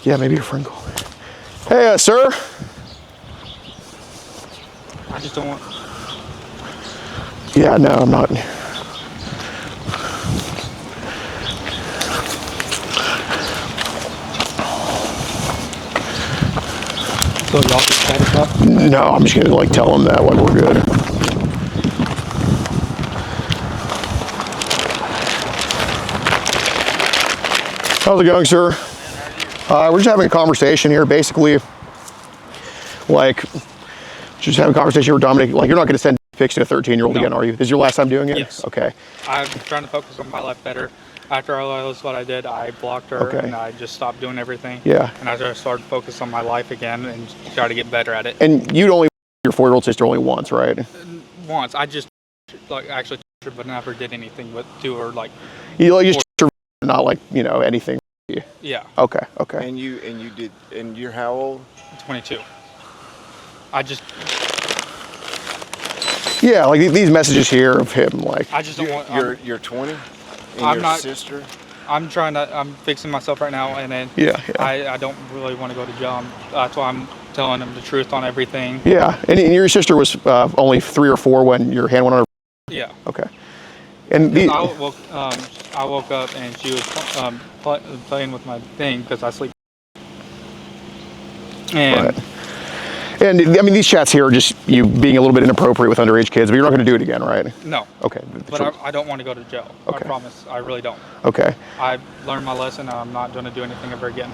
Yeah, maybe your friend called. Hey, sir. I just don't want... Yeah, no, I'm not. So y'all just chat us up? No, I'm just gonna like tell him that when we're good. How's it going, sir? We're just having a conversation here, basically. Like, just having a conversation with Dominic. Like, you're not gonna send pics to a 13-year-old again, are you? This is your last time doing it? Yes. Okay. I'm trying to focus on my life better. After I realized what I did, I blocked her and I just stopped doing everything. Yeah. And I just started to focus on my life again and try to get better at it. And you'd only your 4-year-old sister only once, right? Once. I just like actually touched her, but never did anything with to her like. You just not like anything. Yeah. Okay. And you did, and you're how old? 22. I just. Yeah, like these messages here of him, like. I just don't want. You're 20. And I'm your not. Sister. I'm fixing myself right now, and then. Yeah. I don't really want to go to jail. That's why I'm telling him the truth on everything. Yeah, and your sister was only 3 or 4 when your hand went on her. Yeah. Okay. And I woke up and she was playing with my thing because I sleep. And. Right. And I mean, these chats here are just you being a little bit inappropriate with underage kids, but you're not going to do it again, right? No. Okay. But I don't want to go to jail. Okay. I promise. I really don't. Okay. I've learned my lesson. And I'm not going to do anything ever again.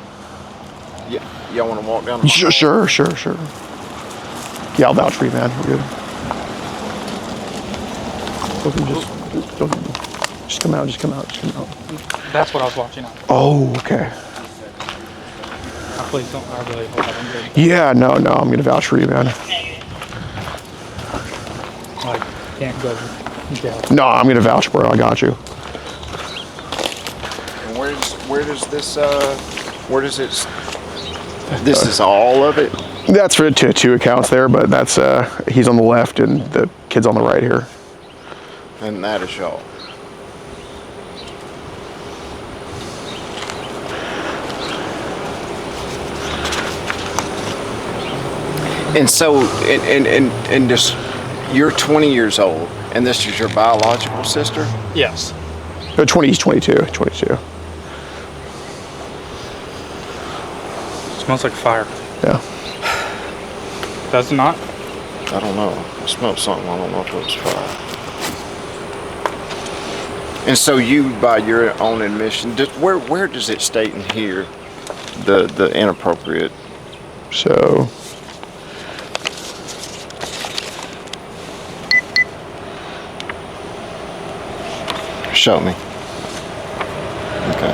Yeah. Y'all want to walk down the hall? Sure. Yeah, I'll vouch for you, man. We're good. Just come out. That's what I was watching on. Oh, okay. Please don't. I really hope I don't get it. Yeah, no, I'm going to vouch for you, man. I can't go to jail. No, I'm going to vouch, bro. I got you. And where does it? This is all of it. That's for 2 accounts there, but that's he's on the left and the kid's on the right here. And that is y'all. And so, and just, you're 20 years old, and this is your biological sister? Yes. 20, he's 22. Smells like fire. Yeah. Does it not? I don't know. I smelled something. I don't know if it was fire. And so you, by your own admission, where does it state in here the inappropriate? So. Show me. Okay.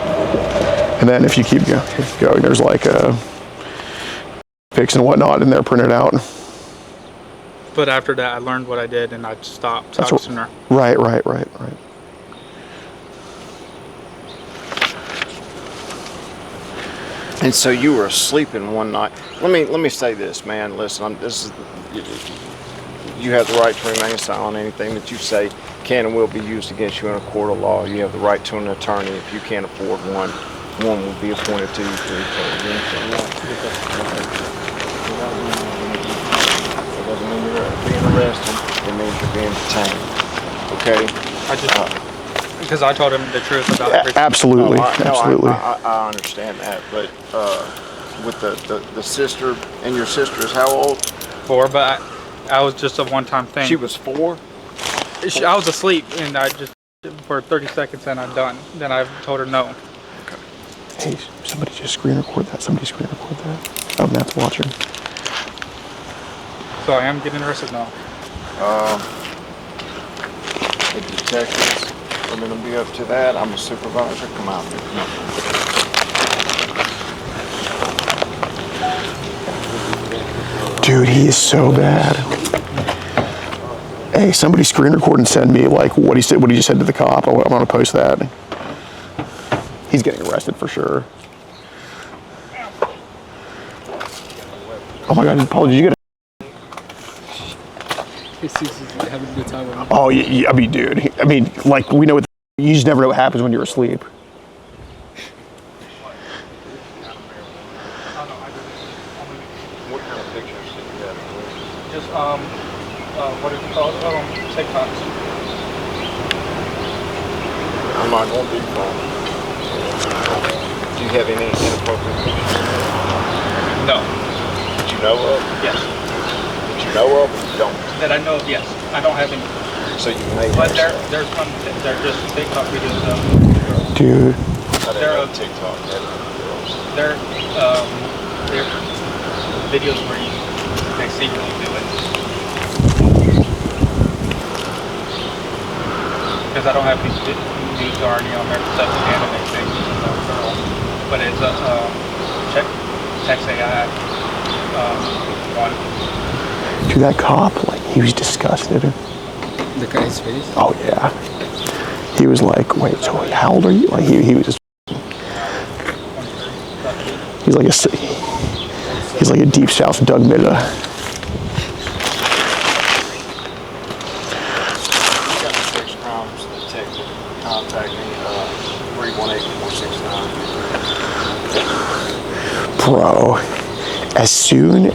And then if you keep going, there's like pics and whatnot in there printed out. But after that, I learned what I did, and I stopped texting her. Right. And so you were sleeping one night. Let me say this, man. Listen, you have the right to remain silent. Anything that you say can and will be used against you in a court of law. You have the right to an attorney. If you can't afford one will be appointed to you to return. It doesn't mean you're being arrested. It means you're being detained. Okay? Because I told him the truth about everything. Absolutely. I understand that, but with the sister, and your sister is how old? 4, but I was just a one-time thing. She was 4? I was asleep, and I just for 30 seconds and I'm done. Then I've told her no. Hey, somebody just screen record that. Somebody screen record that. Oh, Matt's watching. So I am getting arrested now. The detectives are going to be up to that. I'm a supervisor. Come out here. Come on. Dude, he is so bad. Hey, somebody screen record and send me like what he said, what he just said to the cop. I'm gonna post that. He's getting arrested for sure. Oh my God, Paul, did you get a... He's having a good time with me. Oh, yeah, I mean, dude. I mean, like, we know what you just never know what happens when you're asleep. What kind of pictures did you have? Just what is it called? TikToks. I'm not going to be phone. Do you have any inappropriate pictures? No. That you know of? Yes. That you know of, or you don't? That I know of, yes. I don't have any. So you may have. But there's some, they're just TikTok videos of Dude. they're of TikTok. they're videos where they secretly do it. Because I don't have these news already on there except anime things. But it's text AI one. Dude, that cop, like, he was disgusted. The guy's face? Oh, yeah. He was like, wait, so how old are you? Like, he was just... He's like a deep south Doug Miller. Contact me, 318-469. Bro, as soon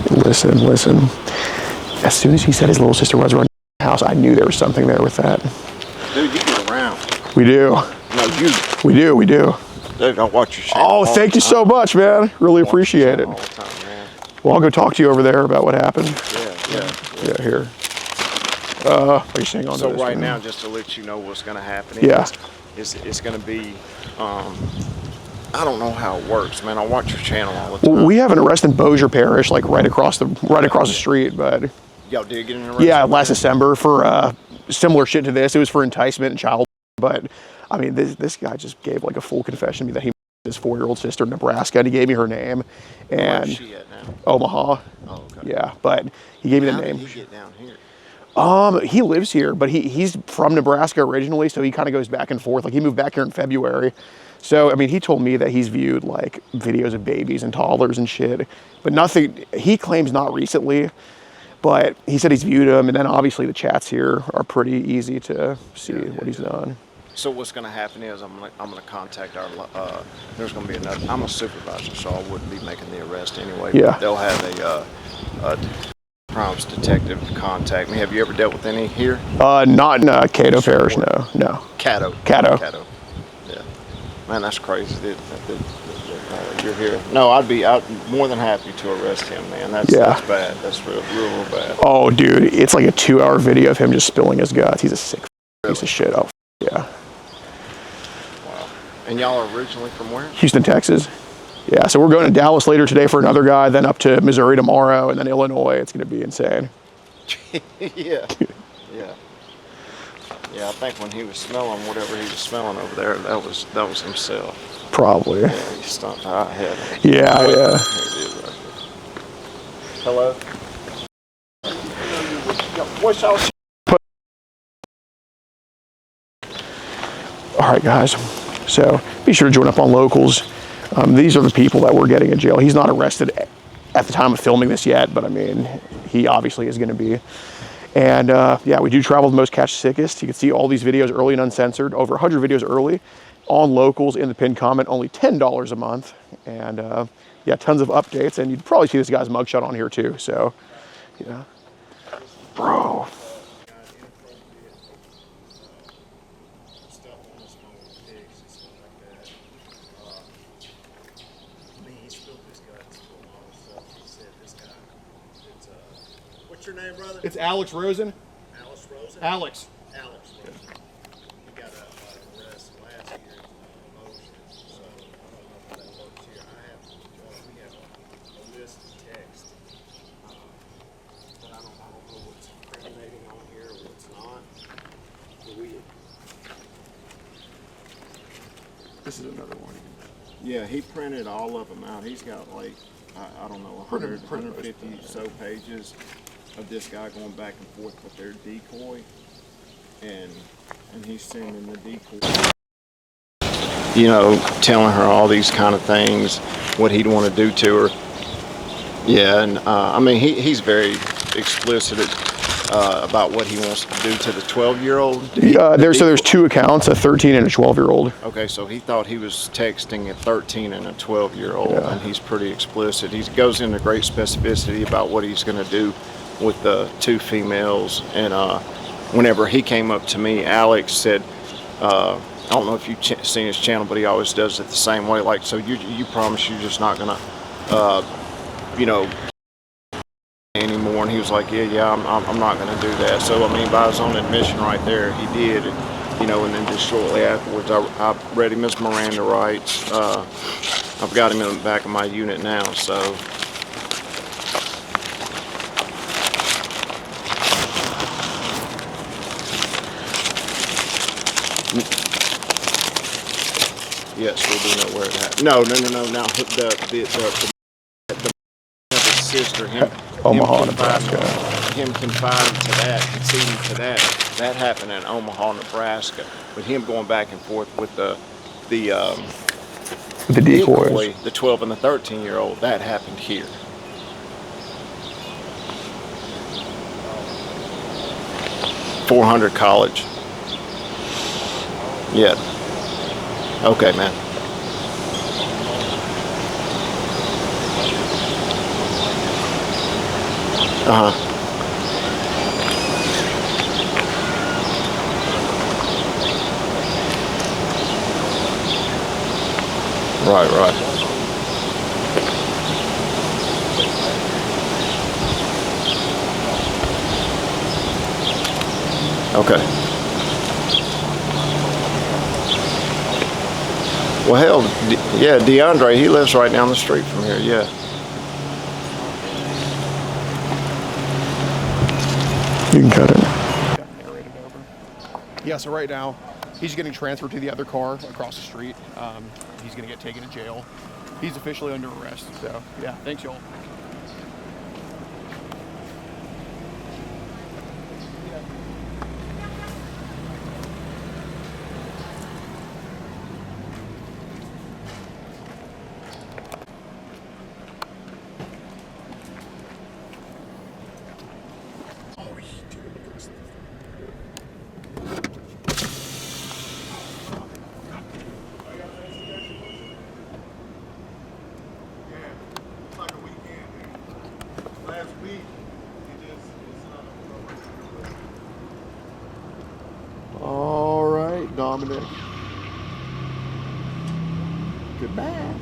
as he said his little sister was running the house, I knew there was something there with that. Dude, you get around. We do. No, you. We do. Dude, I'll watch your channel. Oh, thank you so much, man. Really appreciate it. All the time, man. Well, I'll go talk to you over there about what happened. Yeah, Here. Are you staying on So to this right one? now, just to let you know what's going to happen. Yeah. It's going to be, I don't know how it works, man. I watch your channel all the time. Well, we have an arrest in Bossier Parish, like right across the street, but Y'all did get an arrest? yeah, last December for similar shit to this. It was for enticement and child, but I mean, this guy just gave like a full confession to me that he his 4-year-old sister in Nebraska, and he gave me her name. And where's she at now? Omaha. Oh, okay. Yeah, but he gave me the How name. did he get down here? He lives here, but he's from Nebraska originally, so he kind of goes back and forth. Like, he moved back here in February. So, I mean, he told me that he's viewed like videos of babies and toddlers and shit, but nothing, he claims not recently, but he said he's viewed them. And then obviously the chats here are pretty easy to see what he's done. So what's going to happen is I'm gonna contact our, there's going to be another, I'm a supervisor, so I wouldn't be making the arrest anyway. Yeah. But they'll have a crimes detective contact me. Have you ever dealt with any here? Not in Cato Parish, no. Caddo. Caddo. Yeah. Man, that's crazy. You're here. No, I'd more than happy to arrest him, man. That's bad. That's real bad. Oh, dude, it's like a 2-hour video of him just spilling his guts. He's a sick piece of shit. Oh, yeah. Wow. And y'all are originally from where? Houston, Texas. Yeah, so we're going to Dallas later today for another guy, then up to Missouri tomorrow, and then Illinois. It's going to be insane. Yeah. Yeah, I think when he was smelling whatever he was smelling over there, that was himself. Probably. Yeah, he stomped out ahead. Yeah. Hello? What's y'all? All right, guys. So be sure to join up on Locals. These are the people that we're getting in jail. He's not arrested at the time of filming this yet, but I mean, he obviously is going to be. And yeah, we do travel the most catch sickest. You can see all these videos early and uncensored, over 100 videos early on Locals in the pinned comment, only $10 a month. And yeah, tons of updates. And you'd probably see this guy's mugshot on here too. So, yeah. Bro. What's your name, brother? It's Alex Rosen. Alice Rosen? Alex. Alex Rosen. You got a this is another one. Yeah, he printed all of them out. He's got like, I don't know, 100, 150 so pages of this guy going back and forth with their decoy, and he's sending the decoy. You know, telling her all these kind of things, what he'd want to do to her. Yeah, and I mean, he's very explicit about what he wants to do to the 12-year-old. So there's two accounts, a 13 and a 12-year-old. Okay, so he thought he was texting a 13 and a 12-year-old, yeah. And he's pretty explicit. He goes into great specificity about what he's going to do with the two females. And whenever he came up to me, Alex said, I don't know if you've seen his channel, but he always does it the same way. Like, so you promise you're just not going to, you know, anymore? And he was like, yeah, I'm not going to do that. So, I mean, by his own admission right there, he did. And, you know, and then just shortly afterwards, I read him his Miranda rights. I've got him in the back of my unit now, so. Yes, we do know where it happened. No. Now the sister, Omaha, Nebraska. Him confiding to that, conceding to that. That happened in Omaha, Nebraska. But him going back and forth with the decoys, the 12 and the 13-year-old, that happened here. $400 college. Yeah. Okay, man. Right. Okay. Well, hell, yeah, DeAndre, he lives right down the street from here, yeah. You can cut it. Narrated over. Yeah, so right now, he's getting transferred to the other car across the street. He's going to get taken to jail. He's officially under arrest, so yeah, thanks y'all. All right, Dominic. Goodbye.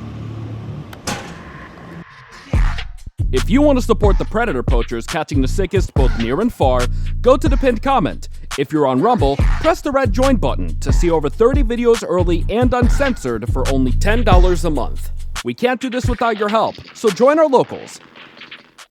If you want to support the predator poachers catching the sickest both near and far, go to the pinned comment. If you're on Rumble, press the red join button to see over 30 videos early and uncensored for only $10 a month. We can't do this without your help, so join our locals.